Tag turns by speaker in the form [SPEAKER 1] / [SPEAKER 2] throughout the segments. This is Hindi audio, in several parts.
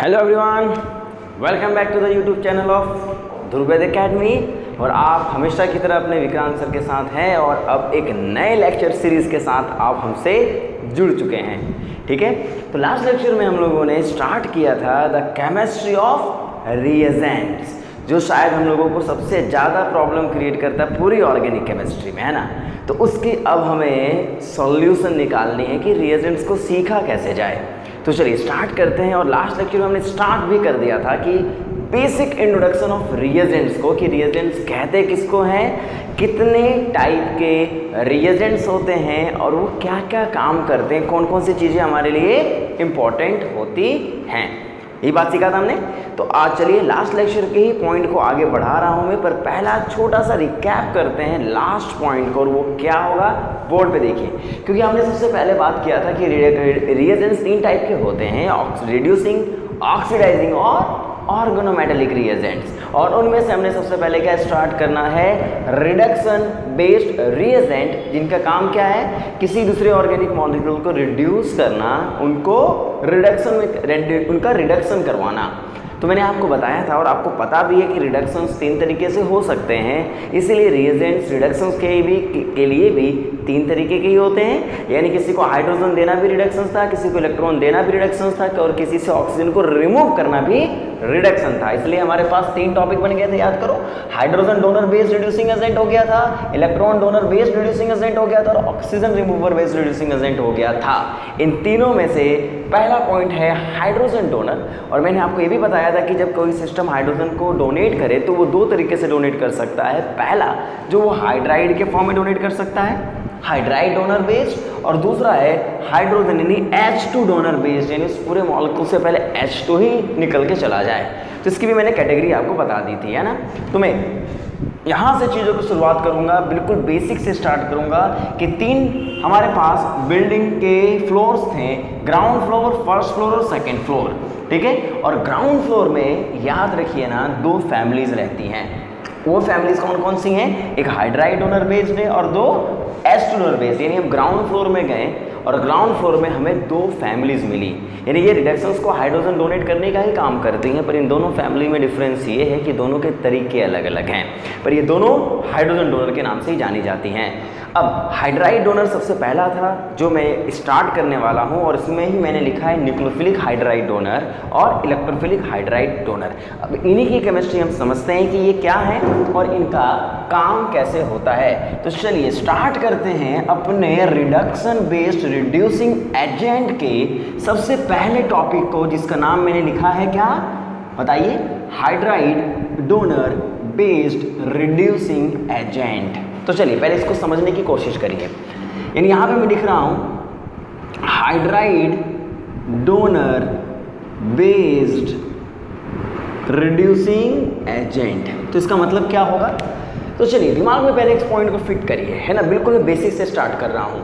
[SPEAKER 1] Hello everyone, welcome back to the YouTube channel of Dhruved academy. और आप हमेशा की तरह अपने विक्रांत सर के साथ हैं और अब एक नए लेक्चर सीरीज़ के साथ आप हमसे जुड़ चुके हैं। ठीक है, तो लास्ट लेक्चर में हम लोगों ने स्टार्ट किया था द केमिस्ट्री ऑफ रिएजेंट्स, जो शायद हम लोगों को सबसे ज़्यादा प्रॉब्लम क्रिएट करता है पूरी ऑर्गेनिक केमिस्ट्री में, है ना। तो उसकी अब हमें सॉल्यूशन निकालनी है कि रिएजेंट्स को सीखा कैसे जाए। तो चलिए स्टार्ट करते हैं। और लास्ट लेक्चर में हमने स्टार्ट भी कर दिया था कि बेसिक इंट्रोडक्शन ऑफ रिएजेंट्स को, कि रिएजेंट्स कहते किसको हैं, कितने टाइप के रिएजेंट्स होते हैं और वो क्या क्या काम करते हैं, कौन कौन सी चीज़ें हमारे लिए इम्पॉर्टेंट होती हैं, यही बात सीखा था हमने। तो आज चलिए लास्ट लेक्चर के ही पॉइंट को आगे बढ़ा रहा हूँ मैं, पर पहला छोटा सा रिकैप करते हैं लास्ट पॉइंट को, और वो क्या होगा बोर्ड पे देखिए। क्योंकि हमने सबसे पहले बात किया था कि रिएजेंट्स 3 टाइप के होते हैं, रिड्यूसिंग, ऑक्सीडाइजिंग और ऑर्गेनोमेटेलिक रिएजेंट्स। और उनमें से हमने सबसे पहले क्या स्टार्ट करना है, रिडक्शन बेस्ड रिएजेंट, जिनका काम क्या है, किसी दूसरे ऑर्गेनिक मॉलिक्यूल को रिड्यूस करना, उनको उनका रिडक्शन करवाना। तो मैंने आपको बताया था और आपको पता भी है कि रिडक्शंस 3 तरीके से हो सकते हैं, इसीलिए रिएजेंट्स रिडक्शंस के लिए भी 3 तरीके के ही होते हैं। यानी किसी को हाइड्रोजन देना भी रिडक्शंस था, किसी को इलेक्ट्रॉन देना भी रिडक्शंस था, और किसी से ऑक्सीजन को रिमूव करना भी रिडक्शन था। इसलिए हमारे पास 3 टॉपिक बन गए थे, याद करो। Hydrogen donor based reducing agent हो गया था, electron donor based reducing agent हो गया था, और oxygen remover based reducing agent हो गया था। इन तीनों में से पहला पॉइंट है हाइड्रोजन डोनर। और मैंने आपको ये भी बताया था कि जब कोई सिस्टम हाइड्रोजन को डोनेट करे तो वो 2 तरीके से डोनेट कर सकता है। पहला, जो वो हाइड्राइड के फॉर्म में डोनेट कर सकता है, हाइड्राइड डोनर बेस्ड, और दूसरा है हाइड्रोजन यानी H2 डोनर बेस्ड, यानी उस पूरे मॉलिक्यूल से पहले H2 ही निकल के चला जाए। तो इसकी भी मैंने कैटेगरी आपको बता दी थी, है ना। तो मैं यहाँ से चीज़ों की शुरुआत करूँगा, बिल्कुल बेसिक से स्टार्ट करूँगा कि 3 हमारे पास बिल्डिंग के फ्लोर्स थे, ग्राउंड फ्लोर, फर्स्ट फ्लोर और सेकेंड फ्लोर। ठीक है, और ग्राउंड फ्लोर में याद रखिए ना 2 फैमिलीज रहती हैं। वो फैमिलीज कौन कौन सी हैं, एक हाइड्राइड डोनर बेस्ड है और 2 H2 डोनर बेस्ड। यानी हम ग्राउंड फ्लोर में गए और ग्राउंड फ्लोर में हमें 2 फैमिलीज मिली, यानी ये रिडक्शंस को हाइड्रोजन डोनेट करने का ही काम करती हैं। पर इन दोनों फैमिली में डिफरेंस ये है कि दोनों के तरीके अलग अलग हैं, पर ये दोनों हाइड्रोजन डोनर के नाम से ही जानी जाती हैं। अब हाइड्राइड डोनर सबसे पहला था जो मैं स्टार्ट करने वाला हूँ, और इसमें ही मैंने लिखा है न्यूक्लियोफिलिक हाइड्राइड डोनर और इलेक्ट्रोफिलिक हाइड्राइड डोनर। अब इन्हीं की केमिस्ट्री हम समझते हैं कि ये क्या है और इनका काम कैसे होता है। तो चलिए स्टार्ट करते हैं अपने रिडक्शन बेस्ड रिड्यूसिंग एजेंट के सबसे पहले टॉपिक को, जिसका नाम मैंने लिखा है क्या, बताइए, hydride donor based reducing agent. तो चलिए पहले इसको समझने की कोशिश करिए। यानी यहाँ पे मैं लिख रहा हूँ hydride donor based reducing agent. तो इसका मतलब क्या होगा, तो चलिए दिमाग में पहले इस पॉइंट को फिट करिए, है ना। बिल्कुल मैं बेसिक से स्टार्ट कर रहा हूँ।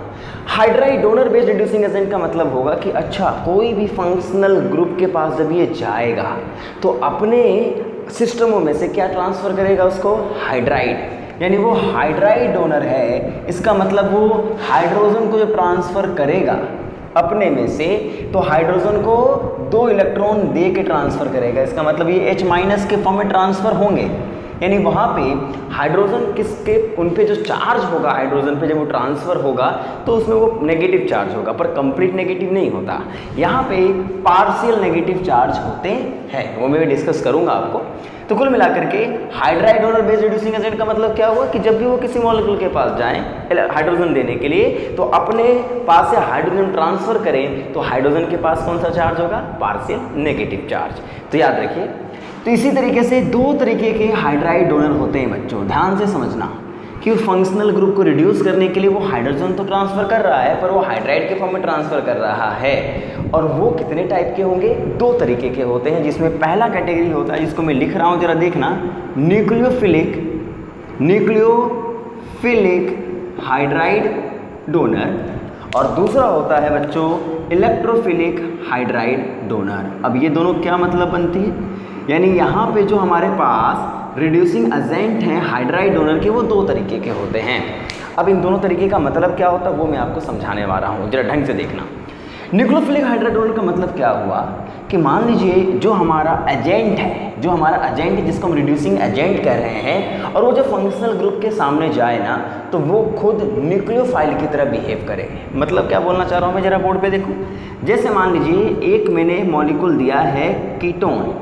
[SPEAKER 1] Hydride donor based reducing agent का मतलब होगा कि अच्छा, कोई भी फंक्शनल ग्रुप के पास जब ये जाएगा तो अपने सिस्टमों में से क्या ट्रांसफ़र करेगा उसको, हाइड्राइड। यानी वो हाइड्राइड डोनर है, इसका मतलब वो हाइड्रोजन को जब ट्रांसफ़र करेगा अपने में से, तो हाइड्रोजन को 2 इलेक्ट्रॉन दे के ट्रांसफ़र करेगा। इसका मतलब ये H- के फॉर्म में ट्रांसफ़र होंगे। यानी वहाँ पे हाइड्रोजन किसके, उन पे जो चार्ज होगा हाइड्रोजन पे जब वो ट्रांसफ़र होगा तो उसमें वो नेगेटिव चार्ज होगा, पर कंप्लीट नेगेटिव नहीं होता। यहाँ पे पार्शियल नेगेटिव चार्ज होते हैं, वो मैं डिस्कस करूँगा आपको। तो कुल मिलाकर के hydride donor based reducing agent का मतलब क्या हुआ कि जब भी वो किसी मॉलिक्यूल के पास जाएं हाइड्रोजन देने के लिए, तो अपने पास से हाइड्रोजन ट्रांसफ़र करें तो हाइड्रोजन के पास कौन सा चार्ज होगा, पार्शियल नेगेटिव चार्ज। तो याद रखिए। तो इसी तरीके से 2 तरीके के हाइड्राइड डोनर होते हैं बच्चों, ध्यान से समझना कि फंक्शनल ग्रुप को रिड्यूस करने के लिए वो हाइड्रोजन तो ट्रांसफ़र कर रहा है, पर वो हाइड्राइड के फॉर्म में ट्रांसफ़र कर रहा है। और वो कितने टाइप के होंगे, 2 तरीके के होते हैं, जिसमें पहला कैटेगरी होता है जिसको मैं लिख रहा हूँ, जरा देखना, न्यूक्लियोफिलिक हाइड्राइड डोनर, और दूसरा होता है बच्चों इलेक्ट्रोफिलिक हाइड्राइड डोनर। अब ये दोनों क्या मतलब बनती है, यानी यहाँ पे जो हमारे पास रिड्यूसिंग एजेंट हैं हाइड्राइड डोनर के, वो 2 तरीके के होते हैं। अब इन दोनों तरीके का मतलब क्या होता है वो मैं आपको समझाने वाला हूँ, जरा ढंग से देखना। न्यूक्लियोफिलिक हाइड्राइड डोनर का मतलब क्या हुआ कि मान लीजिए जो हमारा एजेंट है जिसको हम रिड्यूसिंग एजेंट कह रहे हैं, और वो जो फंक्शनल ग्रुप के सामने जाए ना तो वो खुद न्यूक्लियोफाइल की तरह बिहेव करे। मतलब क्या बोलना चाह रहा हूँ मैं, जरा बोर्ड पे देखो। जैसे मान लीजिए एक मैंने मॉलिक्यूल दिया है कीटोन,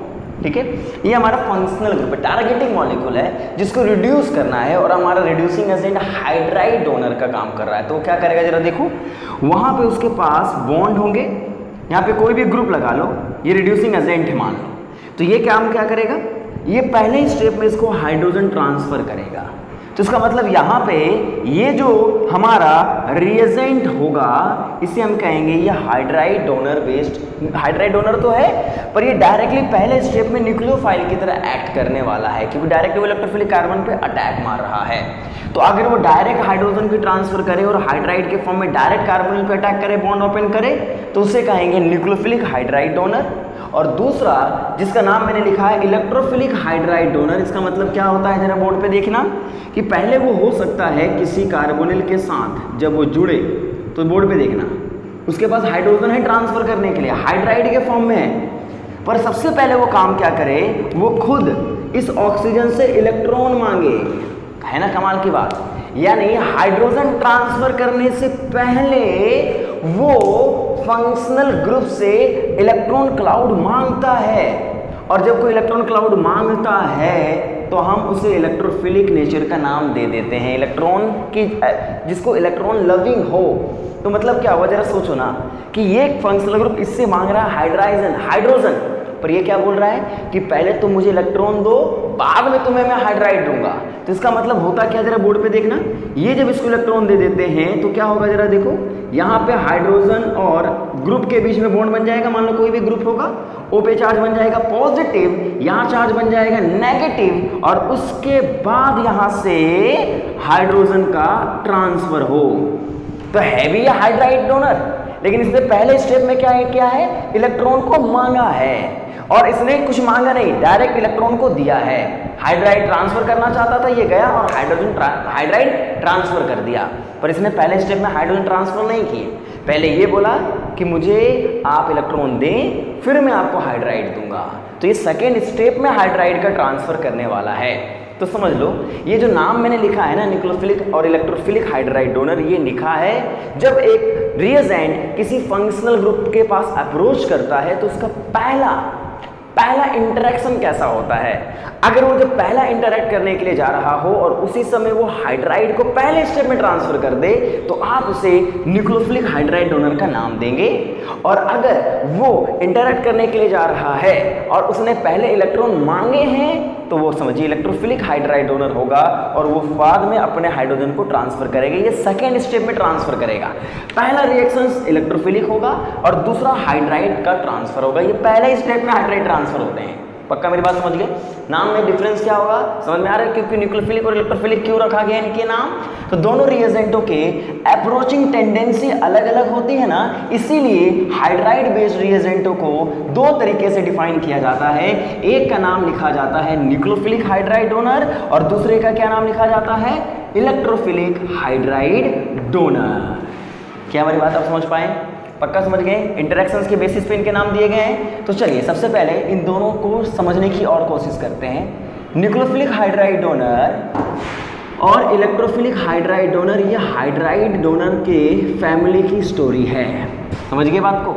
[SPEAKER 1] ठीक है, ये हमारा फंक्शनल ग्रुप है, टारगेटिंग मॉलिक्यूल है जिसको रिड्यूस करना है, और हमारा रिड्यूसिंग एजेंट हाइड्राइड डोनर का काम कर रहा है। तो क्या करेगा जरा देखो, वहाँ पे उसके पास बॉन्ड होंगे, यहाँ पे कोई भी ग्रुप लगा लो, ये रिड्यूसिंग एजेंट है मान लो, तो ये काम क्या करेगा, ये पहले स्टेप में इसको हाइड्रोजन ट्रांसफर करेगा। तो इसका मतलब यहाँ पे ये जो हमारा रिएजेंट होगा इसे हम कहेंगे ये hydride donor based, hydride donor तो है पर ये डायरेक्टली पहले स्टेप में न्यूक्लियोफाइल की तरह एक्ट करने वाला है, क्योंकि डायरेक्ट वो इलेक्ट्रोफिलिक कार्बन पे अटैक मार रहा है। तो अगर वो डायरेक्ट हाइड्रोजन की ट्रांसफर करे और हाइड्राइड के फॉर्म में डायरेक्ट कार्बोनिल पे अटैक करे, बॉन्ड ओपन करे, तो उसे कहेंगे न्यूक्लियोफिलिक हाइड्राइड डोनर। और दूसरा जिसका नाम मैंने लिखा है इलेक्ट्रोफिलिक हाइड्राइड डोनर, इसका मतलब क्या होता है जरा बोर्ड पे देखना कि पहले वो हो सकता है किसी कार्बोनिल के साथ, जब वो जुड़े तो बोर्ड पे देखना उसके पास हाइड्रोजन है ट्रांसफर करने के लिए, हाइड्राइड के फॉर्म में है, पर सबसे पहले वो काम क्या करे, वो खुद इस ऑक्सीजन से इलेक्ट्रॉन मांगे, है ना कमाल की बात। यानी हाइड्रोजन ट्रांसफर करने से पहले वो फंक्शनल ग्रुप से इलेक्ट्रॉन क्लाउड मांगता है, और जब कोई इलेक्ट्रॉन क्लाउड मांगता है तो हम उसे इलेक्ट्रोफिलिक नेचर का नाम दे देते हैं, इलेक्ट्रॉन की, जिसको इलेक्ट्रॉन लविंग हो। तो मतलब क्या हुआ जरा सोचो ना कि ये फंक्शनल ग्रुप इससे मांग रहा है हाइड्रोजन, पर ये क्या बोल रहा है कि पहले तुम मुझे इलेक्ट्रॉन दो, बाद में तुम्हें मैं हाइड्राइड दूंगा। तो इसका मतलब होता क्या, जरा बोर्ड पे देखना, ये जब इसको इलेक्ट्रॉन दे देते हैं तो क्या होगा जरा देखो, यहाँ पे हाइड्रोजन और ग्रुप के बीच में बॉन्ड बन जाएगा, मान लो कोई भी ग्रुप होगा, O पे चार्ज बन जाएगा पॉजिटिव, यहाँ चार्ज बन जाएगा नेगेटिव, और उसके बाद यहाँ से हाइड्रोजन का ट्रांसफर हो। तो है भी यह हाइड्राइड डोनर, लेकिन इसने पहले स्टेप में क्या है, इलेक्ट्रॉन को मांगा है, और इसने कुछ मांगा नहीं, डायरेक्ट इलेक्ट्रॉन को दिया है। हाइड्राइड ट्रांसफर करना चाहता था, ये गया और हाइड्राइड ट्रांसफर कर दिया, पर इसने पहले स्टेप में हाइड्रोजन ट्रांसफर नहीं किए। पहले ये बोला कि मुझे आप इलेक्ट्रॉन दें, फिर मैं आपको हाइड्राइड दूंगा। तो ये सेकेंड स्टेप में हाइड्राइड का ट्रांसफर करने वाला है। तो समझ लो ये जो नाम मैंने लिखा है ना, न्यूक्लियोफिलिक और इलेक्ट्रोफिलिक हाइड्राइड डोनर, ये लिखा है जब एक रिएजेंट किसी फंक्शनल ग्रुप के पास अप्रोच करता है तो उसका पहला इंटरेक्शन कैसा होता है। अगर वो जब पहला इंटरेक्ट करने के लिए जा रहा हो और उसी समय वो हाइड्राइड को पहले स्टेप में ट्रांसफर कर दे तो आप उसे न्यूक्लियोफिलिक हाइड्राइड डोनर का नाम देंगे। और अगर वो इंटरेक्ट करने के लिए जा रहा है और उसने पहले इलेक्ट्रॉन मांगे हैं तो वो समझिए इलेक्ट्रोफिलिक हाइड्राइड डोनर होगा, और वो बाद में अपने हाइड्रोजन को ट्रांसफर करेगा। ये सेकेंड स्टेप में ट्रांसफर करेगा। पहला रिएक्शन इलेक्ट्रोफिलिक होगा और दूसरा हाइड्राइड का ट्रांसफर होगा। ये पहले स्टेप में हाइड्राइड ट्रांसफर होते हैं। पक्का मेरी बात समझ गए? नाम में डिफरेंस क्या होगा समझ में आ रहा है? क्योंकि न्यूक्लियोफिलिक और इलेक्ट्रोफिलिक क्यों रखा गया इनके नाम? तो दोनों रिएजेंटों के अप्रोचिंग टेंडेंसी अलग अलग होती है ना, इसीलिए हाइड्राइड बेस्ड रिएजेंटों को दो तरीके से डिफाइन किया जाता है। एक का नाम लिखा जाता है न्यूक्लियोफिलिक हाइड्राइड डोनर और दूसरे का क्या नाम लिखा जाता है? Electrophilic hydride donor. क्या हमारी बात आप समझ पाए? पक्का समझ गए? इंटरेक्शंस के बेसिस पे इनके नाम दिए गए हैं। तो चलिए सबसे पहले इन दोनों को समझने की और कोशिश करते हैं। न्यूक्लियोफिलिक हाइड्राइड डोनर और इलेक्ट्रोफिलिक हाइड्राइड डोनर, ये हाइड्राइड डोनर के फैमिली की स्टोरी है। समझ गए बात को?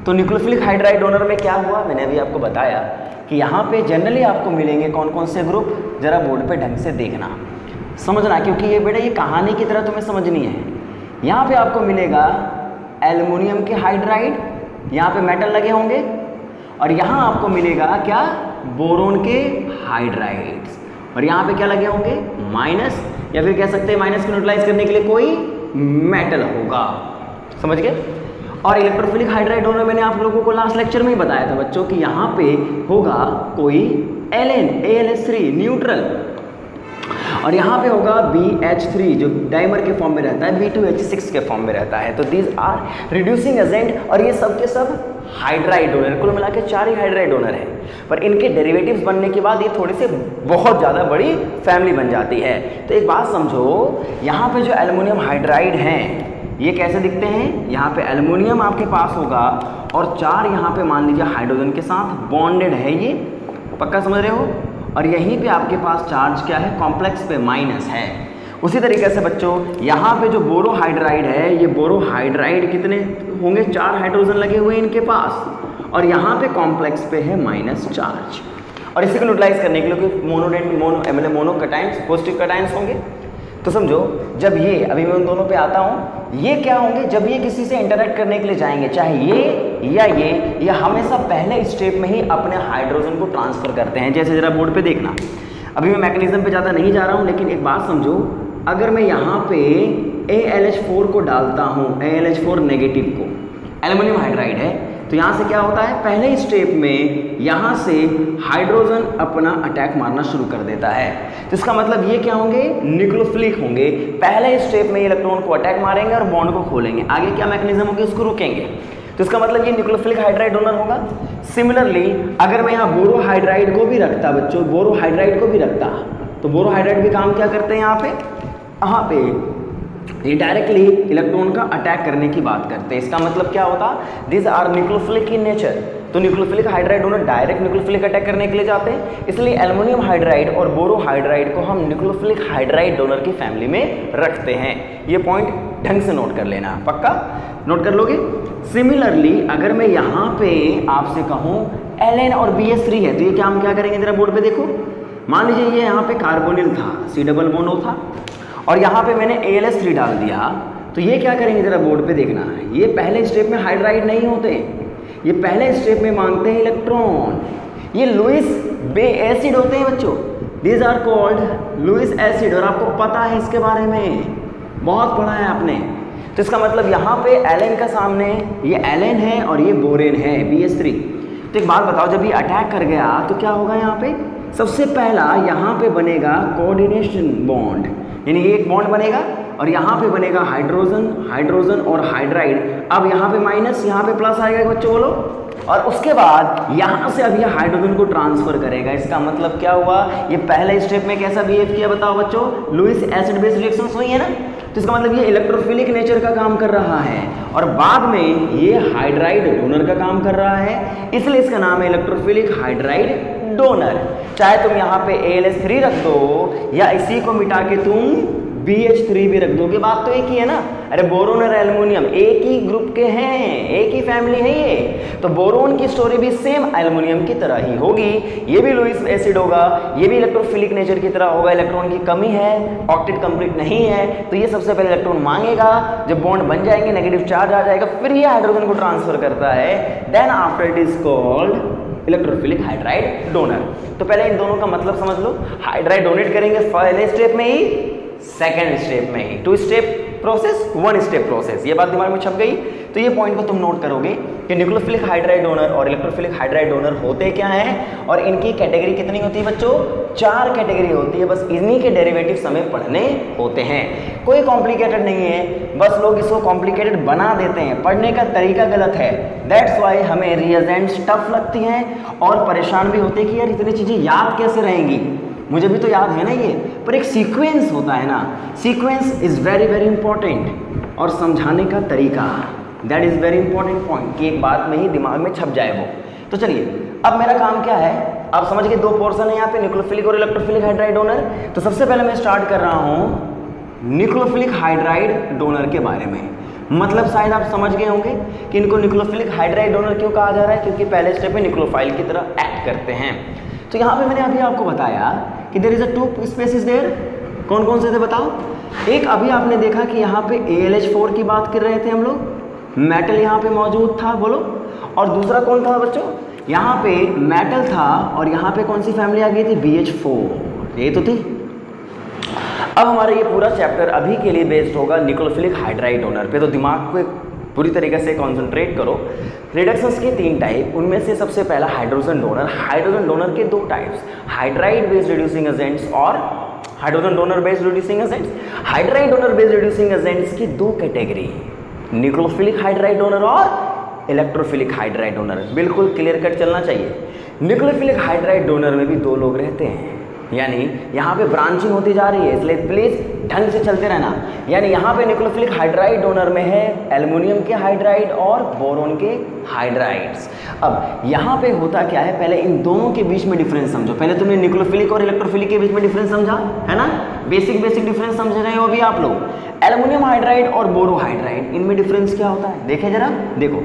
[SPEAKER 1] तो न्यूक्लियोफिलिक हाइड्राइड डोनर में क्या हुआ, मैंने अभी आपको बताया कि यहाँ पे जनरली आपको मिलेंगे कौन कौन से ग्रुप, जरा बोर्ड पे ढंग से देखना समझना, क्योंकि ये बेटा ये कहानी की तरह तुम्हें समझनी है। यहाँ पे आपको मिलेगा एल्युमिनियम के हाइड्राइड, यहाँ पे मेटल लगे होंगे, और यहाँ आपको मिलेगा क्या? बोरोन के हाइड्राइड्स, और यहाँ पे क्या लगे होंगे? माइनस, या फिर कह सकते हैं माइनस को न्यूट्रलाइज करने के लिए कोई मेटल होगा। समझ गए? और इलेक्ट्रोफिलिक हाइड्राइड डोनर मैंने आप लोगों को लास्ट लेक्चर में ही बताया था बच्चों कि यहाँ पे होगा कोई AlS3 न्यूट्रल, और यहाँ पे होगा BH3 जो डाइमर के फॉर्म में रहता है, B2H6 के फॉर्म में रहता है। तो दीज आर रिड्यूसिंग एजेंट, और ये सब के सब हाइड्राइड डोनर, कुल मिला के 4 ही हाइड्राइड डोनर है। पर इनके डेरिवेटिव्स बनने के बाद ये थोड़ी सी बहुत ज़्यादा बड़ी फैमिली बन जाती है। तो एक बात समझो, यहाँ पे जो एल्युमिनियम हाइड्राइड हैं ये कैसे दिखते हैं, यहाँ पे एल्युमिनियम आपके पास होगा और 4 यहाँ पे मान लीजिए हाइड्रोजन के साथ बॉन्डेड है, ये पक्का समझ रहे हो। और यहीं पे आपके पास चार्ज क्या है, कॉम्प्लेक्स पे माइनस है। उसी तरीके से बच्चों यहाँ पे जो बोरोहाइड्राइड है, ये बोरोहाइड्राइड कितने होंगे, 4 हाइड्रोजन लगे हुए हैं इनके पास, और यहाँ पे कॉम्प्लेक्स पे है माइनस चार्ज। और इसी को न्यूट्रलाइज करने के लिए मोनोकटाइंस पॉजिटिव कटाइंस होंगे। तो समझो जब ये, अभी मैं उन दोनों पे आता हूँ, ये क्या होंगे, जब ये किसी से इंटरेक्ट करने के लिए जाएंगे, चाहे ये हमेशा पहले स्टेप में ही अपने हाइड्रोजन को ट्रांसफर करते हैं। जैसे जरा बोर्ड पे देखना, अभी मैं मैकेनिज्म पे ज़्यादा नहीं जा रहा हूँ, लेकिन एक बात समझो, अगर मैं यहाँ पे AlH4 को डालता हूँ, AlH4 नेगेटिव को, एल्युमिनियम हाइड्राइड है, तो यहाँ से क्या होता है, पहले स्टेप में यहाँ से हाइड्रोजन अपना अटैक मारना शुरू कर देता है। तो इसका मतलब ये क्या होंगे, न्यूक्लियोफिलिक होंगे। पहले स्टेप में इलेक्ट्रॉन को अटैक मारेंगे और बॉन्ड को खोलेंगे, आगे क्या मैकेनिज्म होगी उसको रुकेंगे। तो इसका मतलब ये न्यूक्लियोफिलिक हाइड्राइड डोनर होगा। सिमिलरली अगर मैं यहाँ बोरोहाइड्राइड को भी रखता बच्चों, बोरोहाइड्राइड को भी रखता, तो बोरोहाइड्राइड भी काम क्या करते हैं यहाँ पे ये डायरेक्टली इलेक्ट्रॉन का अटैक करने की बात करते हैं। इसका मतलब क्या होता, this are nucleophilic in nature. तो nucleophilic hydride donor direct nucleophilic attack करने के लिए जाते हैं, इसलिए एल्युमिनियम हाइड्राइड और बोरोहाइड्राइड को हम न्यूक्लियोफिलिक हाइड्राइड डोनर की फैमिली में रखते हैं। ये पॉइंट ढंग से नोट कर लेना, पक्का नोट कर लोगे। सिमिलरली अगर मैं यहाँ पे आपसे कहूँ Ln और BH3 है, तो ये क्या हम क्या करेंगे, जरा बोर्ड पे देखो। मान लीजिए ये यहाँ पे कार्बोनिल था, C डबल बॉन्ड O था, और यहाँ पे मैंने AlH3 डाल दिया, तो ये क्या करेंगे, जरा बोर्ड पे देखना है। ये पहले स्टेप में हाइड्राइड नहीं होते, ये पहले स्टेप में मांगते हैं इलेक्ट्रॉन। ये लुईस बे एसिड होते हैं बच्चों, these are called Lewis acid, और आपको पता है इसके बारे में, बहुत पढ़ा है आपने। तो इसका मतलब यहाँ पे एलेन का सामने ये एलेन है और ये बोरेन है BH3। तो एक बात बताओ, जब ये अटैक कर गया तो क्या होगा, यहाँ पे सबसे पहला यहाँ पे बनेगा कोऑर्डिनेशन बॉन्ड, यानी ये एक बॉन्ड बनेगा और यहाँ पे बनेगा हाइड्रोजन और हाइड्राइड। अब यहाँ पे माइनस, यहाँ पे प्लस आएगा बच्चों बोलो, और उसके बाद यहाँ से अब ये हाइड्रोजन को ट्रांसफर करेगा। इसका मतलब क्या हुआ, ये पहले स्टेप में कैसा बिहेव किया बताओ बच्चों, लुईस एसिड बेस रिएक्शंस हुई है ना। तो इसका मतलब ये इलेक्ट्रोफिलिक नेचर का काम कर रहा है और बाद में ये हाइड्राइड डोनर का काम कर रहा है, इसलिए इसका नाम है इलेक्ट्रोफिलिक हाइड्राइड डोनर। चाहे तुम यहाँ पे AlH3 रख दो या इसी को मिटा के तुम BH3 भी रख दोगे, बात तो एक ही है ना। अरे बोरोन और एल्युमिनियम एक ही ग्रुप के हैं, एक ही फैमिली है ये, तो बोरोन की स्टोरी भी सेम एल्युमिनियम की तरह ही होगी। ये भी लुईस एसिड होगा, ये भी इलेक्ट्रोफिलिक नेचर की तरह होगा। इलेक्ट्रॉन की कमी है, ऑक्टेट कंप्लीट नहीं है, तो ये सबसे पहले इलेक्ट्रॉन मांगेगा, जब बॉन्ड बन जाएंगे नेगेटिव चार्ज आ जाएगा, फिर ये हाइड्रोजन को ट्रांसफर करता है। Then after it is called electrophilic hydride donor. तो पहले इन दोनों का मतलब समझ लो, हाइड्राइड डोनेट करेंगे पहले स्टेप में ही, सेकेंड स्टेप में ही। 2 स्टेप प्रोसेस, 1 स्टेप प्रोसेस, ये बात दिमाग में छप गई। तो ये पॉइंट को तुम नोट करोगे कि न्यूक्लियोफिलिक हाइड्राइड डोनर और इलेक्ट्रोफिलिक हाइड्राइड डोनर होते क्या हैं और इनकी कैटेगरी कितनी होती है बच्चों, 4 कैटेगरी होती है। बस इन्हीं के डेरिवेटिव हमें पढ़ने होते हैं, कोई कॉम्प्लिकेटेड नहीं है, बस लोग इसको कॉम्प्लिकेटेड बना देते हैं, पढ़ने का तरीका गलत है। दैट्स वाई हमें रिएजेंट्स टफ लगती हैं और परेशान भी होते हैं कि यार इतनी चीज़ें याद कैसे रहेंगी, मुझे भी तो याद है ना ये, पर एक सीक्वेंस होता है ना, sequence is very very important, और समझाने का तरीका, that is very important point, कि एक बात में ही दिमाग में छप जाए वो। तो चलिए अब मेरा काम क्या है, आप समझ गए 2 पोर्शन है यहाँ पे, न्यूक्लियोफिलिक और इलेक्ट्रोफिलिक हाइड्राइड डोनर। तो सबसे पहले मैं स्टार्ट कर रहा हूँ न्यूक्लियोफिलिक हाइड्राइड डोनर के बारे में। मतलब शायद आप समझ गए होंगे कि इनको न्यूक्लियोफिलिक हाइड्राइड डोनर क्यों कहा जा रहा है, क्योंकि पहले स्टेप में न्यूक्लियोफाइल की तरह एक्ट करते हैं। तो यहाँ पे मैंने अभी आपको बताया कि there is a 2 species there, कौन कौन से थे बताओ। एक अभी आपने देखा कि यहाँ पे AlH4 की बात कर रहे थे हम लोग, मेटल यहाँ पे मौजूद था बोलो, और दूसरा कौन था बच्चों, यहाँ पे मेटल था और यहाँ पे कौन सी फैमिली आ गई थी, BH4, ये तो थी। अब हमारा ये पूरा चैप्टर अभी के लिए बेस्ड होगा न्यूक्लियोफिलिक हाइड्राइड डोनर पे, तो दिमाग को पूरी तरीके से कॉन्सेंट्रेट करो। रिडक्शंस के 3 टाइप, उनमें से सबसे पहला हाइड्रोजन डोनर। हाइड्रोजन डोनर के 2 types, hydride based reducing agents और hydrogen donor based reducing agents. Hydride donor based reducing agents की 2 कैटेगरी, न्यूक्लियोफिलिक हाइड्राइड डोनर और इलेक्ट्रोफिलिक हाइड्राइड डोनर। बिल्कुल क्लियर कट चलना चाहिए। न्यूक्लियोफिलिक हाइड्राइड डोनर में भी 2 लोग रहते हैं, यानी यहाँ पे ब्रांचिंग होती जा रही है, इसलिए प्लीज ढंग से चलते रहना। यानी यहाँ पे न्यूक्लियोफिलिक हाइड्राइड डोनर में है एल्युमिनियम के हाइड्राइड और बोरोन के हाइड्राइड्स। अब यहाँ पे होता क्या है, पहले इन दोनों के बीच में डिफरेंस समझो। पहले तुमने न्यूक्लियोफिलिक और इलेक्ट्रोफिलिक के बीच में डिफरेंस समझा है ना, बेसिक डिफरेंस समझ रहे हो अभी आप लोग। एल्युमिनियम हाइड्राइड और बोरो हाइड्राइड, इनमें डिफरेंस क्या होता है देखे जरा। देखो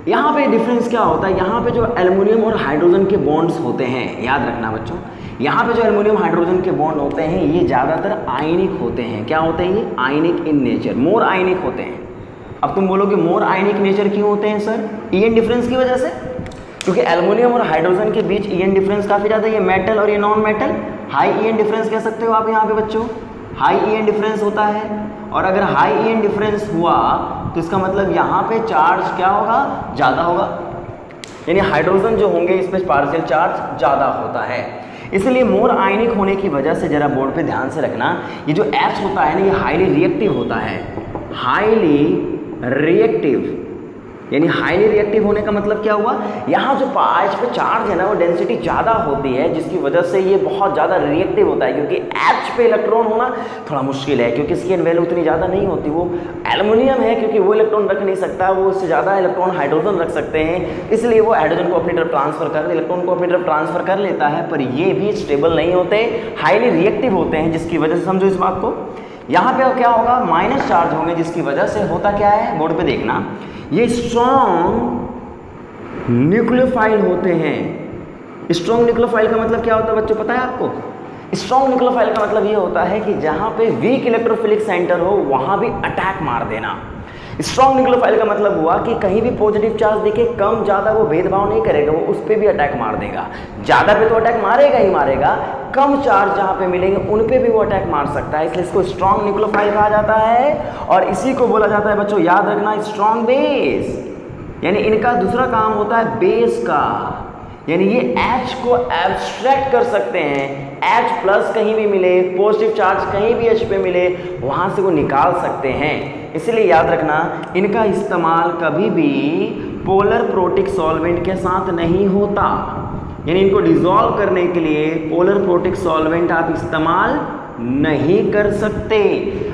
[SPEAKER 1] यहाँ पे डिफरेंस क्या होता है, यहाँ पे जो एल्युमिनियम और हाइड्रोजन के बॉन्ड्स होते हैं, याद रखना बच्चों, यहाँ पे जो एल्युमिनियम हाइड्रोजन के बॉन्ड होते हैं ये ज़्यादातर आयनिक होते हैं। क्या होते हैं ये? आयनिक इन नेचर, मोर आयनिक होते हैं। अब तुम बोलोगे मोर आयनिक नेचर क्यों होते हैं सर? ईएन डिफरेंस की वजह से, क्योंकि एल्युमिनियम और हाइड्रोजन के बीच ईएन डिफरेंस काफ़ी ज़्यादा है, ये मेटल और ये non metal. High EN difference कह सकते हो आप यहाँ पे बच्चों, हाई ईएन डिफरेंस होता है। और अगर हाई ईएन डिफरेंस हुआ तो इसका मतलब यहाँ पे चार्ज क्या होगा? ज़्यादा होगा, यानी हाइड्रोजन जो होंगे इसमें पार्शियल चार्ज ज़्यादा होता है। इसलिए मोर आयनिक होने की वजह से जरा बोर्ड पे ध्यान से रखना, ये जो H होता है ना ये हाईली रिएक्टिव होता है। हाईली रिएक्टिव, यानी हाईली रिएक्टिव होने का मतलब क्या हुआ, यहाँ जो H पे चार्ज है ना वो डेंसिटी ज़्यादा होती है, जिसकी वजह से ये बहुत ज़्यादा रिएक्टिव होता है। क्योंकि H पे इलेक्ट्रॉन होना थोड़ा मुश्किल है, क्योंकि इसकी वैल्यू उतनी ज़्यादा नहीं होती। वो एल्युमिनियम है क्योंकि वो इलेक्ट्रॉन रख नहीं सकता, वो इससे ज़्यादा इलेक्ट्रॉन हाइड्रोजन रख सकते हैं, इसलिए वो हाइड्रोजन को अपनी तरफ ट्रांसफर कर, इलेक्ट्रॉन को अपनी तरफ ट्रांसफर कर लेता है। पर ये भी स्टेबल नहीं होते, हाईली रिएक्टिव होते हैं, जिसकी वजह से समझो इस बात को। यहाँ पे क्या होगा, माइनस चार्ज होंगे, जिसकी वजह से होता क्या है, बोर्ड पे देखना, ये स्ट्रॉन्ग न्यूक्लियोफाइल होते हैं। स्ट्रॉन्ग न्यूक्लियोफाइल का मतलब क्या होता है बच्चों, पता है आपको? स्ट्रॉन्ग न्यूक्लियोफाइल का मतलब ये होता है कि जहाँ पे वीक इलेक्ट्रोफिलिक सेंटर हो वहाँ भी अटैक मार देना। स्ट्रॉन्ग न्यूक्लियोफाइल का मतलब हुआ कि कहीं भी पॉजिटिव चार्ज दिखे, कम ज़्यादा वो भेदभाव नहीं करेगा, वो उस पर भी अटैक मार देगा। ज़्यादा पे तो अटैक मारेगा ही मारेगा, कम चार्ज जहाँ पे मिलेंगे उन पे भी वो अटैक मार सकता है, इसलिए इसको स्ट्रॉन्ग न्यूक्लियोफाइल कहा जाता है। और इसी को बोला जाता है बच्चों, याद रखना, स्ट्रॉन्ग बेस। यानी इनका दूसरा काम होता है बेस का, यानी ये H को एब्स्ट्रैक्ट कर सकते हैं। H प्लस कहीं भी मिले, पॉजिटिव चार्ज कहीं भी H पे मिले, वहाँ से वो निकाल सकते हैं। इसलिए याद रखना, इनका इस्तेमाल कभी भी पोलर प्रोटिक सॉल्वेंट के साथ नहीं होता। यानी इनको डिसॉल्व करने के लिए पोलर प्रोटिक सॉल्वेंट आप इस्तेमाल नहीं कर सकते।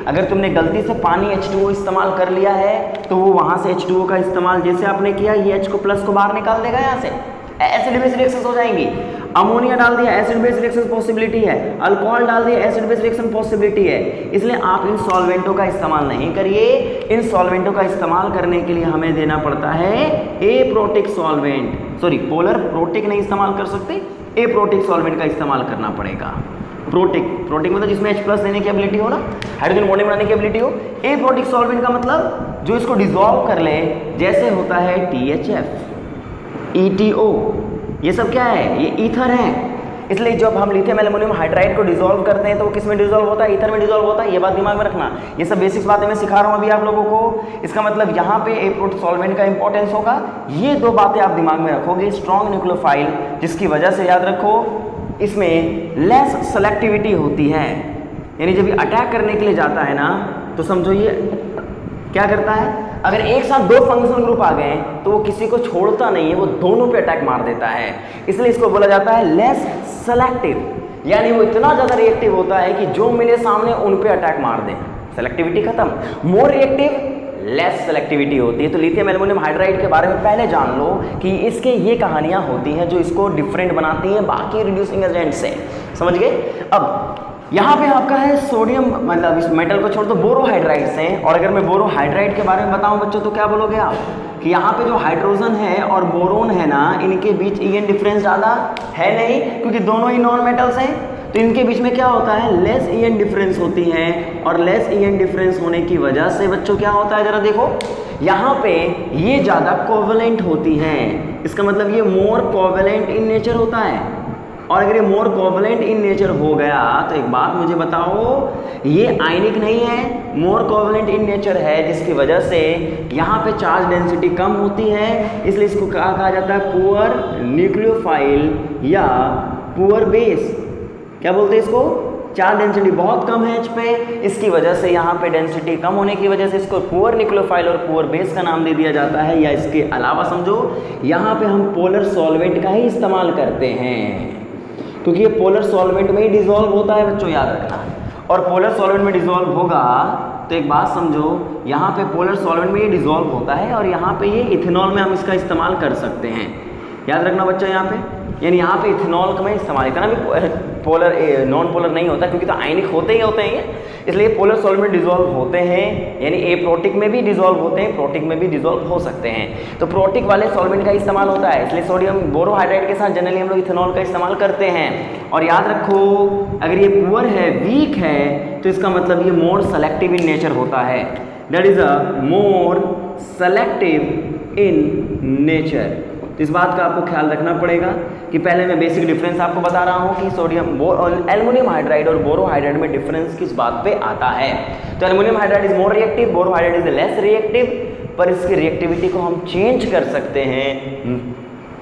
[SPEAKER 1] अगर तुमने गलती से पानी H2O इस्तेमाल कर लिया है तो वो वहाँ से H2O का इस्तेमाल जैसे आपने किया, ये H को प्लस को बाहर निकाल देगा, यहाँ से एसिड बेस रिएक्शंस हो जाएंगी। अमोनिया डाल दिया, एसिड बेस रिएक्शन पॉसिबिलिटी है। अल्कोहल डाल दिया, एसिड बेस रिएक्शन पॉसिबिलिटी है। इसलिए आप इन सॉल्वेंटों का इस्तेमाल नहीं करिए। इन सॉल्वेंटों का इस्तेमाल करने के लिए हमें देना पड़ता है aprotic solvent, sorry polar protic नहीं इस्तेमाल कर सकते, एप्रोटिक सॉल्वेंट का इस्तेमाल करना पड़ेगा। प्रोटिक मतलब जिसमें H प्लस देने की एबिलिटी हो ना, हाइड्रोजन बॉन्डिंग बनाने की एबिलिटी हो। एप्रोटिक सॉल्वेंट का मतलब जो इसको डिसॉल्व कर ले, जैसे होता है THF, ETO, ये सब क्या है, ये ईथर है। इसलिए जब हम लिथियम एल्युमिनियम हाइड्राइड को डिसॉल्व करते हैं तो वो किस में डिसॉल्व होता है, ईथर में डिसॉल्व होता है। ये बात दिमाग में रखना, ये सब बेसिक्स बातें मैं सिखा रहा हूँ अभी आप लोगों को। इसका मतलब यहाँ पे एप्रोटिक सॉल्वेंट का इंपॉर्टेंस होगा। ये दो बातें आप दिमाग में रखोगे, स्ट्रॉन्ग न्यूक्लियोफाइल, जिसकी वजह से याद रखो इसमें लेस सेलेक्टिविटी होती है। यानी जब ये अटैक करने के लिए जाता है ना, तो समझो ये क्या करता है, अगर एक साथ दो फंक्शनल ग्रुप आ गए तो वो किसी को छोड़ता नहीं है, वो दोनों पे अटैक मार देता है। इसलिए इसको बोला जाता है लेस सेलेक्टिव, यानी वो इतना ज़्यादा रिएक्टिव होता है कि जो मिले सामने उन पे अटैक मार दे। सेलेक्टिविटी खत्म। मोर रिएक्टिव, लेस सेलेक्टिविटी होती है। तो लिथियम एल्युमिनियम हाइड्राइड के बारे में पहले जान लो कि इसके ये कहानियाँ होती हैं जो इसको डिफरेंट बनाती हैं बाकी रिड्यूसिंग एजेंट से। समझ गए? अब यहाँ पे आपका है सोडियम, मतलब इस मेटल को छोड़ दो, बोरोहाइड्राइड्स हैं। और अगर मैं बोरोहाइड्राइड के बारे में बताऊं बच्चों तो क्या बोलोगे आप, कि यहाँ पे जो हाइड्रोजन है और बोरोन है ना, इनके बीच ईएन डिफरेंस ज़्यादा है नहीं, क्योंकि दोनों ही नॉन मेटल्स हैं। तो इनके बीच में क्या होता है, लेस ईएन डिफरेंस होती है। और लेस ईएन डिफरेंस होने की वजह से बच्चों क्या होता है, जरा देखो, यहाँ पे ये ज़्यादा कोवेलेंट होती हैं। इसका मतलब ये मोर कोवेलेंट इन नेचर होता है। और अगर ये मोर कोवेलेंट इन नेचर हो गया तो एक बात मुझे बताओ, ये आयनिक नहीं है, मोर कोवेलेंट इन नेचर है, जिसकी वजह से यहाँ पे चार्ज डेंसिटी कम होती है। इसलिए इसको क्या कहा जाता है, पुअर न्यूक्लियोफाइल या पुअर बेस। क्या बोलते हैं इसको, चार्ज डेंसिटी बहुत कम है H पे, इसकी वजह से यहाँ पे डेंसिटी कम होने की वजह से इसको पुअर न्यूक्लियोफाइल और पुअर बेस का नाम दे दिया जाता है। या इसके अलावा समझो यहाँ पे हम पोलर सॉल्वेंट का ही इस्तेमाल करते हैं। क्योंकि ये पोलर सॉल्वेंट में ही डिसॉल्व होता है बच्चों, याद रखना। और पोलर सॉल्वेंट में डिसॉल्व होगा तो एक बात समझो, यहाँ पे पोलर सॉल्वेंट में ये डिसॉल्व होता है और यहाँ पे ये इथेनॉल में हम इसका इस्तेमाल कर सकते हैं, याद रखना बच्चों। यहाँ पे यानी यहाँ पे इथेनॉल का मैं इस्तेमाल, इतना भी पोलर नॉन पोलर नहीं होता क्योंकि तो आयनिक होते ही होते हैं ये, इसलिए पोलर सॉल्वेंट डिसॉल्व होते हैं, यानी एप्रोटिक में भी डिसॉल्व होते हैं, प्रोटिक में भी डिसॉल्व हो सकते हैं। तो प्रोटिक वाले सॉल्वेंट का इस्तेमाल होता है, इसलिए सोडियम बोरोहाइड्राइड के साथ जनरली हम लोग इथेनॉल का इस्तेमाल करते हैं। और याद रखो, अगर ये पुअर है, वीक है, तो इसका मतलब ये मोर सेलेक्टिव इन नेचर होता है, that is a more selective in nature. तो इस बात का आपको ख्याल रखना पड़ेगा कि पहले मैं बेसिक डिफरेंस आपको बता रहा हूँ कि सोडियम एल्युमिनियम हाइड्राइड और बोरोहाइड्राइड में डिफरेंस किस बात पे आता है। तो aluminium hydride is more reactive, borohydride is less reactive, पर इसकी रिएक्टिविटी को हम चेंज कर सकते हैं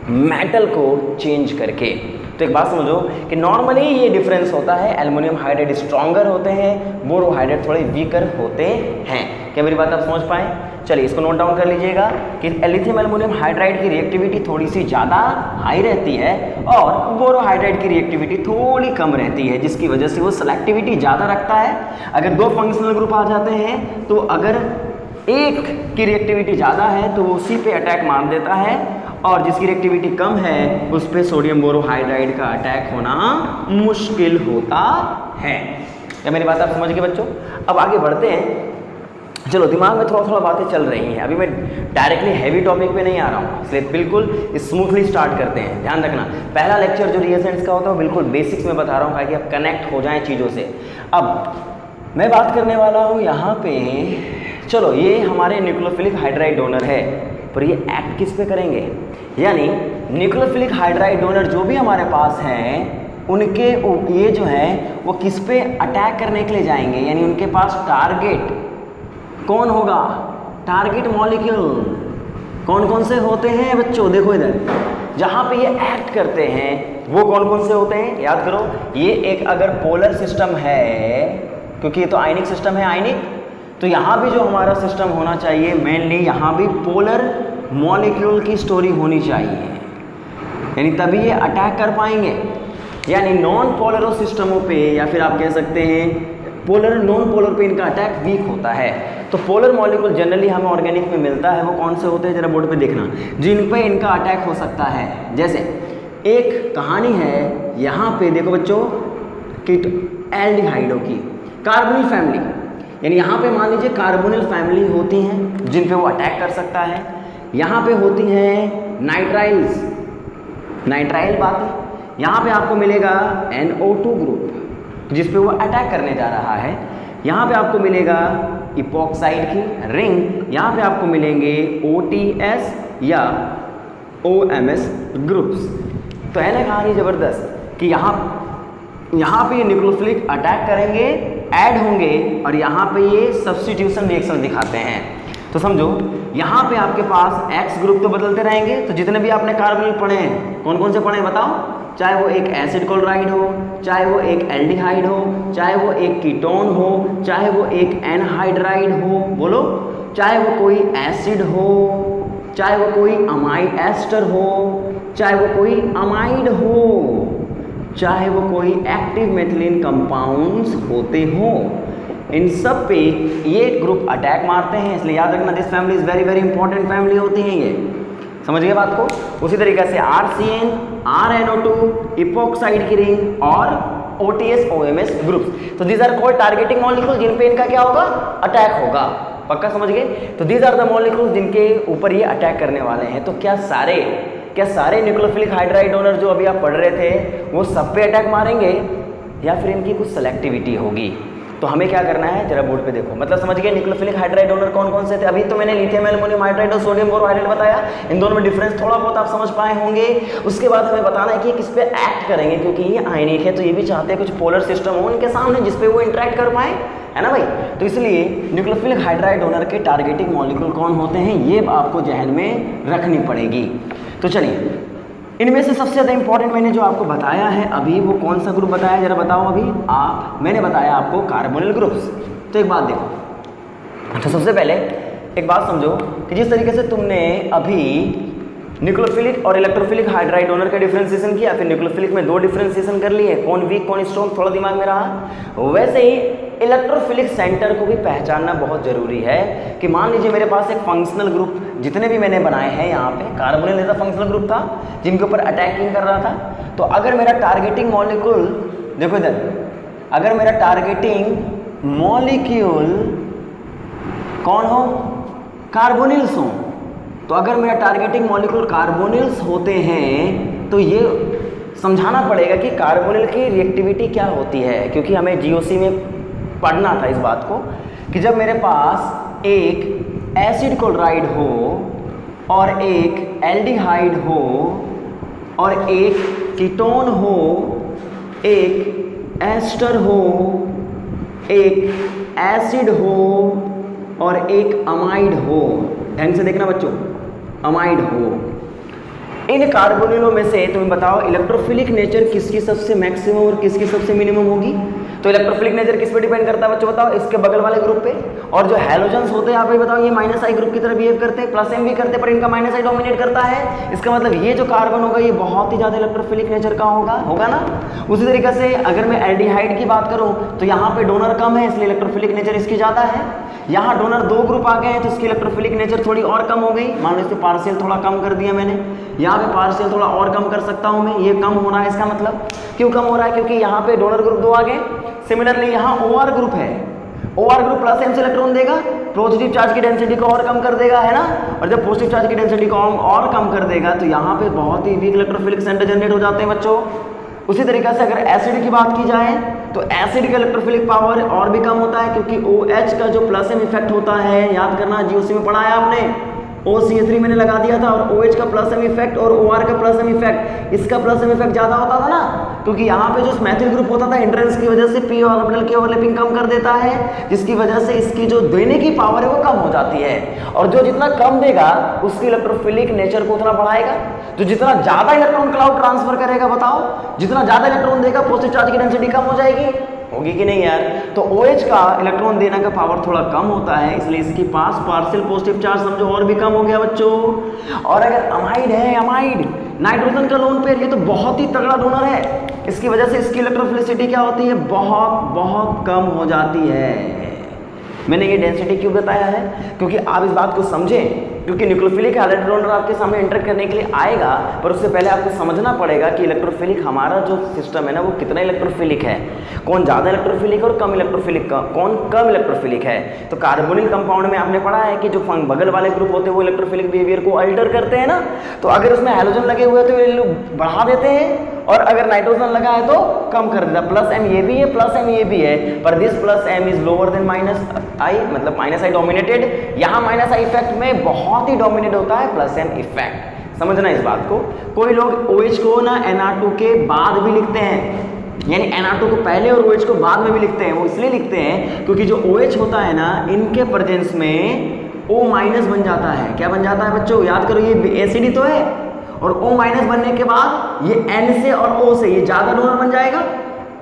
[SPEAKER 1] मेटल को चेंज करके। तो एक बात समझो कि नॉर्मली ये डिफरेंस होता है, एल्युमिनियम हाइड्राइड स्ट्रॉन्गर होते हैं, बोरोहाइड्राइड थोड़े वीकर होते हैं। क्या मेरी बात आप समझ पाए? चलिए इसको नोट डाउन कर लीजिएगा कि लिथियम एल्युमिनियम हाइड्राइड की रिएक्टिविटी थोड़ी सी ज़्यादा हाई रहती है और बोरोहाइड्राइड की रिएक्टिविटी थोड़ी कम रहती है, जिसकी वजह से वो सेलेक्टिविटी ज़्यादा रखता है। अगर दो फंक्शनल ग्रुप आ जाते हैं तो अगर एक की रिएक्टिविटी ज़्यादा है तो वो उसी पे अटैक मार देता है, और जिसकी रिएक्टिविटी कम है उस पे सोडियम बोरोहाइड्राइड का अटैक होना मुश्किल होता है। क्या मेरी बात आप समझ गए बच्चों? अब आगे बढ़ते हैं। चलो दिमाग में थोड़ा थोड़ा बातें चल रही हैं, अभी मैं डायरेक्टली हैवी टॉपिक पे नहीं आ रहा हूँ, इसलिए बिल्कुल स्मूथली स्टार्ट करते हैं। ध्यान रखना, पहला लेक्चर जो रिएजेंट्स का होता है वो बिल्कुल बेसिक्स में बता रहा हूँ ताकि आप कनेक्ट हो जाएं चीज़ों से। अब मैं बात करने वाला हूँ यहाँ पे, चलो ये हमारे न्यूक्लियोफिलिक हाइड्राइड डोनर है, पर ये एक्ट किस पे करेंगे? यानी न्यूक्लियोफिलिक हाइड्राइड डोनर जो भी हमारे पास हैं उनके ये जो है वो किस पे अटैक करने के लिए जाएंगे, यानी उनके पास टारगेट कौन होगा? टारगेट मॉलिक्यूल कौन कौन से होते हैं बच्चों? देखो इधर जहाँ पे ये एक्ट करते हैं वो कौन कौन से होते हैं, याद करो। ये एक अगर पोलर सिस्टम है, क्योंकि ये तो आयनिक सिस्टम है, आयनिक, तो यहाँ भी जो हमारा सिस्टम होना चाहिए मेनली यहाँ भी पोलर मॉलिक्यूल की स्टोरी होनी चाहिए, यानी तभी ये अटैक कर पाएंगे। यानी नॉन पोलर सिस्टमों पे, या फिर आप कह सकते हैं पोलर नॉन पोलर पे इनका अटैक वीक होता है। तो पोलर मॉलिक्यूल जनरली हमें ऑर्गेनिक में मिलता है, वो कौन से होते हैं जरा बोर्ड पे देखना, जिन पे इनका अटैक हो सकता है। जैसे एक कहानी है यहाँ पे देखो बच्चों, किट एल्डिहाइडों की कार्बोनिल फैमिली, यानी यहाँ पे मान लीजिए कार्बोनिल फैमिली होती हैं जिन पे वो अटैक कर सकता है। यहाँ पे होती हैं नाइट्राइल्स, नाइट्राइल बात है, यहाँ पे आपको मिलेगा NO2 ग्रुप जिस पे वो अटैक करने जा रहा है। यहाँ पे आपको मिलेगा इपॉक्साइड की रिंग, यहाँ पे आपको मिलेंगे OTS या OMS ग्रुप्स। तो है ना कहानी ज़बरदस्त कि यहाँ पे ये न्यूक्लियोफिलिक अटैक करेंगे, ऐड होंगे, और यहाँ पे ये सब्स्टिट्यूशन रिएक्शन दिखाते हैं। तो समझो यहाँ पे आपके पास X ग्रुप तो बदलते रहेंगे, तो जितने भी आपने कार्बोनिल पढ़े हैं कौन कौन से पढ़े बताओ, चाहे वो एक एसिड क्लोराइड हो, चाहे वो एक एल्डिहाइड हो, चाहे वो एक कीटोन हो, चाहे वो एक एनहाइड्राइड हो, बोलो, चाहे वो कोई एसिड हो, चाहे वो कोई अमाइड एस्टर हो, चाहे वो कोई अमाइड हो, चाहे वो कोई एक्टिव मेथिलीन कंपाउंड्स होते हो, इन सब पे ये ग्रुप अटैक मारते हैं। इसलिए याद रखना, this family is very very important family होती है ये, समझ गए बात को। उसी तरीके से RCN, RNO2, इपॉक्साइड की रिंग और OTS OMS ग्रुप्स। तो these are called targeting molecule जिन पे इनका क्या होगा, अटैक होगा। पक्का समझ गए? तो दीज आर द मॉलिक्यूल्स जिनके ऊपर ये अटैक करने वाले हैं। तो क्या सारे न्यूक्लियोफिलिक हाइड्राइड डोनर जो अभी आप पढ़ रहे थे वो सब पे अटैक मारेंगे, या फिर इनकी कुछ सेलेक्टिविटी होगी? तो हमें क्या करना है जरा बोर्ड पे देखो, मतलब समझ गए न्यूक्लियोफिलिक हाइड्राइड डोनर कौन कौन से थे। अभी तो मैंने लिथियम एल्युमिनियम हाइड्राइड और सोडियम बोरोहाइड्राइड बताया, इन दोनों में डिफरेंस थोड़ा बहुत आप समझ पाए होंगे। उसके बाद हमें बताना है कि किस पे एक्ट करेंगे, क्योंकि ये आयनिक है तो ये भी चाहते हैं कुछ पोलर सिस्टम हो उनके सामने जिसपे वो इंटरेक्ट कर पाए, है ना भाई। तो इसलिए न्यूक्लियोफिलिक हाइड्राइड डोनर के टारगेटिंग मॉलिक्यूल कौन होते हैं ये आपको जहन में रखनी पड़ेगी। तो चलिए इनमें से सबसे ज़्यादा इंपॉर्टेंट मैंने जो आपको बताया है अभी, वो कौन सा ग्रुप बताया जरा बताओ अभी आप। मैंने बताया आपको कार्बोनिल ग्रुप्स। तो एक बात देखो, तो सबसे पहले एक बात समझो कि जिस तरीके से तुमने अभी न्यूक्लियोफिलिक और इलेक्ट्रोफिलिक हाइड्राइड डोनर का डिफरेंशिएशन किया, फिर न्यूक्लियोफिलिक में 2 डिफरेंशिएशन कर लिए, कौन वीक कौन स्ट्रॉन्ग थोड़ा दिमाग में रहा। वैसे ही इलेक्ट्रोफिलिक सेंटर को भी पहचानना बहुत जरूरी है कि मान लीजिए मेरे पास एक फंक्शनल ग्रुप, जितने भी मैंने बनाए हैं यहाँ पे कार्बोनिल जैसा फंक्शनल ग्रुप था जिनके ऊपर अटैकिंग कर रहा था, तो अगर मेरा टारगेटिंग मॉलिक्यूल, देखो इधर, अगर मेरा टारगेटिंग मॉलिक्यूल कौन हो, कार्बोनिल्स हो, तो अगर मेरा टारगेटिंग मॉलिक्यूल कार्बोनिल्स होते हैं तो ये समझाना पड़ेगा कि कार्बोनिल की रिएक्टिविटी क्या होती है, क्योंकि हमें जीओसी में पढ़ना था इस बात को कि जब मेरे पास एक एसिड क्लोराइड हो और एक एल्डिहाइड हो और एक कीटोन हो, एक एस्टर हो, एक एसिड हो और एक अमाइड हो, ढंग से देखना बच्चों, अमाइड हो, इन कार्बोनिलों में से तुम्हें बताओ इलेक्ट्रोफिलिक नेचर किसकी सबसे मैक्सिमम और किसकी सबसे मिनिमम होगी। तो इलेक्ट्रोफिलिक नेचर किस पे डिपेंड करता है बच्चों बताओ, इसके बगल वाले ग्रुप पे। और जो हैलोजेंस होते हैं यहाँ पे बताओ, ये माइनस आई ग्रुप की तरह बिहेव करते हैं, प्लस एम भी करते हैं, पर इनका माइनस आई डोमिनेट करता है। इसका मतलब ये जो कार्बन होगा ये बहुत ही ज्यादा इलेक्ट्रोफिलिक नेचर का होगा ना। उसी तरीके से अगर मैं एल्डिहाइड की बात करूं तो यहाँ पे डोनर कम है, इसलिए इलेक्ट्रोफिलिक नेचर इसकी ज्यादा है। यहाँ डोनर 2 ग्रुप आ गए हैं तो इसकी इलेक्ट्रोफिलिक नेचर थोड़ी और कम हो गई। मान लो इसके पार्शियल थोड़ा कम कर दिया मैंने, यहाँ पे पार्शियल थोड़ा और कम कर सकता हूँ मैं, ये कम हो रहा है। इसका मतलब क्यों कम हो रहा है, क्योंकि यहाँ पे डोनर ग्रुप 2 आ गए। सिमिलरली यहाँ OR ग्रुप है, OR ग्रुप प्लस M से इलेक्ट्रॉन देगा, पॉजिटिव चार्ज की डेंसिटी को और कम कर देगा, है ना। और जब पॉजिटिव चार्ज की डेंसिटी को और कम कर देगा तो यहाँ पे बहुत ही वीक इलेक्ट्रोफिलिक सेंटर जनरेट हो जाते हैं बच्चों। उसी तरीके से अगर एसिड की बात की जाए तो एसिड का इलेक्ट्रोफिलिक पावर और भी कम होता है, क्योंकि OH का जो प्लस M इफेक्ट होता है, याद करना जीओसी में पढ़ा है आपने, OCH3 मैंने लगा दिया था, और OH का प्लस M इफेक्ट और OR का प्लस M इफेक्ट, इसका प्लस M इफेक्ट ज्यादा होता था ना, क्योंकि यहाँ पे जो मैथिल ग्रुप होता था हिंड्रेंस की वजह से p ऑर्बिटल की ओवरलैपिंग कम कर देता है, जिसकी वजह से इसकी जो देने की पावर है वो कम हो जाती है। और जो जितना कम देगा उसकी इलेक्ट्रोफिलिक नेचर को उतना बढ़ाएगा। जो जितना ज्यादा इलेक्ट्रॉन क्लाउड ट्रांसफर करेगा, बताओ जितना ज्यादा इलेक्ट्रॉन देगा पॉजिटिव चार्ज की डेंसिटी कम हो जाएगी, होगी कि नहीं यार। तो OH का इलेक्ट्रॉन देने का पावर थोड़ा कम होता है, इसलिए इसकी पास पार्शियल पॉजिटिव चार्ज समझो और भी कम हो गया बच्चों। और अगर अमाइड है, अमाइड नाइट्रोजन का लोन पेयर, ये तो बहुत ही तगड़ा डोनर है, इसकी वजह से इसकी इलेक्ट्रोफिलिसिटी क्या होती है, बहुत बहुत कम हो जाती है। मैंने ये डेंसिटी क्यों बताया है, क्योंकि आप इस बात को समझें, क्योंकि न्यूक्लियोफिलिक हाइड्राइड डोनर आपके सामने एंटर करने के लिए आएगा, पर उससे पहले आपको समझना पड़ेगा कि इलेक्ट्रोफिलिक हमारा जो सिस्टम है ना वो कितना इलेक्ट्रोफिलिक है, कौन ज़्यादा इलेक्ट्रोफिलिक और कम इलेक्ट्रोफिलिक का, कौन कम इलेक्ट्रोफिलिक है। तो कार्बोनिल कंपाउंड में आपने पढ़ा है कि जो बगल वाले ग्रुप होते हैं वो इलेक्ट्रोफिलिक बिहेवियर को अल्टर करते हैं ना, तो अगर उसमें हैलोजन लगे हुए हैं तो ये लोग बढ़ा देते हैं, और अगर नाइट्रोजन लगा है तो कम कर देता। प्लस M ये भी है, प्लस M ये भी है, पर this plus M is lower than minus I, मतलब माइनस आई डोमिनेटेड। यहाँ माइनस आई इफेक्ट में बहुत ही डोमिनेट होता है प्लस M इफेक्ट, समझना इस बात को। कोई लोग OH को ना NR2 के बाद भी लिखते हैं, यानी NR2 को पहले और OH को बाद में भी लिखते हैं। वो इसलिए लिखते हैं क्योंकि जो OH होता है ना, इनके प्रेजेंस में O माइनस बन जाता है। क्या बन जाता है बच्चों, याद करो, ये एसिड ही तो है, और O माइनस बनने के बाद ये N से और O से ये ज्यादा डोनर बन जाएगा।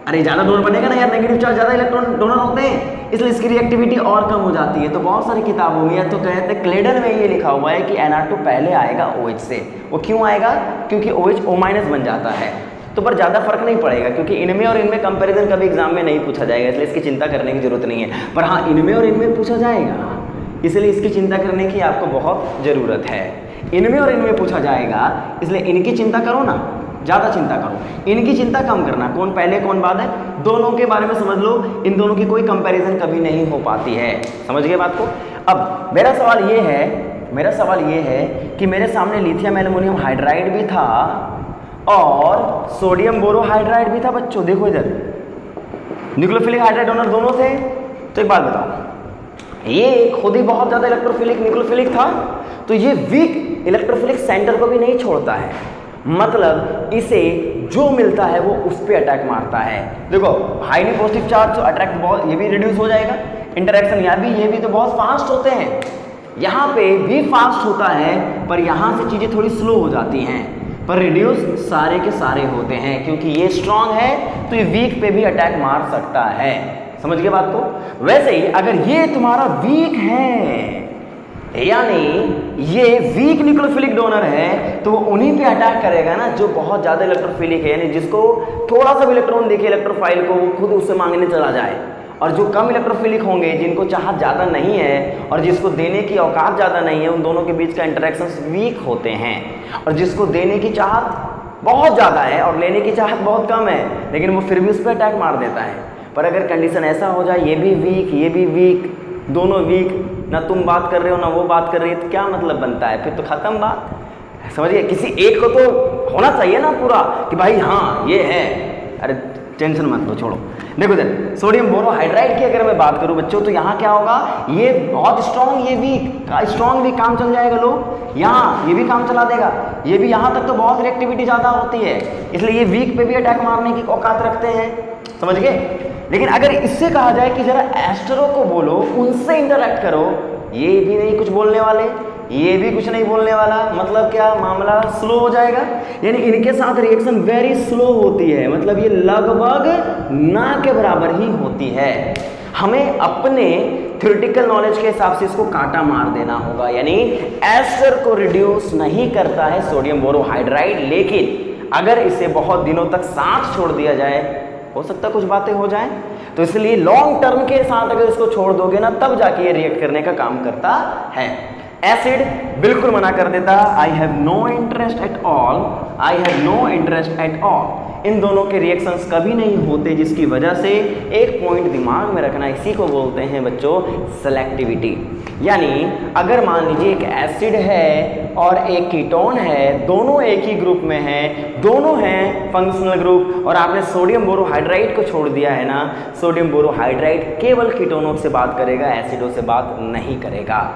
[SPEAKER 1] अरे ज्यादा डोनर बनेगा ना यार, नेगेटिव चार्ज ज्यादा इलेक्ट्रॉन डोनर होते हैं, इसलिए इसकी रिएक्टिविटी और कम हो जाती है। तो बहुत सारी किताबों में या तो कहते हैं क्लेडन में ये लिखा हुआ है कि NR2 पहले आएगा OH से। वो क्यों आएगा, क्योंकि OH O माइनस बन जाता है। तो पर ज़्यादा फर्क नहीं पड़ेगा, क्योंकि इनमें और इनमें कंपैरिजन कभी एग्जाम में नहीं पूछा जाएगा, इसलिए इसकी चिंता करने की जरूरत नहीं है। पर हाँ, इनमें और इनमें पूछा जाएगा, इसलिए इसकी चिंता करने की आपको बहुत ज़रूरत है। इनमें और इनमें पूछा जाएगा, इसलिए इनकी चिंता करो ना, ज़्यादा चिंता करो, इनकी चिंता कम करना। कौन पहले कौन बाद है, दोनों के बारे में समझ लो, इन दोनों की कोई कंपैरिजन कभी नहीं हो पाती है। समझ गए बात को। अब मेरा सवाल ये है कि मेरे सामने लिथियम एल्युमिनियम हाइड्राइड भी था और सोडियम बोरोहाइड्राइड भी था बच्चों। देखो इधर न्यूक्लियोफिलिक हाइड्राइड डोनर दोनों थे। तो एक बात बताओ, ये खुद ही बहुत ज़्यादा इलेक्ट्रोफिलिक न्यूक्लियोफिलिक था, तो ये वीक इलेक्ट्रोफिलिक सेंटर को भी नहीं छोड़ता है, मतलब इसे जो मिलता है वो उस पर अटैक मारता है। देखो हाईली पॉजिटिव चार्ज तो अट्रैक्ट बहुत, ये भी रिड्यूस हो जाएगा, इंटरेक्शन यहाँ भी, ये भी तो बहुत फास्ट होते हैं, यहाँ पे भी फास्ट होता है, पर यहाँ से चीज़ें थोड़ी स्लो हो जाती हैं, पर रिड्यूस सारे के सारे होते हैं, क्योंकि ये स्ट्रांग है तो ये वीक पे भी अटैक मार सकता है। समझ गए बात को। वैसे ही अगर ये तुम्हारा वीक है यानी ये वीक न्यूक्लियोफिलिक डोनर है तो वो उन्हीं पे अटैक करेगा ना जो बहुत ज़्यादा इलेक्ट्रोफिलिक है, यानी जिसको थोड़ा सा भी इलेक्ट्रॉन दिखे इलेक्ट्रोफाइल को वो खुद उससे मांगने चला जाए। और जो कम इलेक्ट्रोफिलिक होंगे, जिनको चाहत ज़्यादा नहीं है और जिसको देने की औकात ज़्यादा नहीं है, उन दोनों के बीच का इंटरेक्शंस वीक होते हैं। और जिसको देने की चाहत बहुत ज़्यादा है और लेने की चाहत बहुत कम है, लेकिन वो फिर भी उस पर अटैक मार देता है। पर अगर कंडीशन ऐसा हो जाए ये भी वीक ये भी वीक, दोनों वीक, ना तुम बात कर रहे हो ना वो बात कर रही है, तो क्या मतलब बनता है? फिर तो ख़त्म बात। समझिए, किसी एक को तो होना चाहिए ना पूरा कि भाई हाँ ये है। अरे टेंशन मत लो, छोड़ो। देखो इधर सोडियम बोरोहाइड्राइड की अगर मैं बात करूं बच्चों, तो यहाँ क्या होगा, ये बहुत स्ट्रॉन्ग, ये वीक, स्ट्रॉन्ग भी काम चल जाएगा लोग, यहाँ ये भी काम चला देगा, ये भी यहाँ तक तो बहुत रिएक्टिविटी ज़्यादा होती है, इसलिए ये वीक पे भी अटैक मारने की औकात रखते हैं। समझ गए? लेकिन अगर इससे कहा जाए कि जरा एस्टेरो को बोलो, उनसे इंटरेक्ट करो, ये भी नहीं कुछ बोलने वाले, ये भी कुछ नहीं बोलने वाला, मतलब क्या, मामला स्लो हो जाएगा। यानी इनके साथ रिएक्शन वेरी स्लो होती है, मतलब ये लगभग ना के बराबर ही होती है। हमें अपने थ्योरेटिकल नॉलेज के हिसाब से इसको कांटा मार देना होगा, यानी एस्टर को रिड्यूस नहीं करता है सोडियम बोरोहाइड्राइड, लेकिन अगर इसे बहुत दिनों तक साथ छोड़ दिया जाए, हो सकता है कुछ बातें हो जाएं, तो इसलिए लॉन्ग टर्म के साथ अगर इसको छोड़ दोगे ना, तब जाके ये रिएक्ट करने का काम करता है। एसिड बिल्कुल मना कर देता, I have no interest at all, I have no interest at all. इन दोनों के रिएक्शंस कभी नहीं होते, जिसकी वजह से एक पॉइंट दिमाग में रखना, इसी को बोलते हैं बच्चों सेलेक्टिविटी। यानी अगर मान लीजिए एक एसिड है और एक कीटोन है, दोनों एक ही ग्रुप में हैं, दोनों हैं फंक्शनल ग्रुप, और आपने सोडियम बोरोहाइड्राइड को छोड़ दिया है ना, सोडियम बोरोहाइड्राइड केवल कीटोनों से बात करेगा, एसिडों से बात नहीं करेगा।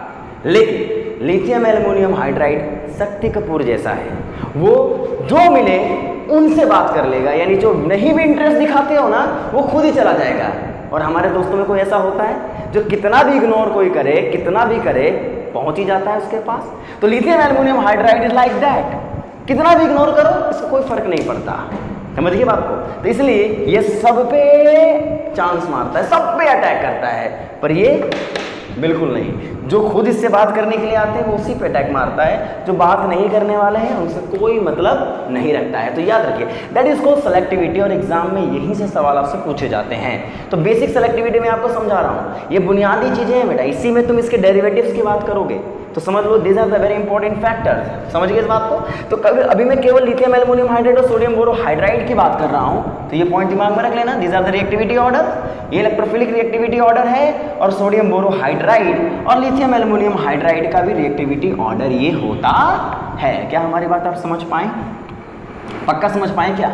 [SPEAKER 1] लेकिन lithium aluminium hydride Shakti Kapoor जैसा है, वो जो मिले उनसे बात कर लेगा, यानी जो नहीं भी इंटरेस्ट दिखाते हो ना, वो खुद ही चला जाएगा। और हमारे दोस्तों में कोई ऐसा होता है जो कितना भी इग्नोर कोई करे, कितना भी करे, पहुंच ही जाता है उसके पास। तो lithium aluminium hydride is like that, कितना भी इग्नोर करो इसको कोई फर्क नहीं पड़ता। समझिए बात को? तो इसलिए ये सब पे चांस मारता है, सब पे अटैक करता है, पर ये बिल्कुल नहीं। जो खुद इससे बात करने के लिए आते हैं वो उसी पे अटैक मारता है, जो बात नहीं करने वाले हैं उनसे कोई मतलब नहीं रखता है। तो याद रखिए, दैट इज कॉल्ड सेलेक्टिविटी, और एग्जाम में यहीं से सवाल आपसे पूछे जाते हैं। तो बेसिक सेलेक्टिविटी में आपको समझा रहा हूँ, ये बुनियादी चीजें हैं बेटा, इसी में तुम इसके डेरिवेटिव्स की बात करोगे तो समझ लो this are the very important factors. समझ गए इस बात को? तो कभी अभी मैं केवल लिथियम एल्युमिनियम हाइड्राइड और सोडियम बोरोहाइड्राइड की बात कर रहा हूँ, तो ये पॉइंट दिमाग में रख लेना, this are the reactivity order, ये इलेक्ट्रोफिलिक रिएक्टिविटी ऑर्डर है, और सोडियम बोरोहाइड्राइड और लिथियम एल्युमिनियम हाइड्राइड का भी रिएक्टिविटी ऑर्डर ये होता है। क्या हमारी बात आप समझ पाए? पक्का समझ पाए क्या?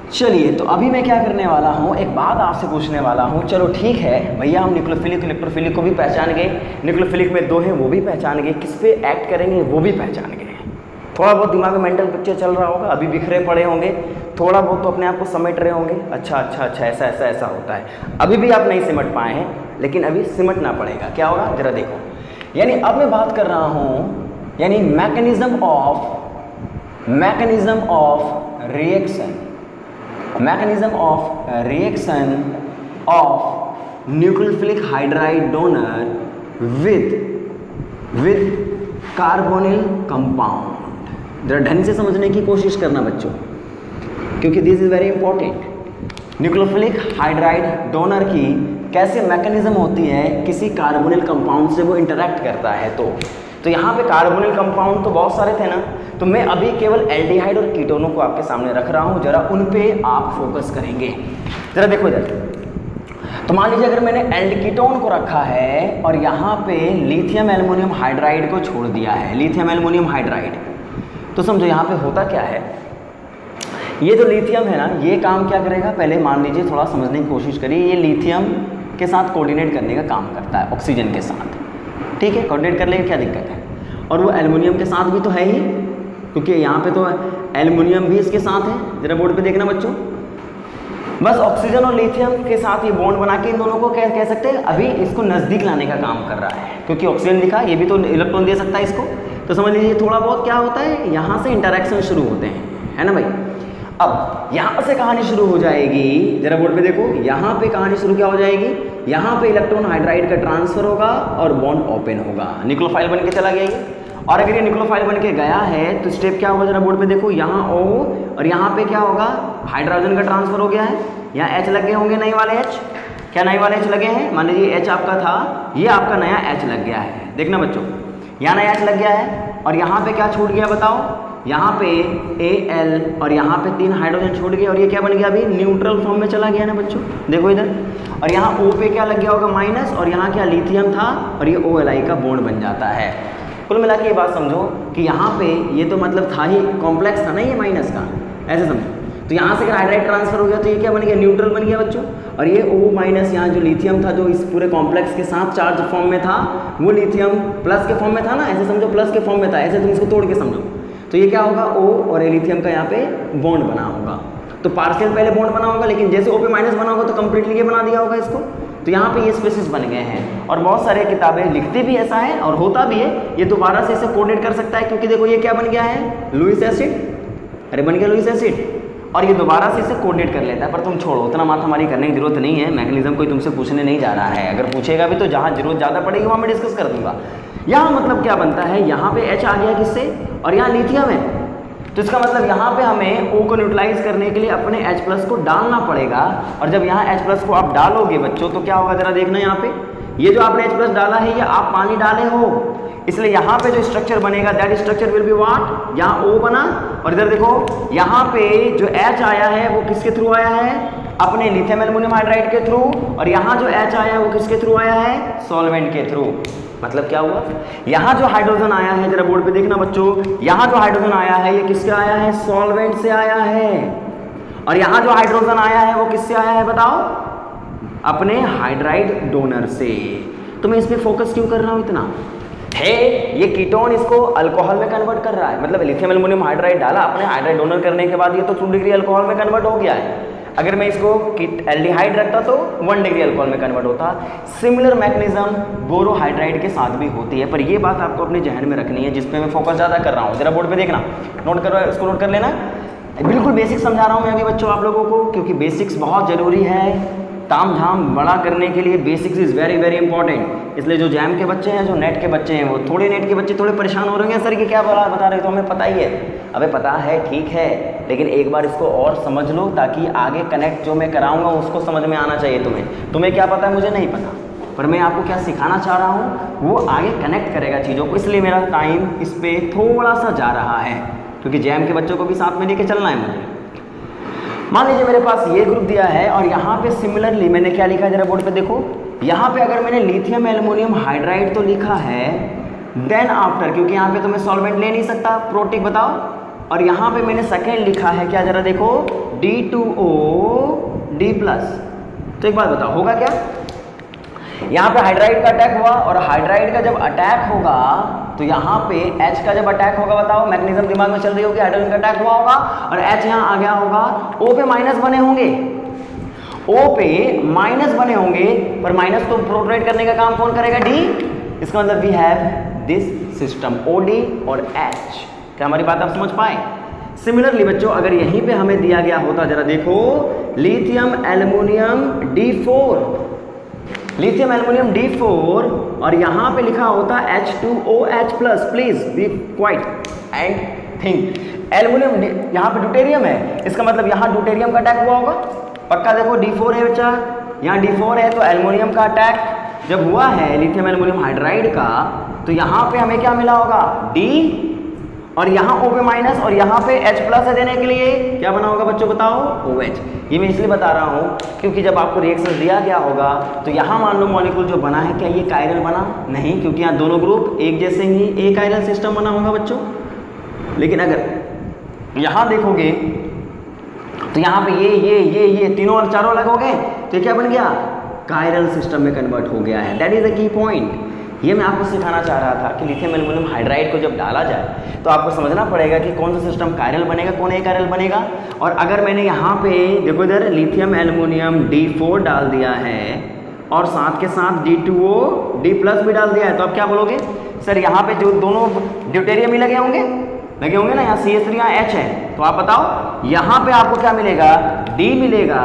[SPEAKER 1] चलिए, तो अभी मैं क्या करने वाला हूँ, एक बात आपसे पूछने वाला हूँ। चलो ठीक है भैया, हम न्यूक्लियोफिलिक इलेक्ट्रोफिलिक को भी पहचान गए, न्यूक्लियोफिलिक में दो हैं वो भी पहचान गए, किस पे एक्ट करेंगे वो भी पहचान गए। थोड़ा बहुत दिमाग में मेंटल पिक्चर चल रहा होगा, अभी बिखरे पड़े होंगे, थोड़ा बहुत तो अपने आप को समेट रहे होंगे, अच्छा अच्छा अच्छा ऐसा ऐसा ऐसा होता है। अभी भी आप नहीं सिमट पाए हैं, लेकिन अभी सिमटना पड़ेगा। क्या होगा जरा देखो, यानी अब मैं बात कर रहा हूँ, यानी mechanism of reaction of nucleophilic hydride donor with carbonyl compound. जरा ढंग से समझने की कोशिश करना बच्चों, क्योंकि this is very important. Nucleophilic hydride donor की कैसे मैकेनिज्म होती है, किसी कार्बोनिल कंपाउंड से वो इंटरेक्ट करता है। तो यहाँ पे कार्बोनिल कंपाउंड तो बहुत सारे थे ना, तो मैं अभी केवल एल्डिहाइड और कीटोनों को आपके सामने रख रहा हूँ, जरा उन पे आप फोकस करेंगे। जरा देखो इधर, तो मान लीजिए अगर मैंने एल्डिकीटोन को रखा है और यहाँ पे लिथियम एल्युमिनियम हाइड्राइड को छोड़ दिया है, लिथियम एल्युमिनियम हाइड्राइड, तो समझो यहाँ पे होता क्या है, ये जो लिथियम है ना, ये काम क्या करेगा, पहले मान लीजिए थोड़ा समझने की कोशिश करिए। ये लिथियम के साथ कोऑर्डिनेट करने का काम करता है, ऑक्सीजन के साथ, ठीक है, कोऑर्डिनेट कर लेंगे, क्या दिक्कत है। और वो एल्युमिनियम के साथ भी तो है ही, क्योंकि यहाँ पे तो एल्युमिनियम भी इसके साथ है। जरा बोर्ड पे देखना बच्चों, बस ऑक्सीजन और लिथियम के साथ ये बॉन्ड बना के इन दोनों को कह सकते हैं, अभी इसको नज़दीक लाने का काम कर रहा है, क्योंकि ऑक्सीजन दिखा, ये भी तो इलेक्ट्रॉन दे सकता है इसको। तो समझ लीजिए थोड़ा बहुत क्या होता है, यहाँ से इंटरेक्शन शुरू होते हैं, है ना भाई। अब यहाँ से कहानी शुरू हो जाएगी, जरा बोर्ड पे देखो, यहाँ पे कहानी शुरू क्या हो जाएगी, यहाँ पे इलेक्ट्रॉन हाइड्राइड का ट्रांसफर होगा और बॉन्ड ओपन होगा, न्यूक्लियोफाइल बन के चला गया ये। और अगर ये न्यूक्लियोफाइल बन के गया है तो स्टेप क्या होगा, जरा बोर्ड पे देखो, यहाँ O और यहाँ पे क्या होगा, हाइड्रोजन का ट्रांसफर हो गया है, यहाँ H लगे होंगे, नए वाले H, क्या नए वाले H लगे हैं, मान लीजिए H आपका था, ये आपका नया H लग गया है, देखना बच्चों, यहाँ नया H लग गया है और यहाँ पे क्या छूट गया बताओ, यहाँ पे Al और यहाँ पे 3 हाइड्रोजन छूट गए और ये क्या बन गया, अभी न्यूट्रल फॉर्म में चला गया ना बच्चों, देखो इधर, और यहाँ O पे क्या लग गया होगा माइनस और यहाँ क्या लिथियम था और ये OLi का बॉन्ड बन जाता है। कुल मिला के ये बात समझो कि यहाँ पे ये तो मतलब था ही, कॉम्प्लेक्स था ना ये माइनस का, ऐसे समझो, तो यहाँ से अगर हाइड्राइड ट्रांसफर हो गया तो ये क्या बन गया, न्यूट्रल बन गया बच्चों, और ये O माइनस यहाँ जो लिथियम था जो इस पूरे कॉम्प्लेक्स के साथ चार्ज फॉर्म में था वो लिथियम प्लस के फॉर्म में था ना, ऐसे समझो, प्लस के फॉर्म में था, ऐसे तुम इसको तोड़ के समझो, तो ये क्या होगा, O और लिथियम का यहाँ पे बॉन्ड बना होगा, तो पार्शियल पहले बॉन्ड बना होगा, लेकिन जैसे O पे माइनस बना होगा तो कंप्लीटली ये बना दिया होगा इसको, तो यहाँ पे ये स्पेसिस बन गए हैं। और बहुत सारे किताबें लिखते भी ऐसा है और होता भी है, ये दोबारा से इसे कोऑर्डिनेट कर सकता है, क्योंकि देखो ये क्या बन गया है, लुईस एसिड, अरे बन गया लुईस एसिड, और ये दोबारा से इसे कोऑर्डिनेट कर लेता है। पर तुम छोड़ो, उतना माथा हमारी करने की जरूरत नहीं है, मैकेनिज्म कोई तुमसे पूछने नहीं जा रहा है, अगर पूछेगा भी तो जहाँ जरूरत ज़्यादा पड़ेगी वहाँ मैं डिस्कस कर दूंगा। यहाँ मतलब क्या बनता है, यहाँ पे H आ गया किससे, और यहाँ लिथियम है, तो इसका मतलब यहाँ पे हमें O को न्यूट्रलाइज करने के लिए अपने H+ को डालना पड़ेगा, और जब यहाँ H+ को आप डालोगे बच्चों तो क्या होगा, जरा देखना यहाँ पे, ये जो आपने H+ डाला है ये आप पानी डाले हो, इसलिए यहाँ पे जो स्ट्रक्चर बनेगा that structure will be what, यहाँ O बना, और इधर देखो यहाँ पे जो H आया है वो किसके थ्रू आया है, अपने लिथियम एल्युमिनियम हाइड्राइड के थ्रू, और यहाँ जो H आया है वो किसके थ्रू आया है, सॉल्वेंट के थ्रू। मतलब क्या हुआ, यहाँ जो हाइड्रोजन आया है, जरा बोर्ड पे देखना बच्चों, यहाँ जो हाइड्रोजन आया है ये किससे आया है, सॉल्वेंट से आया है, और यहाँ जो हाइड्रोजन आया है वो किससे आया है बताओ, अपने हाइड्राइड डोनर से। तो मैं इस पे फोकस क्यों कर रहा हूँ इतना है, ये कीटोन इसको अल्कोहल में कन्वर्ट कर रहा है, मतलब लिथियम एल्युमिनियम हाइड्राइड डाला अपने हाइड्राइड डोनर करने के बाद ये तो 2 डिग्री अल्कोहल में कन्वर्ट हो गया है, अगर मैं इसको एल्डिहाइड रखता तो 1 डिग्री अल्कोहल में कन्वर्ट होता। सिमिलर मैकेनिज्म बोरोहाइड्राइड के साथ भी होती है, पर ये बात आपको अपने जहन में रखनी है, जिस पे मैं फोकस ज़्यादा कर रहा हूँ, जरा बोर्ड पे देखना, नोट करो, इसको नोट कर लेना, बिल्कुल बेसिक्स समझा रहा हूँ मैं अभी बच्चों आप लोगों को, क्योंकि बेसिक्स बहुत ज़रूरी है, ताम झाम बड़ा करने के लिए basics is very very important. इसलिए जो जैम के बच्चे हैं, जो नेट के बच्चे हैं, वो थोड़े नेट के बच्चे थोड़े परेशान हो रहे हैं, सर कि क्या बता रहे हो, तो हमें पता ही है, अबे पता है ठीक है, लेकिन एक बार इसको और समझ लो ताकि आगे कनेक्ट जो मैं कराऊंगा उसको समझ में आना चाहिए। तुम्हें क्या पता है मुझे नहीं पता, पर मैं आपको क्या सिखाना चाह रहा हूँ वो आगे कनेक्ट करेगा चीज़ों को, इसलिए मेरा टाइम इस पर थोड़ा सा जा रहा है, क्योंकि जैम के बच्चों को भी साथ में लेके चलना है मुझे। मान लीजिए मेरे पास ये ग्रुप दिया है और यहाँ पे सिमिलरली मैंने क्या लिखा है, जरा बोर्ड पे देखो, यहाँ पे अगर मैंने लिथियम एल्युमिनियम हाइड्राइड तो लिखा है, देन आफ्टर, क्योंकि यहाँ पे तो मैं सॉल्वेंट ले नहीं सकता, प्रोटिक बताओ, और यहाँ पे मैंने सेकेंड लिखा है क्या, जरा देखो, D2O+, तो एक बात बताओ होगा क्या, यहाँ पे हाइड्राइड का अटैक हुआ, और हाइड्राइड का जब अटैक होगा तो यहाँ पे H का जब अटैक होगा, बताओ मैग्नीशियम दिमाग में चल रही होगी, हाइड्रोजन का अटैक हुआ होगा और H यहाँ आ गया होगा, O पे माइनस बने होंगे, O पे माइनस बने होंगे, पर माइनस तो प्रोटोनेट करने का काम कौन करेगा, D, इसका मतलब we have this system OD और H। क्या हमारी बात आप समझ पाए। सिमिलरली बच्चों अगर यहीं पे हमें दिया गया होता, जरा देखो, lithium aluminium D4, lithium aluminium D4, और यहाँ पे लिखा होता H2OH+, please be quiet and think, aluminium यहाँ पे ड्यूटेरियम है, इसका मतलब यहाँ ड्यूटेरियम का अटैक हुआ होगा, पक्का देखो D4 है बच्चा, यहाँ D4 है, तो एल्युमिनियम का अटैक जब हुआ है लिथियम एल्युमिनियम हाइड्राइड का, तो यहाँ पे हमें क्या मिला होगा, D, और यहाँ O पे माइनस, और यहाँ पे H+ है देने के लिए, क्या बना होगा बच्चों बताओ, OH। ये मैं इसलिए बता रहा हूँ क्योंकि जब आपको रिएक्शन दिया गया होगा तो यहाँ मान लो मॉलिक्यूल जो बना है, क्या ये कायरल बना, नहीं, क्योंकि यहाँ दोनों ग्रुप एक जैसे ही, एक कायरल सिस्टम बना होगा बच्चों। लेकिन अगर यहाँ देखोगे तो यहाँ पे ये तीनों और चारों अलग हो गए, तो ये क्या बन गया, कायरल सिस्टम में कन्वर्ट हो गया है। That is the key point. ये मैं आपको सिखाना चाह रहा था कि लिथियम एल्युमिनियम हाइड्राइड को जब डाला जाए तो आपको समझना पड़ेगा कि कौन सा सिस्टम कायरल बनेगा, कौन अकायरल बनेगा। और अगर मैंने यहाँ पे देखो इधर लिथियम एल्युमिनियम D4 डाल दिया है और साथ के साथ D2O D+ भी डाल दिया है, तो आप क्या बोलोगे, सर यहाँ पे जो दोनों ड्यूटेरियम ही लगे होंगे ना, यहाँ CH3 यहाँ H है, तो आप बताओ यहाँ पे आपको क्या मिलेगा, डी मिलेगा,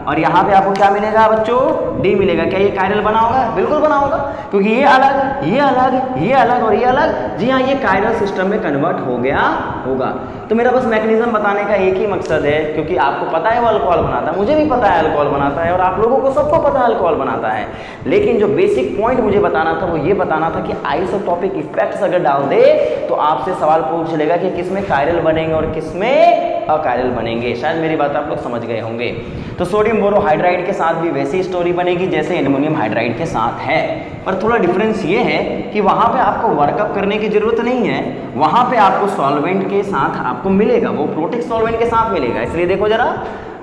[SPEAKER 1] और यहाँ पे आपको क्या मिलेगा बच्चों, डी मिलेगा। क्या ये कायरल बना होगा? बिल्कुल बना होगा, क्योंकि ये अलग, ये अलग, ये अलग और ये अलग। जी हाँ, ये कायरल सिस्टम में कन्वर्ट हो गया होगा। तो मेरा बस मैकेनिज्म बताने का एक ही मकसद है, क्योंकि आपको पता है वो अल्कोहल बनाता है, मुझे भी पता है अल्कोहल बनाता है, और आप लोगों को सबको पता है अल्कोहल बनाता है। लेकिन जो बेसिक पॉइंट मुझे बताना था वो ये बताना था कि आइसोटॉपिक इफेक्ट्स अगर डाल दे तो आपसे सवाल पूछ लेगा कि किसमें कायरल बनेंगे और किसमें अकायरल बनेंगे। शायद मेरी बात आप लोग समझ गए होंगे। तो सोडियम बोरोहाइड्राइड के साथ भी वैसी स्टोरी बनेगी जैसे एल्युमिनियम हाइड्राइड के साथ है, पर थोड़ा डिफरेंस ये है कि वहाँ पे आपको वर्कअप करने की जरूरत नहीं है, वहाँ पे आपको सॉल्वेंट के साथ आपको मिलेगा, वो प्रोटिक सॉल्वेंट के साथ मिलेगा। इसलिए देखो जरा,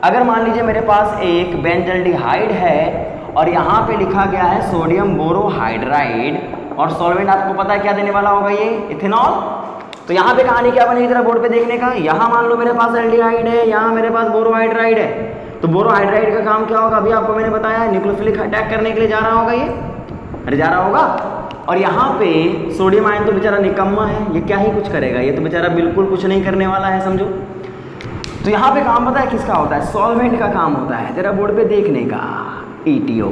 [SPEAKER 1] अगर मान लीजिए मेरे पास एक बेंजल्डिहाइड है और यहाँ पे लिखा गया है सोडियम बोरोहाइड्राइड, और सॉल्वेंट आपको पता है क्या देने वाला होगा, ये इथेनॉल। तो यहाँ पे कहानी क्या बनेगी जरा बोर्ड पे देखने का। यहाँ मान लो मेरे पास एल्डिहाइड है, यहाँ मेरे पास बोरोहाइड्राइड है। तो बोरोहाइड्राइड का काम क्या होगा, अभी आपको मैंने बताया, न्यूक्लियोफिलिक अटैक करने के लिए जा रहा होगा ये, अरे जा रहा होगा। और यहाँ पे सोडियम आयन तो बेचारा निकम्मा है, ये क्या ही कुछ करेगा, ये तो बेचारा बिल्कुल कुछ नहीं करने वाला है, समझो। तो यहाँ पे काम पता है किसका होता है, सॉल्वेंट का काम होता है जरा बोर्ड पे देखने का। ETO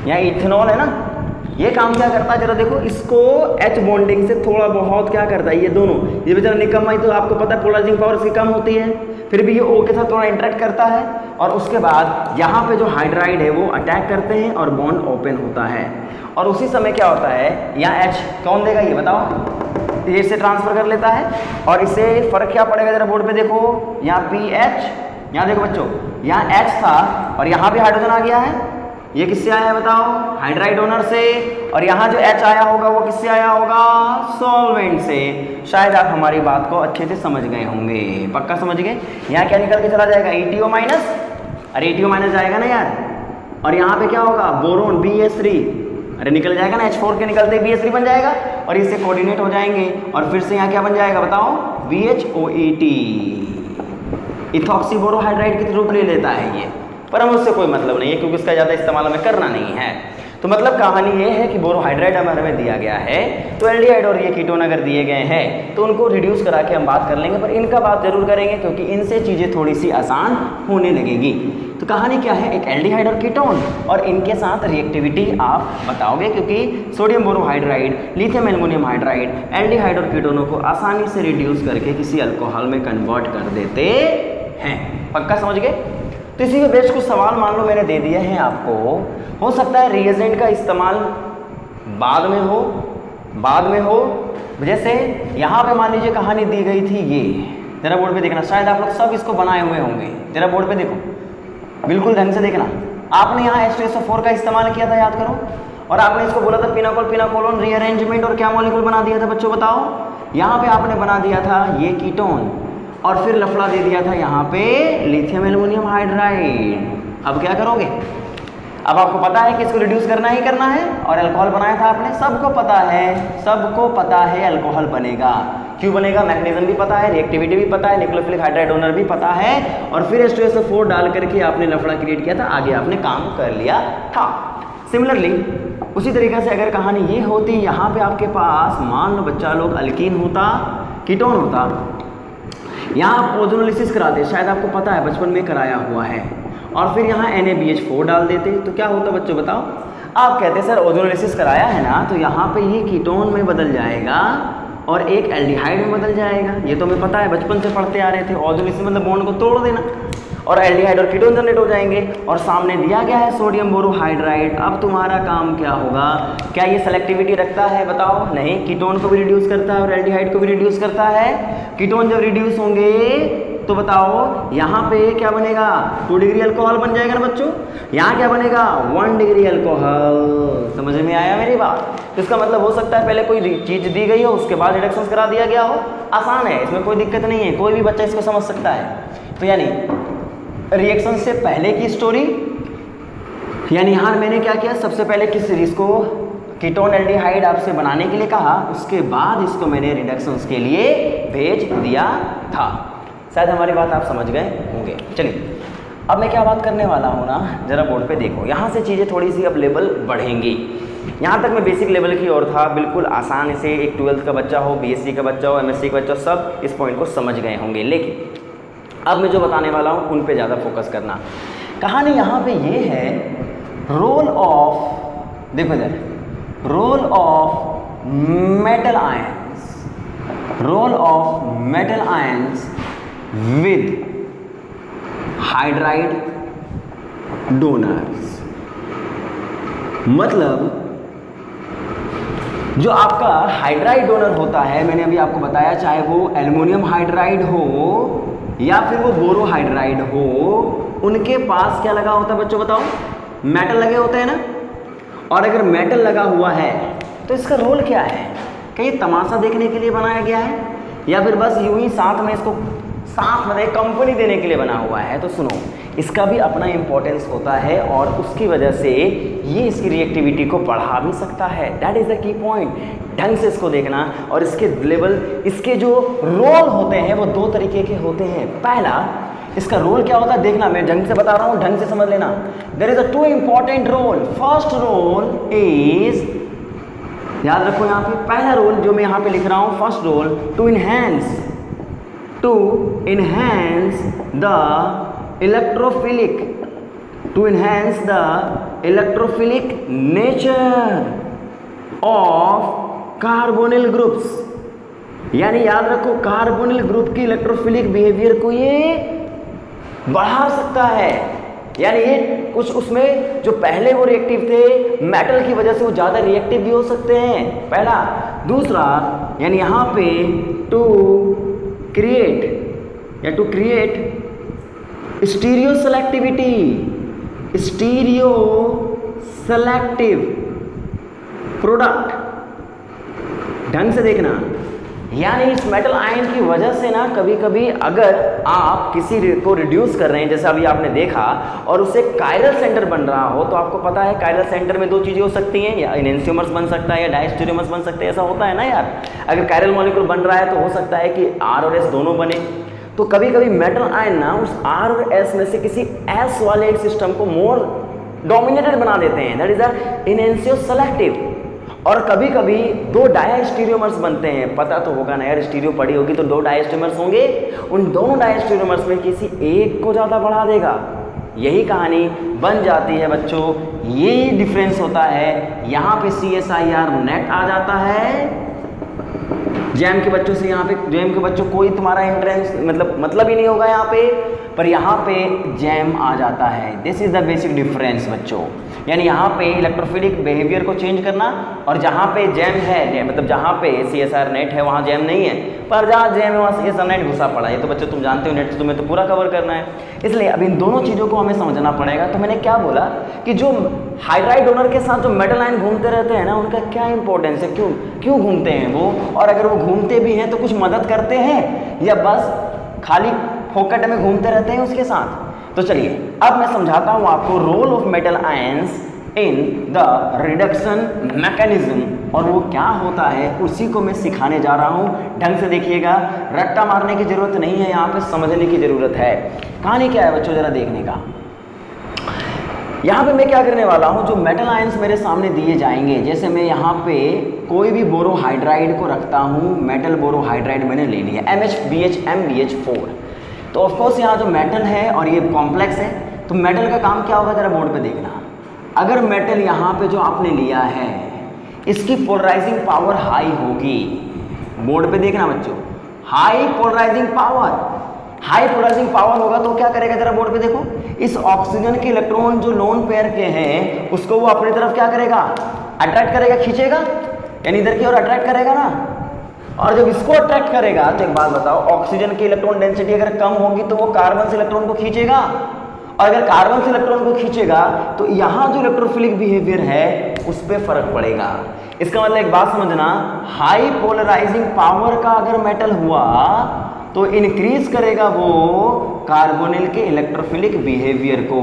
[SPEAKER 1] यहाँ इथेनॉल है ना, ये काम क्या करता है जरा देखो, इसको H बॉन्डिंग से थोड़ा बहुत क्या करता है, ये दोनों, ये बेचारा निकम्मा ही तो आपको पता है पोलराइजिंग पावर इसकी कम होती है, फिर भी ये O के साथ थोड़ा इंटरेक्ट करता है, और उसके बाद यहाँ पे जो हाइड्राइड है वो अटैक करते हैं और बॉन्ड ओपन होता है। और उसी समय क्या होता है, यहाँ H कौन देगा ये बताओ, ये से ट्रांसफर कर लेता है, और इससे फर्क क्या पड़ेगा जरा बोर्ड पे देखो, यहाँ PH, यहाँ देखो बच्चों, यहाँ H था और यहाँ भी हाइड्रोजन आ गया है, ये किससे आया है बताओ, हाइड्राइड डोनर से, और यहाँ जो H आया होगा वो किससे आया होगा, सॉल्वेंट से। शायद आप हमारी बात को अच्छे से समझ गए होंगे, पक्का समझ गए। यहाँ क्या निकल के चला जाएगा, ETO माइनस, अरे ETO माइनस जाएगा ना यार, और यहाँ पे क्या होगा, बोरोन BH3, अरे निकल जाएगा ना, H4 के निकलते BH3 बन जाएगा, और इससे कोऑर्डिनेट हो जाएंगे, और फिर से यहाँ क्या बन जाएगा बताओ, BHOET, इथॉक्सी बोरोहाइड्राइड के रूप ले लेता है ये, पर हमें उससे कोई मतलब नहीं है क्योंकि उसका ज़्यादा इस्तेमाल हमें करना नहीं है। तो मतलब कहानी ये है कि बोरोहाइड्राइड हमें दिया गया है, तो एल्डिहाइड और ये कीटोन अगर दिए गए हैं तो उनको रिड्यूस करा के हम बात कर लेंगे, पर इनका बात जरूर करेंगे क्योंकि इनसे चीज़ें थोड़ी सी आसान होने लगेगी। तो कहानी क्या है, एक एल्डिहाइड और कीटोन, और इनके साथ रिएक्टिविटी आप बताओगे, क्योंकि sodium borohydride, lithium aluminium hydride, aldehyde और कीटोनों को आसानी से रिड्यूस करके किसी अल्कोहल में कन्वर्ट कर देते हैं। पक्का समझ गए। तो इसी के बेस कुछ सवाल मान लो मैंने दे दिए हैं आपको, हो सकता है रिएजेंट का इस्तेमाल बाद में हो, जैसे यहाँ पे मान लीजिए कहानी दी गई थी ये, जरा बोर्ड पे देखना, शायद आप लोग सब इसको बनाए हुए होंगे, जरा बोर्ड पे देखो, बिल्कुल ढंग से देखना। आपने यहाँ H2SO4 का इस्तेमाल किया था, याद करो, और आपने इसको बोला था पिनाकोलोन रीअरेंजमेंट, और क्या मॉलिक्यूल बना दिया था बच्चों बताओ, यहाँ पे आपने बना दिया था ये कीटोन, और फिर लफड़ा दे दिया था यहाँ पे लिथियम एल्युमिनियम हाइड्राइड। अब क्या करोगे, अब आपको पता है कि इसको रिड्यूस करना ही करना है, और अल्कोहल बनाया था आपने, सबको पता है अल्कोहल बनेगा। क्यों बनेगा, मैकेनिज्म भी पता है, रिएक्टिविटी भी पता है, न्यूक्लियोफिलिक हाइड्राइड डोनर भी पता है, और फिर H2SO4 डाल करके आपने लफड़ा क्रिएट किया था, आगे आपने काम कर लिया था। सिमिलरली उसी तरीके से अगर कहानी ये होती, यहाँ पे आपके पास मान लो बच्चा लोग अल्कीन होता, कीटोन होता, यहाँ आप ओजोनोलिसिस कराते, शायद आपको पता है बचपन में कराया हुआ है, और फिर यहाँ NaBH4 डाल देते, तो क्या होता बच्चों बताओ, आप कहते सर ओजोनोलिसिस कराया है ना, तो यहाँ पे ये कीटोन में बदल जाएगा और एक एल्डिहाइड में बदल जाएगा। ये तो हमें पता है, बचपन से पढ़ते आ रहे थे, ओजोनोलिसिस मतलब बॉन्ड को तोड़ देना, और एल्डिहाइड और कीटोन जनरेट हो जाएंगे, और सामने दिया गया है सोडियम बोरोहाइड्राइड। अब तुम्हारा काम क्या होगा, क्या ये सेलेक्टिविटी रखता है बताओ, नहीं, कीटोन को भी रिड्यूस करता है और एल्डिहाइड को भी रिड्यूस करता है। कीटोन जब रिड्यूस होंगे तो बताओ यहाँ पे क्या बनेगा, 2 डिग्री अल्कोहल बन जाएगा ना बच्चों, यहाँ क्या बनेगा 1 डिग्री अल्कोहल। समझ में आया मेरी बात। तो इसका मतलब हो सकता है पहले कोई चीज़ दी गई हो, उसके बाद रिडक्शन करा दिया गया हो, आसान है, इसमें कोई दिक्कत नहीं है, कोई भी बच्चा इसको समझ सकता है। तो यानी रिएक्शन से पहले की स्टोरी, यानी यहाँ मैंने क्या किया, सबसे पहले किस सीरीज को कीटोन एल्डिहाइड आपसे बनाने के लिए कहा, उसके बाद इसको मैंने रिडक्शंस के लिए भेज दिया था। शायद हमारी बात आप समझ गए होंगे। चलिए अब मैं क्या बात करने वाला हूँ ना, जरा बोर्ड पे देखो, यहाँ से चीज़ें थोड़ी सी अब लेवल बढ़ेंगी। यहाँ तक मैं बेसिक लेवल की ओर था, बिल्कुल आसान से, एक 12th का बच्चा हो, BSc का बच्चा हो, MSc का बच्चा हो, सब इस पॉइंट को समझ गए होंगे। लेकिन अब मैं जो बताने वाला हूँ उन पे ज़्यादा फोकस करना। कहानी यहाँ पे ये है, रोल ऑफ, देखो इधर, role of metal ions, role of metal ions with hydride donors. मतलब जो आपका हाइड्राइड डोनर होता है, मैंने अभी आपको बताया, चाहे वो एल्युमिनियम हाइड्राइड हो या फिर वो बोरोहाइड्राइड हो, उनके पास क्या लगा होता है बच्चों बताओ? मेटल लगे होते हैं ना। और अगर मेटल लगा हुआ है तो इसका रोल क्या है? क्या ये तमाशा देखने के लिए बनाया गया है या फिर बस यूं ही साथ में इसको साथ में कंपनी देने के लिए बना हुआ है? तो सुनो, इसका भी अपना इम्पोर्टेंस होता है और उसकी वजह से ये इसकी रिएक्टिविटी को बढ़ा भी सकता है। That is the key point. ढंग से इसको देखना। और इसके लेवल, इसके जो रोल होते हैं वो दो तरीके के होते हैं। पहला, इसका रोल क्या होता है देखना, मैं ढंग से बता रहा हूँ, ढंग से समझ लेना। There is a two important role. First role is, याद रखो यहाँ पे पहला रोल जो मैं यहाँ पे लिख रहा हूँ, first role, to enhance the electrophilic, to enhance the electrophilic nature of carbonyl groups। यानी याद रखो, कार्बोनिल ग्रुप की इलेक्ट्रोफिलिक बिहेवियर को ये बढ़ा सकता है। यानी ये कुछ उसमें जो पहले वो रिएक्टिव थे, मेटल की वजह से वो ज़्यादा रिएक्टिव भी हो सकते हैं, पहला। दूसरा, यानी यहाँ पे टू क्रिएट या to create stereo selective product. ढंग से देखना, यानी इस मेटल आयन की वजह से ना कभी कभी अगर आप किसी को रिड्यूस कर रहे हैं, जैसे अभी आपने देखा, और उससे कायरल सेंटर बन रहा हो, तो आपको पता है कायरल सेंटर में दो चीज़ें हो सकती हैं, या एनेंशियोमर्स बन सकता है या डायस्टेरियोमर्स बन सकते हैं। ऐसा होता है ना यार। अगर कायरल मॉलिक्यूल बन रहा है तो हो सकता है कि R और S दोनों बने। तो कभी कभी मेटल आयन ना उस R और S में से किसी S वाले सिस्टम को मोर डोमिनेटेड बना देते हैं। That is the enantioselective. और कभी कभी दो डायस्टेरियोमर्स बनते हैं। पता तो होगा ना यार, स्टीरियो पड़ी होगी तो दो डायस्टेरियोमर्स होंगे, उन दोनों डायस्टेरियोमर्स में किसी एक को ज़्यादा बढ़ा देगा। यही कहानी बन जाती है बच्चों। यही डिफरेंस होता है। यहाँ पे CSIR नेट आ जाता है जैम के बच्चों से। यहाँ पे जैम के बच्चों कोई तुम्हारा एंट्रेंस मतलब ही नहीं होगा यहाँ पे, पर यहाँ पे जैम आ जाता है। This is the basic difference बच्चों। यानी यहाँ पे इलेक्ट्रोफिलिक बिहेवियर को चेंज करना, और जहाँ पे जैम है, मतलब जहाँ पे CSIR नेट है वहाँ जैम नहीं है, पर जहाँ जैम है वहाँ CSIR नेट घुसा पड़ा है। तो बच्चों तुम जानते हो, नेट से तुम्हें तो पूरा कवर करना है। इसलिए अब इन दोनों चीज़ों को हमें समझना पड़ेगा। तो मैंने क्या बोला कि जो हाइड्राइड डोनर के साथ जो मेटल आयन घूमते रहते हैं ना, उनका क्या इंपॉर्टेंस है, क्यों घूमते हैं वो, और अगर वो घूमते भी हैं तो कुछ मदद करते हैं या बस खाली फोकट में घूमते रहते हैं उसके साथ। तो चलिए अब मैं समझाता हूँ आपको role of metal ions in the reduction mechanism, और वो क्या होता है उसी को मैं सिखाने जा रहा हूँ। ढंग से देखिएगा, रट्टा मारने की जरूरत नहीं है, यहाँ पे समझने की जरूरत है। कहानी क्या है बच्चों, जरा देखने का। यहाँ पे मैं क्या करने वाला हूँ, जो मेटल आयंस मेरे सामने दिए जाएंगे, जैसे मैं यहाँ पे कोई भी बोरोहाइड्राइड को रखता हूँ, मेटल बोरोहाइड्राइड मैंने ले लिया MHBH4। तो ऑफकोर्स यहाँ जो मेटल है और ये कॉम्प्लेक्स है, तो मेटल का काम क्या होगा जरा बोर्ड पे देखना। अगर मेटल यहाँ पे जो आपने लिया है, इसकी पोलराइजिंग पावर हाई होगी, बोर्ड पे देखना बच्चों, हाई पोलराइजिंग पावर होगा तो क्या करेगा जरा बोर्ड पे देखो, इस ऑक्सीजन के इलेक्ट्रॉन जो लोन पेयर के हैं उसको वो अपनी तरफ क्या करेगा, अट्रैक्ट करेगा, खींचेगा, यानी इधर की ओर अट्रैक्ट करेगा ना। और जब इसको अट्रैक्ट करेगा तो एक बात बताओ, ऑक्सीजन की इलेक्ट्रॉन डेंसिटी अगर कम होगी तो वो कार्बन से इलेक्ट्रॉन को खींचेगा, और अगर कार्बन से इलेक्ट्रॉन को खींचेगा तो यहाँ जो इलेक्ट्रोफिलिक बिहेवियर है उस पर फर्क पड़ेगा। इसका मतलब एक बात समझना, हाई पोलराइजिंग पावर का अगर मेटल हुआ तो इनक्रीज करेगा वो कार्बोनिल के इलेक्ट्रोफिलिक बिहेवियर को।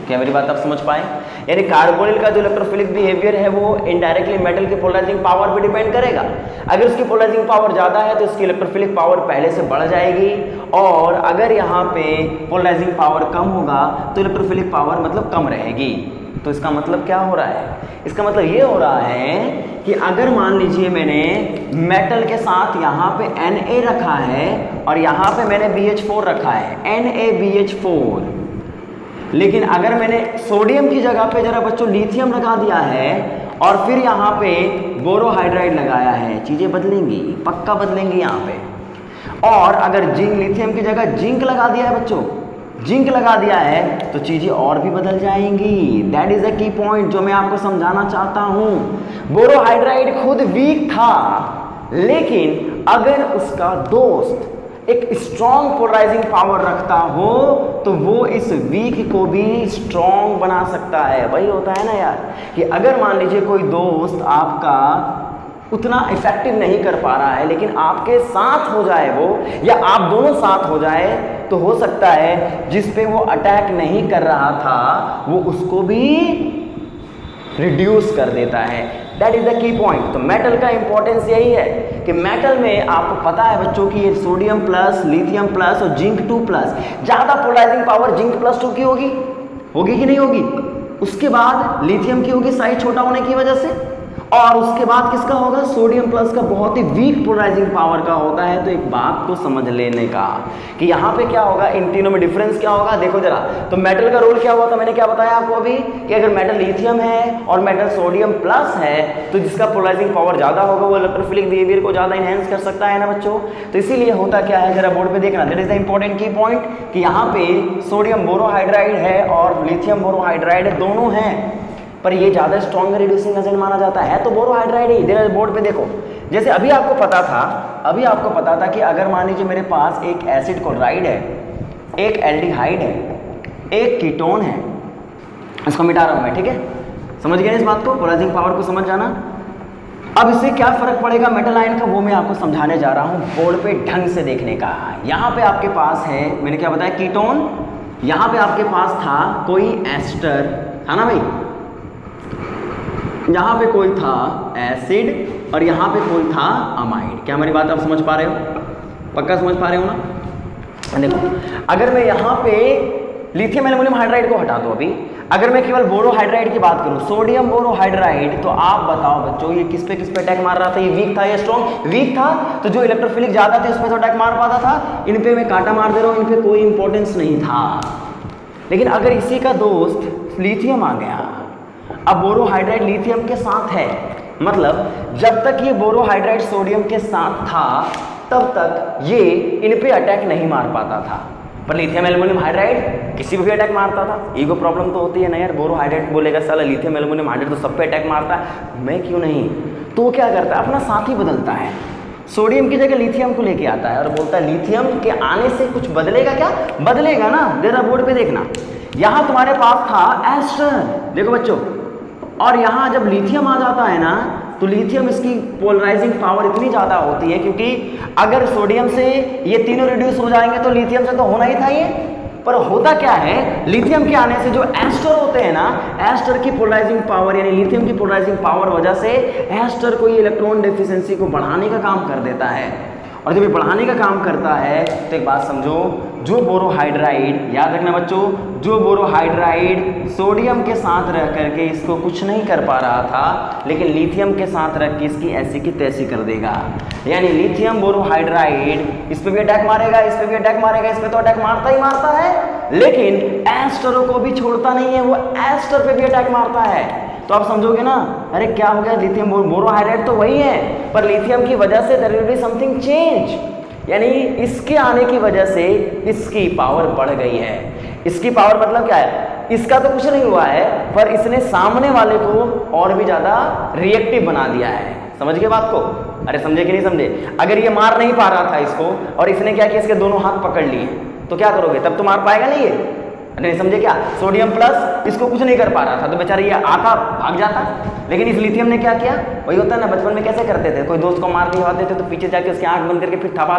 [SPEAKER 1] क्या मेरी बात आप समझ पाए? यानी कार्बोनिल का जो इलेक्ट्रोफिलिक बिहेवियर है वो इनडायरेक्टली मेटल की पोलराइजिंग पावर पे डिपेंड करेगा। अगर उसकी पोलराइजिंग पावर ज़्यादा है तो इसकी इलेक्ट्रोफिलिक पावर पहले से बढ़ जाएगी, और अगर यहाँ पे पोलराइजिंग पावर कम होगा तो इलेक्ट्रोफिलिक पावर मतलब कम रहेगी। तो इसका मतलब क्या हो रहा है? इसका मतलब ये हो रहा है कि अगर मान लीजिए मैंने मेटल के साथ यहाँ पे Na रखा है और यहाँ पे मैंने BH4 रखा है, NaBH4, लेकिन अगर मैंने सोडियम की जगह पे जरा बच्चों लिथियम लगा दिया है और फिर यहाँ पे बोरोहाइड्राइड लगाया है, चीज़ें बदलेंगी, पक्का बदलेंगी यहाँ पे। और अगर जिंक, लिथियम की जगह जिंक लगा दिया है बच्चों, जिंक लगा दिया है तो चीज़ें और भी बदल जाएंगी। दैट इज़ अ की पॉइंट जो मैं आपको समझाना चाहता हूँ। बोरोहाइड्राइड खुद वीक था, लेकिन अगर उसका दोस्त एक स्ट्रॉन्ग पोलराइजिंग पावर रखता हो तो वो इस वीक को भी स्ट्रॉन्ग बना सकता है। वही होता है ना यार, कि अगर मान लीजिए कोई दोस्त आपका उतना इफेक्टिव नहीं कर पा रहा है लेकिन आपके साथ हो जाए वो, या आप दोनों साथ हो जाए, तो हो सकता है जिस पे वो अटैक नहीं कर रहा था वो उसको भी रिड्यूस कर देता है। That is the key point. तो मेटल का इंपॉर्टेंस यही है कि मेटल में आपको पता है बच्चों की ये सोडियम प्लस, लिथियम प्लस और जिंक 2+, ज़्यादा पोलराइजिंग पावर जिंक +2 की होगी कि नहीं होगी? उसके बाद लिथियम की होगी साइज छोटा होने की वजह से, और उसके बाद किसका होगा? सोडियम प्लस का बहुत ही वीक पोलराइजिंग पावर का होता है। तो एक बात को समझ लेने का कि यहाँ पे क्या होगा, इन तीनों में डिफरेंस क्या होगा, देखो जरा। तो मेटल का रोल क्या हुआ था, मैंने क्या बताया आपको अभी, कि अगर मेटल लिथियम है और मेटल सोडियम प्लस है तो जिसका पोलराइजिंग पावर ज़्यादा होगा वो इलेक्ट्रोफिलिक बिहेवियर को ज़्यादा इनहेंस कर सकता है ना बच्चों। तो इसीलिए होता क्या है, जरा बोर्ड पे देखना, दैट इज द इंपॉर्टेंट की पॉइंट, कि यहाँ पे सोडियम बोरोहाइड्राइड है और लिथियम बोरोहाइड्राइड है, दोनों हैं, पर ये ज़्यादा स्ट्रॉन्ग रिड्यूसिंग एजेंट माना जाता है। तो बोरोहाइड्राइड ही, इधर बोर्ड पे देखो, जैसे अभी आपको पता था कि अगर मान लीजिए मेरे पास एक एसिड क्लोराइड है, एक एल्डिहाइड है, एक कीटोन है, इसको मिटा रहा हूँ मैं, ठीक है? समझ गए इस बात को, पोलराइजिंग पावर को समझ जाना। अब इससे क्या फर्क पड़ेगा मेटल आयन का, वो मैं आपको समझाने जा रहा हूँ बोर्ड पे ढंग से देखने का। यहाँ पे आपके पास है, मैंने क्या बताया, कीटोन, यहाँ पे आपके पास था कोई एस्टर, था ना भाई, यहाँ पे कोई था एसिड और यहाँ पे कोई था अमाइड। क्या हमारी बात आप समझ पा रहे हो? पक्का समझ पा रहे हो ना? देखो, अगर मैं यहाँ पे लिथियम एल्युमिनियम हाइड्राइड को हटा दूँ, अभी अगर मैं केवल बोरोहाइड्राइड की बात करूँ, सोडियम बोरोहाइड्राइड, तो आप बताओ बच्चों ये किस पे अटैक मार रहा था? ये वीक था या स्ट्रॉन्ग? वीक था, तो जो इलेक्ट्रोफिलिक ज्यादा थे उस पर तो अटैक मार पाता था। इन पे मैं कांटा मार दे रहा हूँ, इन पे कोई इंपॉर्टेंस नहीं था। लेकिन अगर इसी का दोस्त लिथियम आ गया, अब बोरोहाइड्राइड लिथियम के साथ है, मतलब जब तक ये बोरोहाइड्राइड सोडियम के साथ था तब तक ये इन पे अटैक नहीं मार पाता था, पर लिथियम एल्युमिनियम हाइड्राइड किसी भी अटैक मारता था। ईगो प्रॉब्लम तो होती है ना यार, बोरोहाइड्राइड बोलेगा साला लिथियम एल्युमिनियम हाइड्राइड तो सब पे अटैक मारता है, मैं क्यों नहीं? तो वो क्या करता है, अपना साथी बदलता है, सोडियम की जगह लिथियम को लेके आता है और बोलता है लिथियम के आने से कुछ बदलेगा क्या? बदलेगा ना, जरा बोर्ड पे देखना, यहाँ तुम्हारे पास था एस्टर, देखो बच्चों, और यहाँ जब लिथियम आ जाता है ना तो लिथियम इसकी पोलराइजिंग पावर इतनी ज़्यादा होती है, क्योंकि अगर सोडियम से ये तीनों रिड्यूस हो जाएंगे तो लिथियम से तो होना ही था ये। पर होता क्या है, लिथियम के आने से जो एस्टर होते हैं ना, एस्टर की पोलराइजिंग पावर यानी लिथियम की पोलराइजिंग पावर वजह से एस्टर को ये इलेक्ट्रॉन डेफिशिएंसी को बढ़ाने का काम कर देता है। और जब ये बढ़ाने का काम करता है तो एक बात समझो, जो बोरोहाइड्राइड, याद रखना बच्चों, जो बोरोहाइड्राइड सोडियम के साथ रह करके इसको कुछ नहीं कर पा रहा था, लेकिन लिथियम के साथ रख के इसकी ऐसी की तैसी कर देगा। यानी लिथियम बोरोहाइड्राइड इस पे भी अटैक मारेगा, इस पे भी अटैक मारेगा, इस पे तो अटैक मारता ही मारता है, लेकिन एस्टरों को भी छोड़ता नहीं है, वो एस्टर पे भी अटैक मारता है। तो आप समझोगे ना, अरे क्या हो गया, लिथियम बोरोहाइड्राइड तो वही है, पर लिथियम की वजह से there will be something change, यानी इसके आने की वजह से इसकी पावर बढ़ गई है। इसकी पावर मतलब क्या है, इसका तो कुछ नहीं हुआ है, पर इसने सामने वाले को और भी ज्यादा रिएक्टिव बना दिया है। समझ गए बात को? अरे समझे कि नहीं समझे? अगर ये मार नहीं पा रहा था इसको और इसने क्या किया, इसके दोनों हाथ पकड़ लिए, तो क्या करोगे, तब तो मार पाएगा नहीं ये। नहीं समझे क्या, सोडियम प्लस इसको कुछ नहीं कर पा रहा था तो बेचारा ये आता भाग जाता, लेकिन इस लिथियम ने क्या किया, वही होता है ना, बचपन में कैसे करते थे, कोई दोस्त को मार दिया होते थे तो पीछे जाके उसकी आंख बंद करके फिर दबा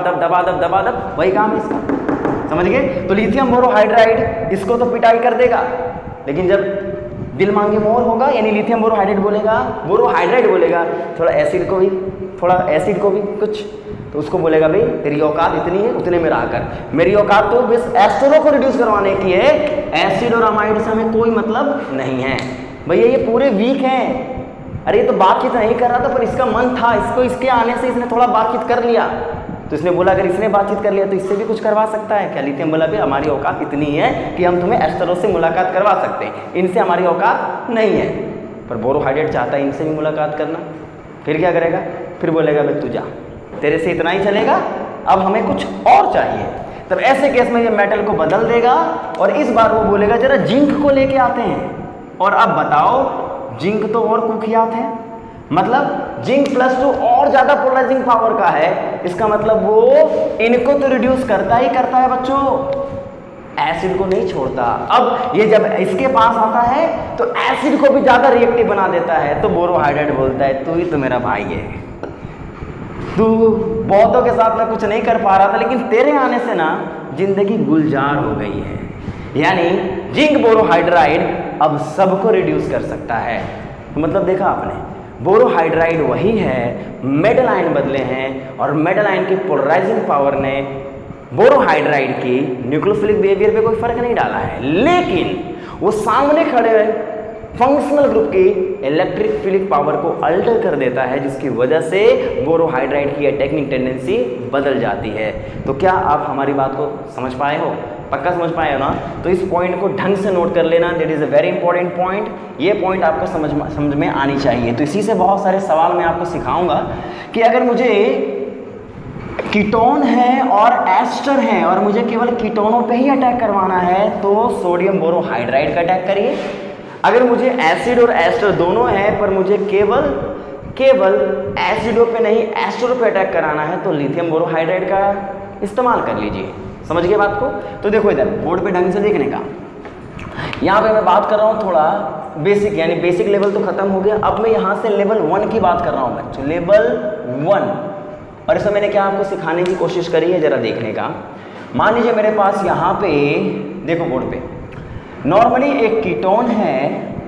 [SPEAKER 1] दब, वही काम है इसका। समझ गए? तो लिथियम बोरोहाइड्राइड इसको तो पिटाई कर देगा, लेकिन जब दिल मांगे मोर होगा, यानी लिथियम बोरोहाइड्राइड बोलेगा थोड़ा एसिड को भी कुछ, तो उसको बोलेगा भाई तेरी औकात इतनी है, उतने में रहा कर, मेरी औकात तो बस एस्टरों को रिड्यूस करवाने की है, एसिड और अमाइड से हमें कोई मतलब नहीं है। भैया ये पूरे वीक हैं अरे ये तो बातचीत नहीं कर रहा था पर इसका मन था, इसको इसके आने से इसने थोड़ा बातचीत कर लिया। तो इसने बोला अगर इसने बातचीत कर लिया तो इससे भी कुछ करवा सकता है क्या? लिथियम बोला भी हमारी औकात इतनी है कि हम तुम्हें एस्टरों से मुलाकात करवा सकते हैं, इनसे हमारी औकात नहीं है। पर बोरोहाइड्रेट चाहता है इनसे भी मुलाकात करना। फिर क्या करेगा? फिर बोलेगा भाई तू जा, तेरे से इतना ही चलेगा, अब हमें कुछ और चाहिए। तब ऐसे केस में ये मेटल को बदल देगा और इस बार वो बोलेगा जरा जिंक को लेके आते हैं। और अब बताओ जिंक तो और कुख्यात है, मतलब जिंक +2 और ज्यादा पोलराइजिंग पावर का है। इसका मतलब वो इनको तो रिड्यूस करता ही करता है बच्चों, एसिड को नहीं छोड़ता। अब ये जब इसके पास आता है तो एसिड को भी ज्यादा रिएक्टिव बना देता है। तो बोरोहाइड्रेट बोलता है तू ही तो मेरा भाई है, तू बहुतों के साथ में कुछ नहीं कर पा रहा था लेकिन तेरे आने से ना जिंदगी गुलजार हो गई है। यानी जिंक बोरोहाइड्राइड अब सबको रिड्यूस कर सकता है। मतलब देखा आपने, बोरोहाइड्राइड वही है, मेटल आयन बदले हैं और मेटल आयन की पोलराइजिंग पावर ने बोरोहाइड्राइड की न्यूक्लियोफिलिक बिहेवियर पे कोई फर्क नहीं डाला है, लेकिन वो सामने खड़े फंक्शनल ग्रुप की इलेक्ट्रिक फिलिक पावर को अल्टर कर देता है, जिसकी वजह से बोरोहाइड्राइड की अटैकिंग टेंडेंसी बदल जाती है। तो क्या आप हमारी बात को समझ पाए हो? पक्का समझ पाए हो ना? तो इस पॉइंट को ढंग से नोट कर लेना, that is a very important point. ये पॉइंट आपको समझ में आनी चाहिए। तो इसी से बहुत सारे सवाल मैं आपको सिखाऊंगा कि अगर मुझे कीटोन है और एस्टर है और मुझे केवल कीटोनों पे ही अटैक करवाना है तो सोडियम बोरोहाइड्राइड का अटैक करिए। अगर मुझे एसिड और एस्टर दोनों हैं पर मुझे केवल एसिडों पे नहीं एस्टरों पे अटैक कराना है तो लिथियम बोरोहाइड्राइड का इस्तेमाल कर लीजिए। समझ गए बात को? तो देखो इधर बोर्ड पे ढंग से देखने का। यहाँ पे मैं बात कर रहा हूँ थोड़ा बेसिक, यानी बेसिक लेवल तो खत्म हो गया। अब मैं यहाँ से लेवल 1 की बात कर रहा हूँ बच्चों, लेवल 1। और इसमें मैंने क्या आपको सिखाने की कोशिश करी है, जरा देखने का। मान लीजिए मेरे पास यहाँ पे देखो बोर्ड पे नॉर्मली एक कीटोन है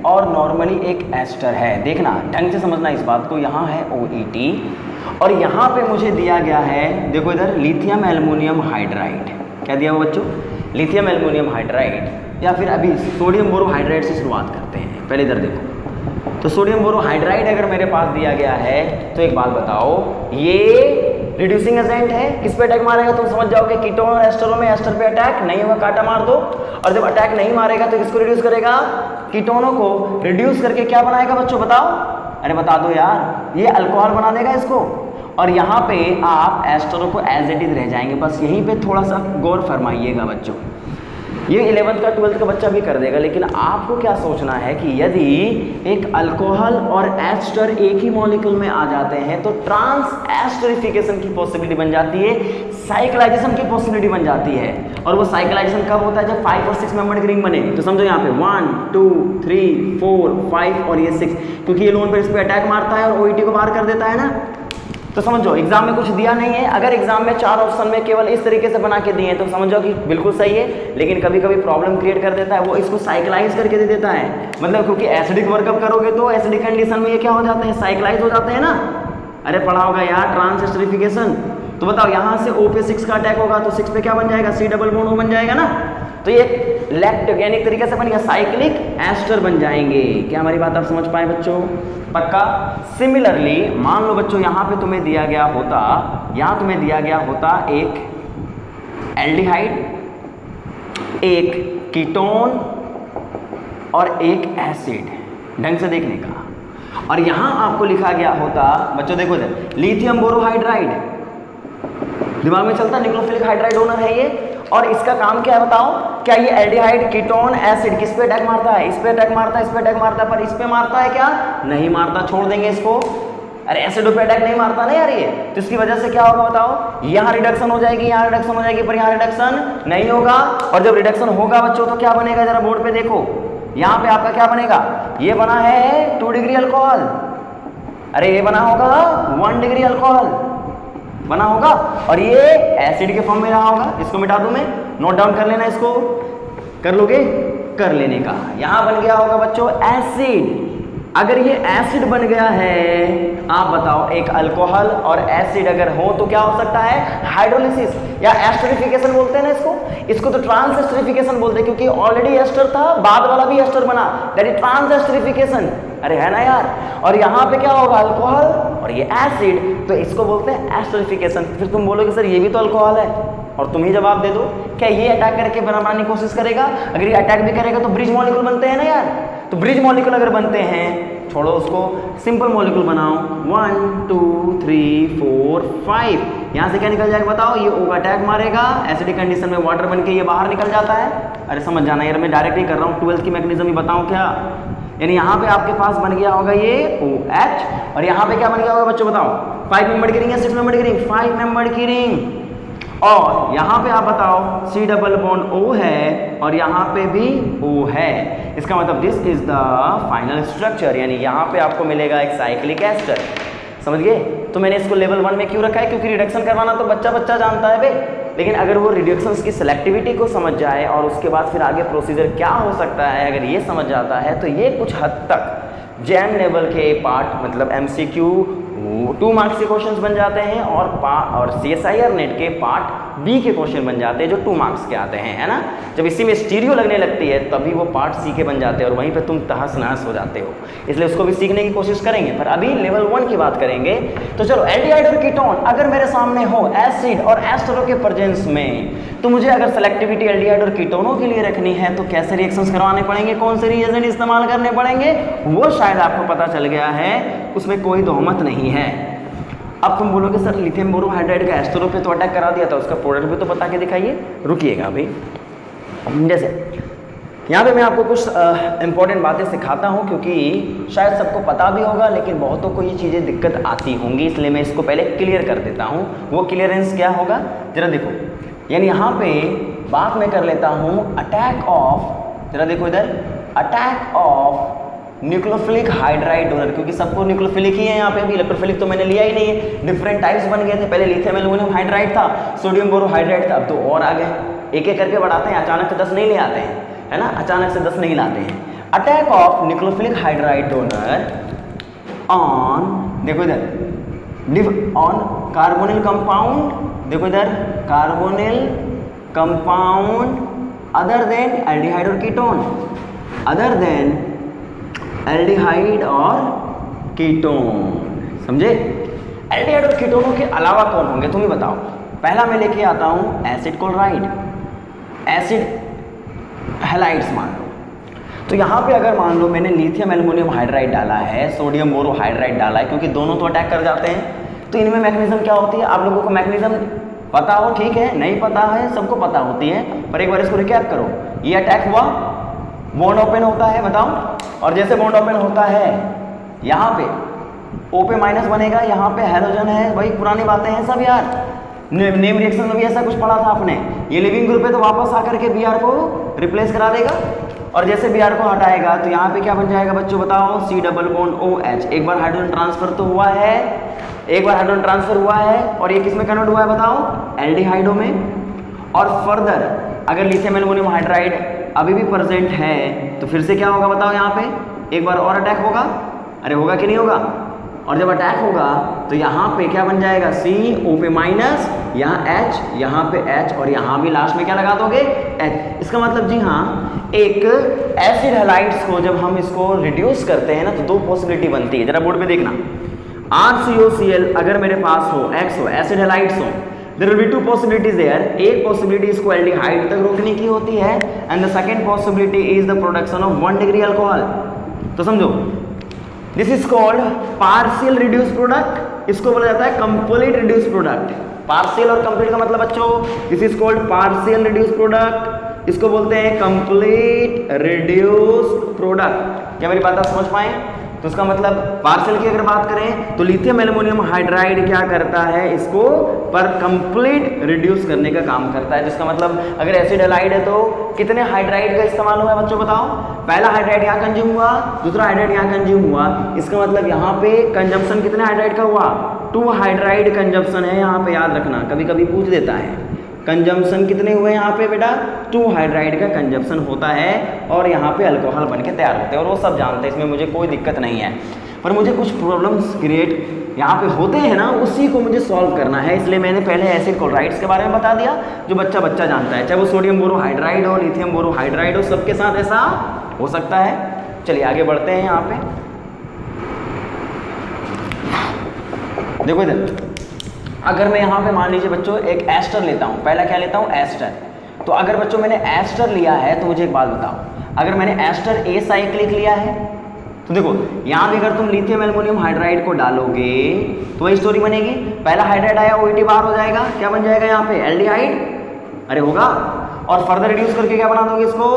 [SPEAKER 1] और नॉर्मली एक एस्टर है। देखना ढंग से समझना इस बात को। यहाँ है OET और यहाँ पे मुझे दिया गया है, देखो इधर लिथियम एल्युमिनियम हाइड्राइड। क्या दिया हुआ बच्चों? Lithium aluminium hydride. या फिर अभी सोडियम बोरोहाइड्राइड से शुरुआत करते हैं। पहले इधर देखो, तो सोडियम बोरोहाइड्राइड अगर मेरे पास दिया गया है तो एक बात बताओ, ये रिड्यूसिंग एजेंट है। किस पे अटैक मारेगा? तुम समझ जाओगे कीटोन और एस्टरों में। एस्टर पे अटैक नहीं होगा, कांटा मार दो। और जब अटैक नहीं मारेगा तो किसको रिड्यूस करेगा? कीटोनों को रिड्यूस करके क्या बनाएगा बच्चों बताओ? अरे बता दो यार, ये अल्कोहल बना देगा इसको। और यहाँ पे आप एस्टरों को एज इट इज रह जाएंगे। बस यहीं पे थोड़ा सा गौर फरमाइएगा बच्चों। ये 11th का 12th का बच्चा भी कर देगा, लेकिन आपको क्या सोचना है कि यदि एक अल्कोहल और एस्टर एक ही मॉलिक्यूल में आ जाते हैं तो ट्रांस एस्टरिफिकेशन की पॉसिबिलिटी बन जाती है, साइक्लाइजेशन की पॉसिबिलिटी बन जाती है। और वो साइक्लाइजेशन कब होता है? जब 5 और 6 मेंबर की रिंग बने। तो समझो यहाँ पे 1 2 3 4 5 और ये 6, क्योंकि ये लोन पर इस पर अटैक मारता है और OET को बाहर कर देता है ना। तो समझो एग्जाम में कुछ दिया नहीं है। अगर एग्जाम में 4 ऑप्शन में केवल इस तरीके से बना के दिए हैं तो समझो कि बिल्कुल सही है, लेकिन कभी कभी प्रॉब्लम क्रिएट कर देता है, वो इसको साइक्लाइज करके दे देता है। मतलब क्योंकि एसिडिक वर्कअप करोगे तो एसिडिक कंडीशन में ये क्या हो जाते हैं? साइक्लाइज हो जाते हैं ना। अरे पढ़ा होगा यार ट्रांस एस्टरिफिकेशन। तो बताओ यहाँ से O पे 6 का अटैक होगा तो 6 पे क्या बन जाएगा? C डबल बॉन्ड O बन जाएगा ना। तो ये लैक्टोगेनिक तरीके से बनेगा, साइक्लिक एस्टर बन जाएंगे। क्या हमारी बात आप समझ पाए बच्चों? पक्का। सिमिलरली मान लो बच्चों यहाँ पे तुम्हें दिया गया होता, यहाँ तुम्हें दिया गया होता एक एल्डिहाइड, एक कीटोन और एक एसिड। ढंग से देखने का। और यहाँ आपको लिखा गया होता बच्चों, देखो इधर लिथियम बोरोहाइड्राइड। दिमाग में चलता न्यूक्लियोफिलिक हाइड्राइड डोनर है ये। और इसका काम क्या है बताओ? क्या ये एल्डिहाइड कीटोन एसिड किस पे अटैक मारता है? इस पे अटैक मारता है, इस पे अटैक मारता है, पर इस पे मारता है क्या? नहीं मारता, छोड़ देंगे इसको। अरे एसिडों पे अटैक नहीं मारता ना यार ये। तो इसकी वजह से क्या होगा बताओ? यहाँ रिडक्शन हो जाएगी, यहाँ रिडक्शन हो जाएगी, पर यहाँ रिडक्शन नहीं होगा। और जब रिडक्शन होगा बच्चों तो क्या बनेगा? जरा बोर्ड पे देखो, यहाँ पे आपका क्या बनेगा? ये बना है 2 डिग्री अल्कोहल। अरे ये बना होगा 1 डिग्री अल्कोहल बना होगा, और ये एसिड के फॉर्म में रहा होगा। इसको मिटा दूं मैं, नोट डाउन कर लेना, इसको कर लोगे? कर लेने का। यहां बन गया होगा बच्चों एसिड। अगर ये एसिड बन गया है, आप बताओ एक अल्कोहल और एसिड अगर हो तो क्या हो सकता है? हाइड्रोलिसिस या एस्टरिफिकेशन बोलते हैं ना इसको तो ट्रांस एस्टरिफिकेशन बोलते हैं, क्योंकि ऑलरेडी एस्टर था, बाद वाला भी एस्टर बना, दैट इज ट्रांस एस्टरिफिकेशन। अरे है ना यार। और यहाँ पे क्या होगा, अल्कोहल और ये एसिड, तो इसको बोलते हैं एस्टरिफिकेशन। फिर तुम बोलोगे सर ये भी तो अल्कोहल है, और तुम ही जवाब दे दो, क्या ये अटैक करके बनाने की कोशिश करेगा? अगर ये अटैक भी करेगा तो ब्रिज मॉलिक्यूल बनते हैं ना यार। तो ब्रिज मॉलिक्यूल अगर बनते हैं, छोड़ो उसको, सिंपल मॉलिक्यूल बनाओ, 1 2 3 4 5, यहाँ से क्या निकल जाएगा बताओ? ये O अटैक मारेगा, एसिडिक कंडीशन में वाटर बन के ये बाहर निकल जाता है। अरे समझ जाना यार, मैं डायरेक्ट ही कर रहा हूँ, 12th की मैकेनिज्म ही बताऊँ क्या? यानी यहाँ पे आपके पास बन गया होगा ये OH, और यहाँ पे क्या बन गया होगा बच्चों बताओ? 5 मेंबर की रिंग या 6 मेंबर की रिंग? 5 मेंबर की रिंग। और यहाँ पे आप बताओ C डबल बॉन्ड O है और यहाँ पे भी O है। इसका मतलब this is the final structure, यानी यहाँ पे आपको मिलेगा एक साइक्लिक एस्टर। समझ गए? तो मैंने इसको लेवल 1 में क्यों रखा है? क्योंकि रिडक्शन करवाना तो बच्चा बच्चा जानता है बे, लेकिन अगर वो रिडक्शंस की सिलेक्टिविटी को समझ जाए और उसके बाद फिर आगे प्रोसीजर क्या हो सकता है अगर ये समझ जाता है, तो ये कुछ हद तक जैम लेवल के पार्ट, मतलब MCQ 2 मार्क्स के क्वेश्चंस बन जाते हैं, और CSIR नेट के पार्ट B के क्वेश्चन बन जाते हैं जो 2 मार्क्स के आते हैं, है ना। जब इसी में स्टीरियो लगने लगती है तभी वो पार्ट C के बन जाते हैं और वहीं पे तुम तहस नहस हो जाते हो। इसलिए उसको भी सीखने की कोशिश करेंगे, पर अभी लेवल 1 की बात करेंगे। तो चलो, एल्डिहाइड और कीटोन अगर मेरे सामने हो एसिड और एस्टरो के प्रेजेंस में, तो मुझे अगर सेलेक्टिविटी एल्डिहाइड और कीटोनों के लिए रखनी है तो कैसे रिएक्शंस करवाने पड़ेंगे, कौन से रिएजेंट इस्तेमाल करने पड़ेंगे, वो शायद आपको पता चल गया है, उसमें कोई दोहमत नहीं है। अब तुम बोलोगे सर लिथियम बोरोहाइड्राइड का एस्टरो पे तो अटैक करा दिया था, उसका प्रोडक्ट भी तो बता के दिखाइए। रुकिएगा अभी, जैसे यहाँ पे मैं आपको कुछ इंपॉर्टेंट बातें सिखाता हूँ, क्योंकि शायद सबको पता भी होगा लेकिन बहुतों को ये चीज़ें दिक्कत आती होंगी, इसलिए मैं इसको पहले क्लियर कर देता हूँ। वो क्लियरेंस क्या होगा जरा देखो, यानी यहाँ पे बात मैं कर लेता हूँ अटैक ऑफ, जरा देखो इधर, attack of nucleophilic hydride donor, क्योंकि सबको न्यूक्लियोफिलिक ही है यहाँ पे, भी इलेक्ट्रोफिलिक तो मैंने लिया ही नहीं है। डिफरेंट टाइप्स बन गए थे, पहले लिथियम एल्युमिनियम हाइड्राइड था, सोडियम बोरोहाइड्राइड था, अब तो और आ गए। एक एक करके बढ़ाते हैं, अचानक से 10 नहीं ले आते हैं, है ना, अचानक से 10 नहीं लाते हैं। Attack of nucleophilic hydride donor on, देखो इधर, ऑन कार्बोनिल कंपाउंड, देखो इधर, carbonyl compound other than aldehyde और कीटोन, अदर देन एल्डिहाइड और कीटोन। समझे? एल्डिहाइड और कीटोनों के अलावा कौन होंगे तुम ही बताओ। पहला मैं लेके आता हूं एसिड क्लोराइड, एसिड हैलाइड्स मान लो। तो यहाँ पे अगर मान लो मैंने लिथियम एल्युमिनियम हाइड्राइड डाला है, सोडियम बोरोहाइड्राइड डाला है, क्योंकि दोनों तो अटैक कर जाते हैं, तो इनमें मैकेनिज्म क्या होती है? आप लोगों को मैकेनिज्म पता हो, ठीक है, नहीं पता है, सबको पता होती है, पर एक बार इसको रिकैप करो। ये अटैक हुआ, बॉन्ड ओपन होता है, बताओ, और जैसे बॉन्ड ओपन होता है यहाँ पे O पे माइनस बनेगा, यहाँ पे हैलोजन है, वही पुरानी बातें हैं सब यार। नेम रिएक्शन में भी ऐसा कुछ पढ़ा था आपने। ये लिविंग ग्रुप है तो वापस आकर के Br को रिप्लेस करा देगा, और जैसे Br को हटाएगा तो यहाँ पे क्या बन जाएगा बच्चों बताओ? C double bond OH। एक बार हाइड्रोजन ट्रांसफर तो हुआ है, एक बार हाइड्रोजन ट्रांसफर हुआ है, और ये किस में कन्वर्ट हुआ है बताओ? एल्डिहाइडो में। और फर्दर अगर लिथियम एल्युमिनियम हाइड्राइड अभी भी प्रेजेंट है तो फिर से क्या होगा बताओ? यहाँ पे एक बार और अटैक होगा, अरे होगा कि नहीं होगा? और जब अटैक होगा तो यहाँ पे क्या बन जाएगा? C, O पे माइनस, यहाँ H, यहाँ पे H, और यहाँ भी लास्ट में क्या लगा दोगे? H। इसका मतलब जी हाँ, एक एसिड हैलाइड्स को जब हम इसको रिड्यूस करते हैं ना तो 2 पॉसिबिलिटी बनती है। जरा बोर्ड पे देखना, RCOCl अगर मेरे पास हो, X हो, एसिड हैलाइड्स हो, there will be 2 possibilities there। एक पॉसिबिलिटी इसको एल्डिहाइड तक रोकने की होती है, and the second possibility is the production of 1 degree alcohol. तो समझो, this is called partial reduce product, इसको बोला जाता है कंप्लीट रिड्यूस प्रोडक्ट। पार्शियल और कंप्लीट का मतलब बच्चों, this is called partial reduce product, इसको बोलते हैं कंप्लीट रिड्यूस प्रोडक्ट। क्या मेरी बात आप समझ पाए? तो इसका मतलब पार्शियल की अगर बात करें तो लिथियम एल्युमिनियम हाइड्राइड क्या करता है? इसको पर कंप्लीट रिड्यूस करने का काम करता है। जिसका मतलब अगर एसिड हैलाइड है तो कितने हाइड्राइड का इस्तेमाल हुआ है बच्चों बताओ? पहला हाइड्राइड यहाँ कंज्यूम हुआ, दूसरा हाइड्राइड यहाँ कंज्यूम हुआ। इसका मतलब यहाँ पे कंजम्पशन कितने हाइड्राइड का हुआ? 2 हाइड्राइड कंजम्पशन है यहाँ पे, याद रखना, कभी कभी पूछ देता है। कंजम्पशन कितने हुए यहाँ पे बेटा? 2 हाइड्राइड का कंजम्पशन होता है और यहाँ पे अल्कोहल बन के तैयार होते हैं, और वो सब जानते हैं, इसमें मुझे कोई दिक्कत नहीं है। पर मुझे कुछ प्रॉब्लम्स क्रिएट यहाँ पे होते हैं ना, उसी को मुझे सॉल्व करना है, इसलिए मैंने पहले एसिड क्लोराइड्स के बारे में बता दिया जो बच्चा बच्चा जानता है, चाहे वो सोडियम बोरोहाइड्राइड हो, लिथियम बोरोहाइड्राइड हो, सबके साथ ऐसा हो सकता है। चलिए आगे बढ़ते हैं। यहाँ पे देखो इधर, अगर मैं यहाँ पे मान लीजिए बच्चों एक एस्टर लेता हूँ, पहला क्या लेता हूँ एस्टर। तो अगर बच्चों मैंने एस्टर लिया है तो मुझे एक बात बताओ, अगर मैंने एस्टर ए साइक्लिक लिया है तो देखो यहाँ भी अगर तुम लिथियम एल्युमिनियम हाइड्राइड को डालोगे तो वही स्टोरी बनेगी। पहला हाइड्राइड आया OH बाहर हो जाएगा, क्या बन जाएगा यहाँ पे एल्डिहाइड, अरे होगा। और फर्दर रिड्यूस करके क्या बना दोगे इसको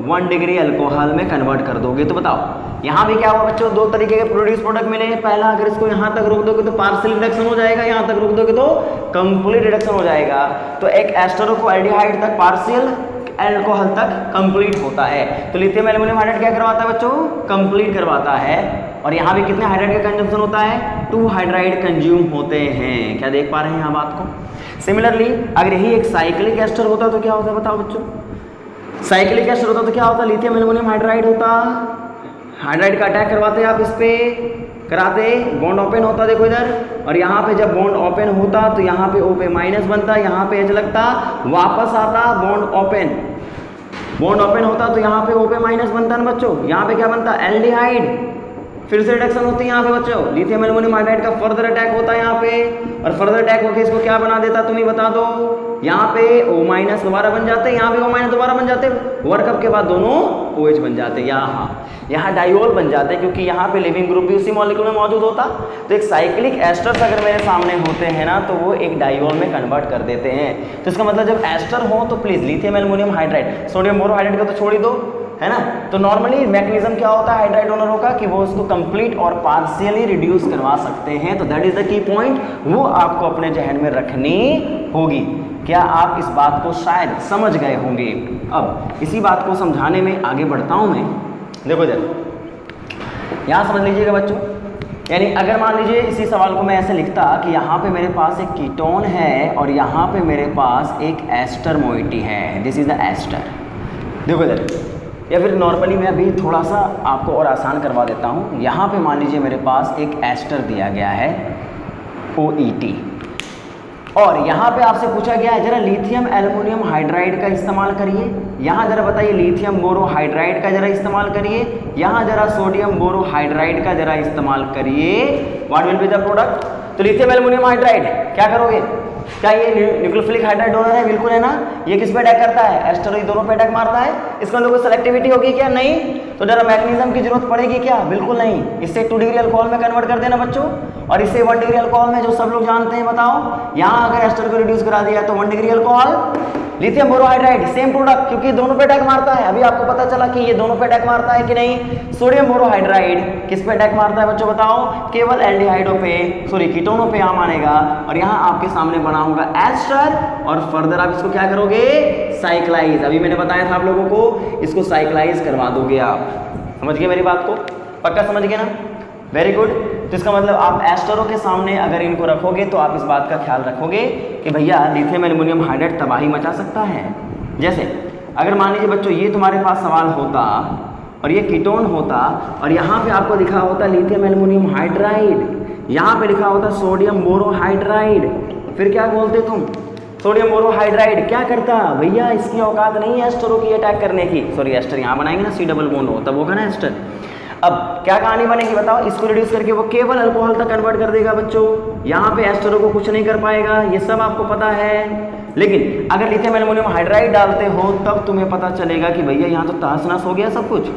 [SPEAKER 1] 1 डिग्री अल्कोहल में कन्वर्ट कर दोगे। तो बताओ यहाँ भी क्या हुआ बच्चों, दो तरीके के प्रोड्यूस प्रोडक्ट मिले। पहला अगर इसको यहाँ तक रोक दोगे तो पार्शियल रिडक्शन हो जाएगा, यहाँ तक रोक दोगे तो कंप्लीट रिडक्शन हो जाएगा। तो एक एस्टर को एल्डिहाइड तक पार्शियल, अल्कोहल तक कंप्लीट होता है। तो लिथियम एल्युमिनियम हाइड्राइड क्या करवाता है बच्चों, कंप्लीट करवाता है। और यहाँ भी कितने हाइड्राइड का कंजम्पशन होता है, 2 हाइड्राइड कंज्यूम होते हैं। क्या देख पा रहे हैं यहाँ बात को। सिमिलरली अगर यही एक साइक्लिक एस्टर होता तो क्या होता बताओ बच्चों, साइक्लिक एस्टर होता तो क्या होता, लिथियम एल्युमिनियम हाइड्राइड होता, हाइड्राइड का अटैक करवाते आप इस पे, कराते, बॉन्ड ओपन होता देखो इधर, और यहाँ पे जब बॉन्ड ओपन होता तो यहाँ पे O पे माइनस बनता, यहाँ पे H लगता, वापस आता बॉन्ड ओपन, बॉन्ड ओपन होता तो यहाँ पे O पे माइनस बनता ना बच्चों, यहाँ पे क्या बनता एल्डिहाइड, फिर से रिडक्शन होती है यहाँ पे बच्चों। लिथियम एल्युमिनियम हाइड्राइड का फर्दर अटैक होता है यहाँ पे, और फर्दर अटैक होकर इसको क्या बना देता तुम ही बता दो, यहाँ पे O माइनस दोबारा बन जाते, यहाँ पे O माइनस दोबारा बन जाते, वर्कअप के बाद दोनों OH बन जाते, यहाँ डाइओल बन जाते, क्योंकि यहाँ पे लिविंग ग्रुप भी उसी मॉलिक्यूल में मौजूद होता। तो एक साइक्लिक एस्टर्स अगर मेरे सामने होते हैं ना तो वो एक डाइओल में कन्वर्ट कर देते हैं। तो इसका मतलब जब एस्टर हो तो please lithium aluminium hydride, sodium borohydride का तो छोड़ ही दो, है ना। तो नॉर्मली मैकेनिज्म क्या होता है हाइड्राइड डोनरों का कि वो उसको कंप्लीट और पार्शियली रिड्यूस करवा सकते हैं। तो that is the key point, वो आपको अपने जहन में रखनी होगी। क्या आप इस बात को शायद समझ गए होंगे। अब इसी बात को समझाने में आगे बढ़ता हूं मैं। देखो इधर यहाँ समझ लीजिएगा बच्चों, यानी अगर मान लीजिए इसी सवाल को मैं ऐसे लिखता कि यहाँ पे मेरे पास एक कीटोन है और यहाँ पे मेरे पास एक एस्टर मोइटी है, दिस इज द एस्टर। देखो इधर, या फिर नॉर्मली मैं अभी थोड़ा सा आपको और आसान करवा देता हूँ। यहाँ पे मान लीजिए मेरे पास एक एस्टर दिया गया है OET, और यहाँ पे आपसे पूछा गया है जरा लिथियम एल्युमिनियम हाइड्राइड का इस्तेमाल करिए, यहाँ जरा बताइए लिथियम बोरोहाइड्राइड का जरा इस्तेमाल करिए, यहाँ जरा सोडियम बोरोहाइड्राइड का जरा इस्तेमाल करिए, what will be the product. तो लिथियम एल्युमिनियम हाइड्राइड क्या करोगे, क्या ये न्यूक्लियोफिलिक हाइड्राइड डोनर है, बिल्कुल है ना। ये किस पे अटैक करता है, एस्टर ये दोनों पे अटैक मारता है। इसका लोगों सेलेक्टिविटी होगी क्या, नहीं। तो जरा मैकेनिज्म की जरूरत पड़ेगी क्या, बिल्कुल नहीं। इससे 2 डिग्री अल्कोहल में कन्वर्ट कर देना बच्चों, और इससे 1 डिग्री अल्कोहल में, जो सब लोग जानते हैं बताओ। यहाँ अगर एस्टर को रिड्यूस करा दिया तो 1 degree alcohol, lithium borohydride same product, क्योंकि दोनों पे अटैक मारता है। अभी आपको पता चला कि ये दोनों पे अटैक मारता है कि नहीं। सोडियम बोरोहाइड्राइड किस पे अटैक मारता है बच्चों बताओ, केवल एल्डिहाइडों पे, सॉरी कीटोनों पे आ मानेगा। और यहाँ आपके सामने बना होगा एस्टर, और फर्दर आप इसको क्या करोगे, साइक्लाइज। अभी मैंने बताया था आप लोगों को, इसको साइक्लाइज करवा दोगे आप। समझ गए मेरी बात को, पक्का समझ गए ना, वेरी गुड। तो इसका मतलब आप एस्टरों के सामने अगर इनको रखोगे तो आप इस बात का ख्याल रखोगे कि भैया लिथियम एल्युमिनियम हाइड्राइड तबाही मचा सकता है। जैसे अगर मान लीजिए बच्चों ये तुम्हारे पास सवाल होता और ये कीटोन होता, और यहाँ पे आपको लिखा होता लिथियम एल्युमिनियम हाइड्राइड, यहाँ पे लिखा होता सोडियम बोरोहाइड्राइड, फिर क्या बोलते तुम, सोडियम बोरोहाइड्राइड क्या करता भैया, इसकी औकात नहीं है एस्टरों की अटैक करने की। सॉरी एस्टर यहाँ बनाएंगे ना, C डबल बॉन्ड हो तब होगा ना एस्टर। अब क्या कहानी बनेगी बताओ, इसको रिड्यूस करके वो केवल अल्कोहल तक कन्वर्ट कर देगा बच्चों। यहाँ पे एस्टरों को कुछ नहीं कर पाएगा, ये सब आपको पता है। लेकिन अगर लिथियम एल्युमिनियम हाइड्राइड डालते हो तब तुम्हें पता चलेगा कि भैया यहाँ तो तहस नहस हो गया सब कुछ,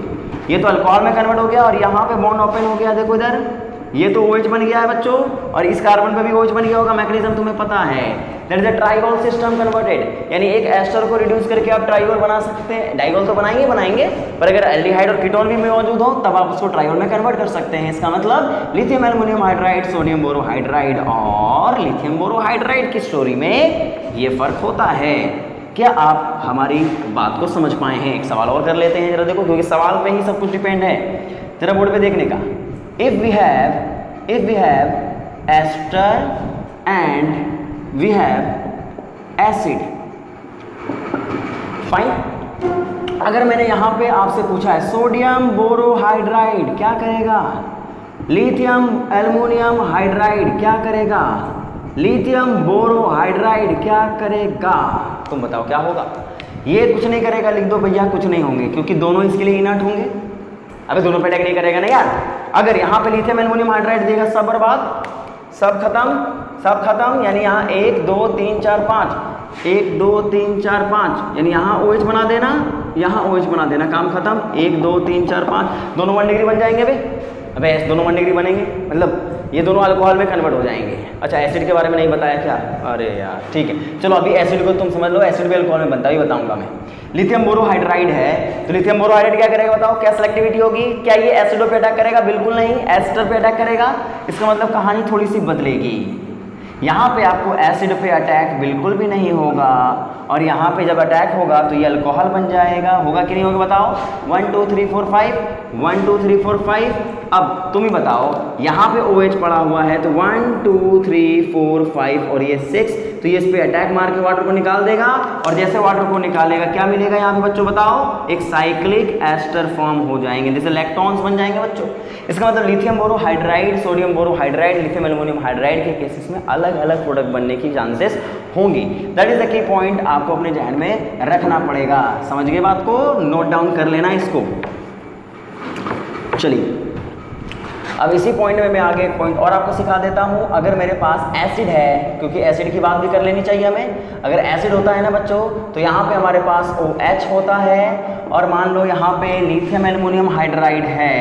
[SPEAKER 1] ये तो अल्कोहल में कन्वर्ट हो गया, और यहाँ पे बॉन्ड ओपन हो गया। देखो इधर ये तो OH बन गया है बच्चों, और इस कार्बन पे भी OH बन गया होगा, मैकेनिज्म तुम्हें पता है। That is a trigonal system converted, यानी एक एस्टर को रिड्यूस करके आप ट्राइगोल बना सकते हैं। डाइगोल तो बनाएंगे, पर अगर एल्डिहाइड और कीटोन भी मौजूद हो तब आप उसको ट्राइगोल में कन्वर्ट कर सकते हैं। इसका मतलब lithium aluminium hydride, sodium borohydride और लिथियम बोरोहाइड्राइड की स्टोरी में ये फर्क होता है। क्या आप हमारी बात को समझ पाए हैं। एक सवाल और कर लेते हैं जरा, देखो क्योंकि सवाल पे ही सब कुछ डिपेंड है, जरा बोर्ड पे देखने का। If we have ester and we have acid, fine। अगर मैंने यहाँ पे आपसे पूछा है सोडियम बोरोहाइड्राइड क्या करेगा, लिथियम एल्युमिनियम हाइड्राइड क्या करेगा, लिथियम बोरोहाइड्राइड क्या करेगा, तुम बताओ क्या होगा। ये कुछ नहीं करेगा, लिख दो भैया कुछ नहीं होंगे, क्योंकि दोनों इसके लिए इनर्ट होंगे। अबे दोनों पे अटैक नहीं करेगा ना यार। अगर यहाँ पे लिथियम एल्युमिनियम हाइड्राइड देगा सब बर्बाद, सब खत्म, यानी यहाँ 1 2 3 4 5, 1 2 3 4 5, यानी यहाँ OH बना देना, यहाँ OH बना देना, काम खत्म। 1 2 3 4 5 दोनों 1 डिग्री बन जाएंगे भाई। अबे दोनों 1 डिग्री बनेंगे, मतलब ये दोनों अल्कोहल में कन्वर्ट हो जाएंगे। अच्छा एसिड के बारे में नहीं बताया क्या? अरे यार ठीक है, चलो अभी एसिड को तुम समझ लो, एसिड भी अल्कोहल में बनता है, ये बताऊंगा मैं। लिथियम बोरोहाइड्राइड है, तो लिथियम बोरोहाइड्राइड क्या करेगा बताओ, क्या सेलेक्टिविटी होगी? क्या ये एसिडो पे अटैक करेगा? बिल्कुल नहीं, एस्टर पे अटैक करेगा। इसका मतलब कहानी थोड़ी सी बदलेगी। यहाँ पे आपको एसिड पे अटैक बिल्कुल भी नहीं होगा, और यहाँ पे जब अटैक होगा तो ये अल्कोहल बन जाएगा। होगा कि नहीं होगा बताओ? 1 2 3 4 5, 1 2 3 4 5। अब तुम ही बताओ, यहाँ पे OH पड़ा हुआ है तो 1 2 3 4 5 और ये 6, तो ये इस पे अटैक मार के वाटर को निकाल देगा, और जैसे वाटर को निकालेगा क्या मिलेगा यहाँ पे बच्चों बताओ? एक साइक्लिक एस्टर फॉर्म हो जाएंगे, जैसे लैक्टोन्स बन जाएंगे बच्चों। इसका मतलब lithium borohydride, sodium borohydride, lithium aluminium hydride के केसेस में अलग अलग प्रोडक्ट बनने की चांसेस होंगी। That is the key point, आपको अपने जहन में रखना पड़ेगा। समझ गए बात को? नोट डाउन कर लेना इसको। चलिए अब इसी पॉइंट में मैं आगे एक पॉइंट और आपको सिखा देता हूँ। अगर मेरे पास एसिड है, क्योंकि एसिड की बात भी कर लेनी चाहिए हमें, अगर एसिड होता है ना बच्चों, तो यहाँ पे हमारे पास OH होता है, और मान लो यहाँ पे लिथियम एल्युमिनियम हाइड्राइड है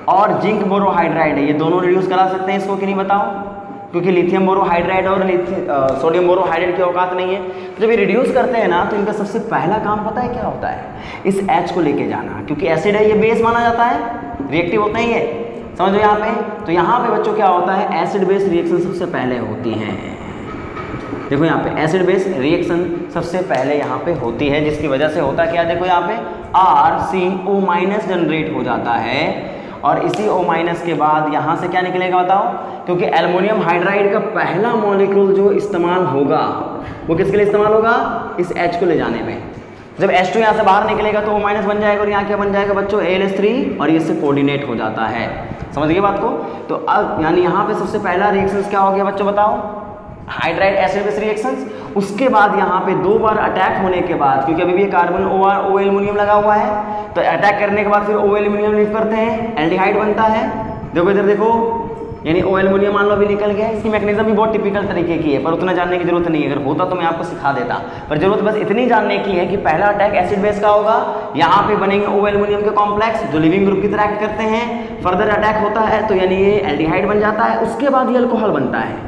[SPEAKER 1] और जिंक बोरोहाइड्राइड है, ये दोनों रिड्यूस करा सकते हैं इसको कि नहीं बताओ? क्योंकि लिथियम बोरोहाइड्राइड और सोडियम बोरोहाइड्राइड की औकात नहीं है। तो जब ये रिड्यूस करते हैं ना, तो इनका सबसे पहला काम पता है क्या होता है? इस H को लेके जाना, क्योंकि एसिड है, ये बेस माना जाता है, रिएक्टिव होते हैं ये, समझो यहाँ पे। तो यहाँ पे बच्चों क्या होता है? एसिड बेस रिएक्शन सबसे पहले होती हैं। देखो यहाँ पे एसिड बेस रिएक्शन सबसे पहले यहाँ पे होती है, जिसकी वजह से होता क्या? देखो यहाँ पे RCO- जनरेट हो जाता है, और इसी O- के बाद यहाँ से क्या निकलेगा बताओ? क्योंकि एल्युमिनियम हाइड्राइड का पहला मॉलिक्यूल जो इस्तेमाल होगा वो किसके लिए इस्तेमाल होगा? इस H को ले जाने में। जब H2 यहाँ से बाहर निकलेगा तो O- बन जाएगा, और यहाँ क्या बन जाएगा बच्चों? AlS3, और ये इससे कोऑर्डिनेट हो जाता है। समझ गए बात को? तो अब यानी यहाँ पे सबसे पहला रिएक्शंस क्या हो गया बच्चों बताओ? Hydride acid base reactions. उसके बाद यहाँ पे 2 बार अटैक होने के बाद, क्योंकि अभी भी कार्बन O एल्युमिनियम लगा हुआ है, तो अटैक करने के बाद फिर O एल्युमिनियम लीव करते हैं, एल्डिहाइड बनता है। देखो इधर देखो, यानी O एल्युमिनियम मान लो अभी निकल गया। इसकी मैकेनिज्म भी बहुत टिपिकल तरीके की है, पर उतना जानने की जरूरत नहीं है। अगर होता तो मैं आपको सिखा देता, पर जरूरत बस इतनी जानने की है कि पहला अटैक एसिड बेस का होगा, यहाँ पे बनेंगे O एल्युमिनियम के कॉम्प्लेक्स जो लिविंग ग्रुप की तरह एक्ट करते हैं। फर्दर अटैक होता है तो यानी ये एल्डिहाइड बन जाता है, उसके बाद ये अल्कोहल बनता है।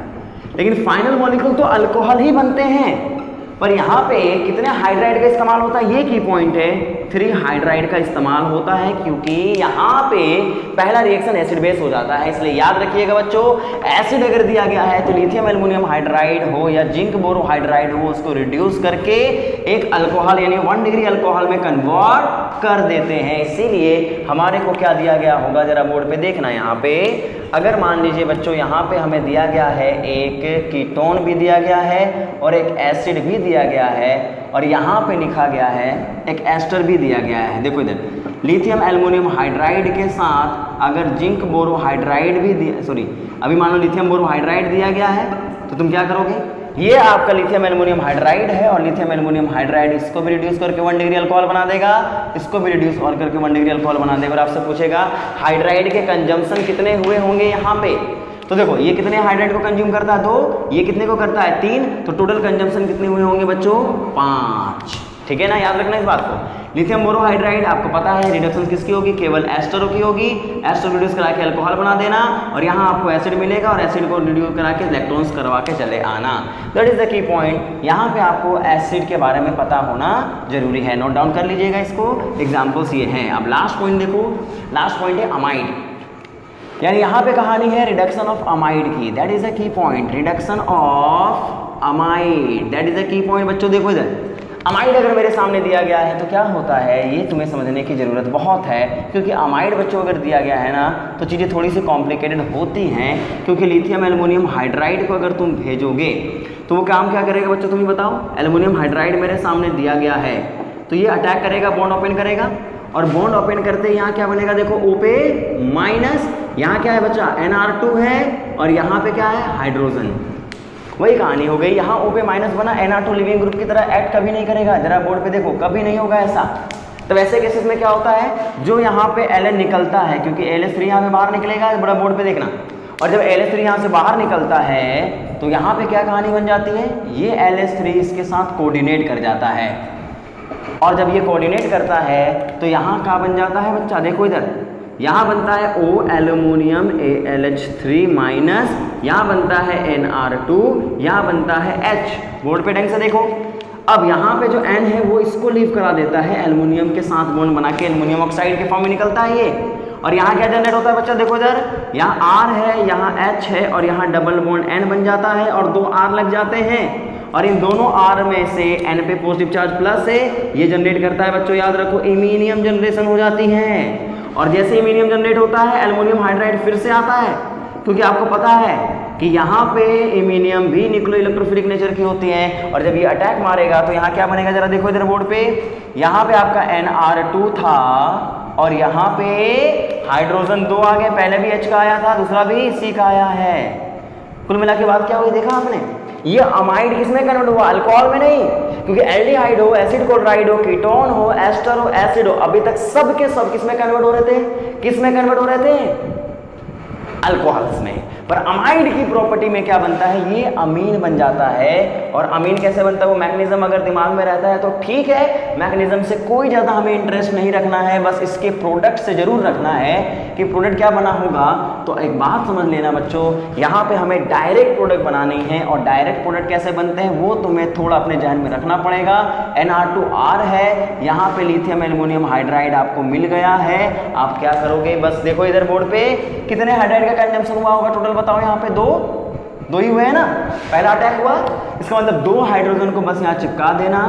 [SPEAKER 1] लेकिन फाइनल मॉलिक्यूल तो अल्कोहल ही बनते हैं, पर यहाँ पे कितने हाइड्राइड का इस्तेमाल होता है? ये की पॉइंट है, 3 हाइड्राइड का इस्तेमाल होता है, क्योंकि यहाँ पे पहला रिएक्शन एसिड बेस हो जाता है। इसलिए याद रखिएगा बच्चों, एसिड अगर दिया गया है तो लिथियम एल्युमिनियम हाइड्राइड हो या जिंक बोरोहाइड्राइड हो, उसको रिड्यूस करके एक अल्कोहल यानी 1 डिग्री अल्कोहल में कन्वर्ट कर देते हैं। इसीलिए हमारे को क्या दिया गया होगा, जरा बोर्ड पे देखना। यहाँ पे अगर मान लीजिए बच्चों, यहाँ पे हमें दिया गया है एक कीटोन भी दिया गया है और एक एसिड भी दिया गया है, और यहाँ पे लिखा गया है एक एस्टर भी दिया गया है। देखो इधर लिथियम एल्युमिनियम हाइड्राइड के साथ अगर जिंक बोरोहाइड्राइड भी सॉरी अभी मान लो लिथियम बोरोहाइड्राइड दिया गया है, तो तुम क्या करोगे? ये आपका लिथियम एल्युमिनियम हाइड्राइड है, और लिथियम एल्युमिनियम हाइड्राइड इसको भी रिड्यूस करके 1 डिग्री अल्कोहल बना देगा, इसको भी रिड्यूस और करके 1 डिग्री अल्कोहल बना देगा। और आपसे पूछेगा हाइड्राइड के कंजम्पशन कितने हुए होंगे यहाँ पे? तो देखो ये कितने हाइड्राइड को कंज्यूम करता है? 2। ये कितने को करता है? 3। तो टोटल कंजम्पशन कितने हुए होंगे बच्चों? 5। ठीक है ना, याद रखना इस बात को। लिथियम बोरोहाइड्राइड आपको पता है रिडक्शन किसकी होगी? केवल एस्टरों की होगी। एस्टर रिड्यूस करा के अल्कोहल बना देना, और यहाँ आपको एसिड मिलेगा, और एसिड को रिड्यूस करा के इलेक्ट्रॉन्स करवा के चले आना। That is the key point. यहाँ पे आपको एसिड के बारे में पता होना जरूरी है, नोट डाउन कर लीजिएगा इसको। एग्जाम्पल्स ये हैं। अब लास्ट पॉइंट देखो, लास्ट पॉइंट है अमाइड, यानी यहाँ पे कहानी है रिडक्शन ऑफ अमाइड की। दैट इज अ की point, reduction of amide, that is अ की पॉइंट। बच्चों देखो इधर, अमाइड अगर मेरे सामने दिया गया है तो क्या होता है, ये तुम्हें समझने की ज़रूरत बहुत है, क्योंकि अमाइड बच्चों अगर दिया गया है ना तो चीज़ें थोड़ी सी कॉम्प्लिकेटेड होती हैं। क्योंकि लिथियम एल्युमिनियम हाइड्राइड को अगर तुम भेजोगे तो वो काम क्या करेगा बच्चों, तुम ही बताओ। एल्युमिनियम हाइड्राइड मेरे सामने दिया गया है, तो ये अटैक करेगा, बॉन्ड ओपन करेगा, और बॉन्ड ओपन करते ही यहाँ क्या बनेगा? देखो O पे माइनस, यहाँ क्या है बच्चा? NR2 है, और यहाँ पे क्या है? हाइड्रोजन। वही कहानी हो गई, यहाँ O पे माइनस बना, NR2 लिविंग ग्रुप की तरह एक्ट कभी नहीं करेगा। जरा बोर्ड पे देखो, कभी नहीं होगा ऐसा। तो वैसे केसेस में क्या होता है, जो यहाँ पे Ln निकलता है, क्योंकि AlS3 यहाँ पे बाहर निकलेगा, बड़ा बोर्ड पे देखना, और जब LH3 यहाँ से बाहर निकलता है तो यहाँ पे क्या कहानी बन जाती है, ये LH3 इसके साथ कोऑर्डिनेट कर जाता है, और जब ये कोऑर्डिनेट करता है तो यहाँ क्या बन जाता है बच्चा, देखो इधर, यहाँ बनता है O एल्यूमिनियम AlH3 माइनस, यहाँ बनता है Nr2, यहाँ बनता है H। बोर्ड पे ढंग से देखो। अब यहाँ पे जो N है वो इसको लीव करा देता है, एल्यूमिनियम के साथ बॉन्ड बना के एल्यूमिनियम ऑक्साइड के फॉर्म में निकलता है ये। और यहाँ क्या जनरेट होता है बच्चा, देखो इधर, यहाँ R है, यहाँ H है, और यहाँ डबल बॉन्ड N बन जाता है और 2 R लग जाते हैं, और इन दोनों R में से N पे पॉजिटिव चार्ज प्लस है, ये जनरेट करता है बच्चों, याद रखो, इमीनियम जनरेशन हो जाती है। और जैसे इमीनियम जनरेट होता है, एल्युमिनियम हाइड्राइड फिर से आता है, क्योंकि आपको पता है कि यहाँ पे इमीनियम भी न्यूक्लियो इलेक्ट्रोफिलिक नेचर की होती है, और जब ये अटैक मारेगा तो यहाँ क्या बनेगा, जरा देखो इधर बोर्ड पे, यहाँ पे आपका Nr2 था और यहाँ पे हाइड्रोजन 2 आ गए, पहले भी H का आया था, दूसरा भी C का आया है। कुल मिला के बात क्या हुई, देखा आपने, ये अमाइड किसमें कन्वर्ट हुआ, अल्कोहल में नहीं, क्योंकि एल्डिहाइड हो, एसिड क्लोराइड हो, कीटोन हो, एस्टर हो, एसिड हो, अभी तक सब के सब किसमें कन्वर्ट हो रहे थे, किसमें कन्वर्ट हो रहे थे, अल्कोहल्स में। पर अमाइड की प्रॉपर्टी में क्या बनता है, ये अमीन बन जाता है। और अमीन कैसे बनता है, वो मैकेनिज्म अगर दिमाग में रहता है तो ठीक है, मैकेनिज्म से कोई ज़्यादा हमें इंटरेस्ट नहीं रखना है, बस इसके प्रोडक्ट से जरूर रखना है कि प्रोडक्ट क्या बना होगा। तो एक बात समझ लेना बच्चों, यहाँ पे हमें डायरेक्ट प्रोडक्ट बनानी है, और डायरेक्ट प्रोडक्ट कैसे बनते हैं वो तुम्हें थोड़ा अपने ध्यान में रखना पड़ेगा। Nr2R है, यहाँ पे लिथियम एल्यूमिनियम हाइड्राइड आपको मिल गया है, आप क्या करोगे, बस देखो इधर बोर्ड पे कितने हाइड्राइड का कंजम्पशन हुआ होगा टोटल, बताओ, यहाँ पे दो ही हुए हैं ना, पहला अटैक हुआ, इसका मतलब 2 हाइड्रोजन को बस यहाँ चिपका देना,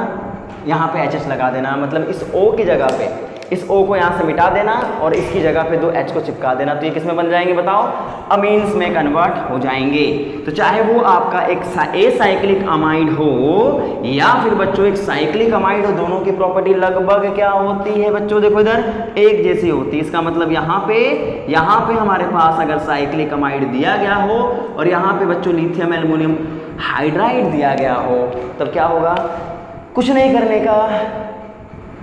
[SPEAKER 1] यहाँ पे HH लगा देना, मतलब इस O की जगह पे इस O को यहाँ से मिटा देना और इसकी जगह पे 2 H को चिपका देना, तो ये किस में बन जाएंगे बताओ, अमीन्स में कन्वर्ट हो जाएंगे। तो चाहे वो आपका एक एसाइक्लिक अमाइड हो या फिर बच्चों एक साइक्लिक अमाइड हो, दोनों की प्रॉपर्टी लगभग क्या होती है बच्चों, देखो इधर एक जैसी होती है। इसका मतलब यहाँ पे हमारे पास अगर साइक्लिक अमाइड दिया गया हो और यहाँ पे बच्चों लिथियम एल्यूमिनियम हाइड्राइड दिया गया हो, तब क्या होगा, कुछ नहीं करने का,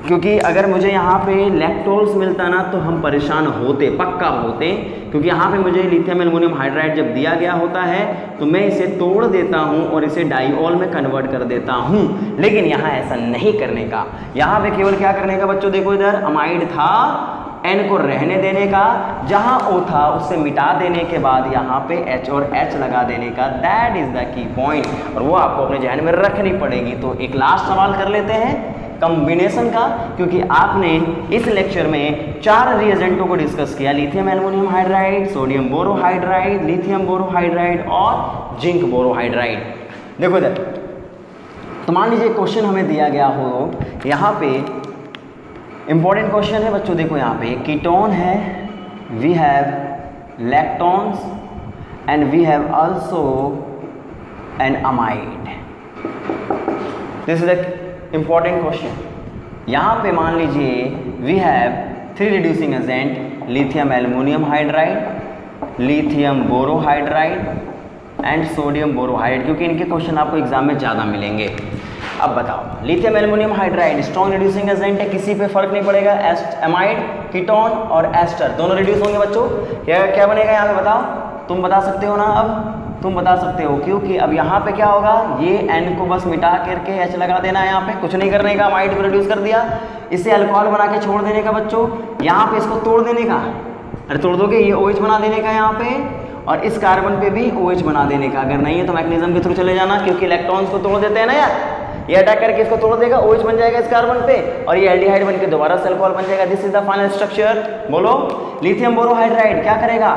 [SPEAKER 1] क्योंकि अगर मुझे यहाँ पे लैक्टोल्स मिलता ना तो हम परेशान होते, पक्का होते, क्योंकि यहाँ पे मुझे लिथियम एल्यूमिनियम हाइड्राइड जब दिया गया होता है तो मैं इसे तोड़ देता हूँ और इसे डाइऑल में कन्वर्ट कर देता हूँ। लेकिन यहाँ ऐसा नहीं करने का, यहाँ पे केवल क्या करने का बच्चों, देखो इधर अमाइड था, N को रहने देने का, जहाँ O था उससे मिटा देने के बाद यहाँ पे H और H लगा देने का, that is the key point, और वो आपको अपने ध्यान में रखनी पड़ेगी। तो एक लास्ट सवाल कर लेते हैं कॉम्बिनेशन का, क्योंकि आपने इस लेक्चर में 4 रिएजेंटों को डिस्कस किया, lithium aluminium hydride, sodium borohydride, lithium borohydride और जिंक बोरोहाइड्राइड। देखो इधर, तो मान लीजिए क्वेश्चन हमें दिया गया हो, यहाँ पे इंपॉर्टेंट क्वेश्चन है बच्चों, देखो यहाँ पे कीटोन है, we have lactones and we have also an amide, this is the important question. यहाँ पे मान लीजिए we have 3 reducing agent, lithium aluminium hydride, lithium borohydride and sodium borohydride, क्योंकि इनके क्वेश्चन आपको एग्जाम में ज़्यादा मिलेंगे। अब बताओ, lithium aluminium hydride strong reducing agent है, किसी पे फर्क नहीं पड़ेगा, एमाइड, कीटोन और एस्टर दोनों रिड्यूस होंगे बच्चों। क्या बनेगा यहाँ पे बताओ, तुम बता सकते हो ना, अब तुम बता सकते हो, क्योंकि अब यहाँ पे क्या होगा, ये N को बस मिटा करके H लगा देना है, यहाँ पे कुछ नहीं करने का, अमाइड को रिड्यूस कर दिया, इसे अल्कोहल बना के छोड़ देने का बच्चों, यहाँ पे इसको तोड़ देने का, अरे तोड़ दोगे, ये OH बना देने का यहाँ पे, और इस कार्बन पे भी OH बना देने का, अगर नहीं है तो मैकेनिज्म के थ्रू चले जाना, क्योंकि इलेक्ट्रॉन्स को तोड़ देते हैं ना यार, ये अटैक करके इसको तोड़ देगा, OH बन जाएगा इस कार्बन पे और ये एल्डिहाइड बनके दोबारा से अल्कोहल बन जाएगा। This is the final structure. बोलो, लिथियम बोरोहाइड्राइड क्या करेगा,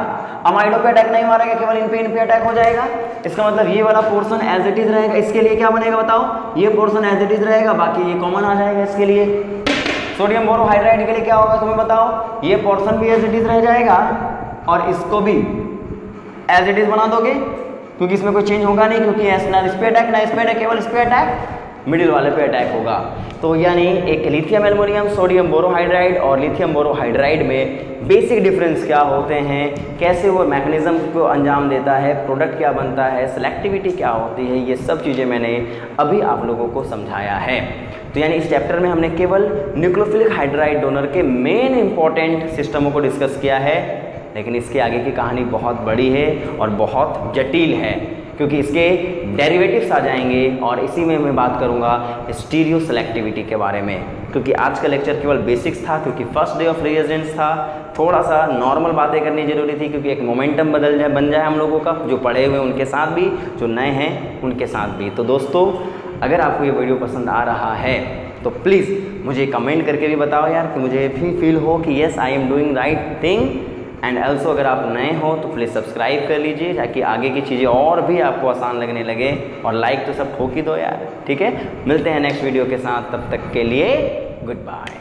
[SPEAKER 1] अमाइडो पे अटैक नहीं मारेगा, केवल इन पे अटैक हो जाएगा। इसका मतलब ये वाला पोर्शन एज इट इज रहेगा, इसके लिए क्या बनेगा बताओ, ये पोर्शन एज इट इज रहेगा, बाकी ये कॉमन आ जाएगा इसके लिए। सोडियम बोरोहाइड्राइड के लिए क्या होगा तुम्हें बताओ, ये पोर्शन भी एज इट इज रह जाएगा और इसको भी एज इट इज बना दोगे, क्योंकि इसमें कोई चेंज होगा नहीं, क्योंकि ना इस पे अटैक ना इस पे अटैक, केवल इस पे अटैक, मिडिल वाले पे अटैक होगा। तो यानी एक लिथियम एल्यूमिनियम सोडियम बोरोहाइड्राइड और लिथियम बोरोहाइड्राइड में बेसिक डिफरेंस क्या होते हैं, कैसे वो मैकेनिज्म को अंजाम देता है, प्रोडक्ट क्या बनता है, सेलेक्टिविटी क्या होती है, ये सब चीज़ें मैंने अभी आप लोगों को समझाया है। तो यानी इस चैप्टर में हमने केवल न्यूक्लियोफिलिक हाइड्राइड डोनर के मेन इंपॉर्टेंट सिस्टमों को डिस्कस किया है, लेकिन इसके आगे की कहानी बहुत बड़ी है और बहुत जटिल है, क्योंकि इसके डेरिवेटिव्स आ जाएंगे और इसी में मैं बात करूंगा स्टीरियो सेलेक्टिविटी के बारे में। क्योंकि आज का लेक्चर केवल बेसिक्स था, क्योंकि फर्स्ट डे ऑफ रिएजेंट्स था, थोड़ा सा नॉर्मल बातें करनी जरूरी थी, क्योंकि एक मोमेंटम बन जाए हम लोगों का, जो पढ़े हुए उनके साथ भी, जो नए हैं उनके साथ भी। तो दोस्तों, अगर आपको ये वीडियो पसंद आ रहा है तो प्लीज़ मुझे कमेंट करके भी बताओ यार, कि मुझे भी फील हो कि yes I am doing right thing. And also अगर आप नए हो तो प्लीज़ सब्सक्राइब कर लीजिए, ताकि आगे की चीज़ें और भी आपको आसान लगने लगे। और लाइक तो सब ठोक ही दो यार, ठीक है। मिलते हैं नेक्स्ट वीडियो के साथ, तब तक के लिए गुड बाय।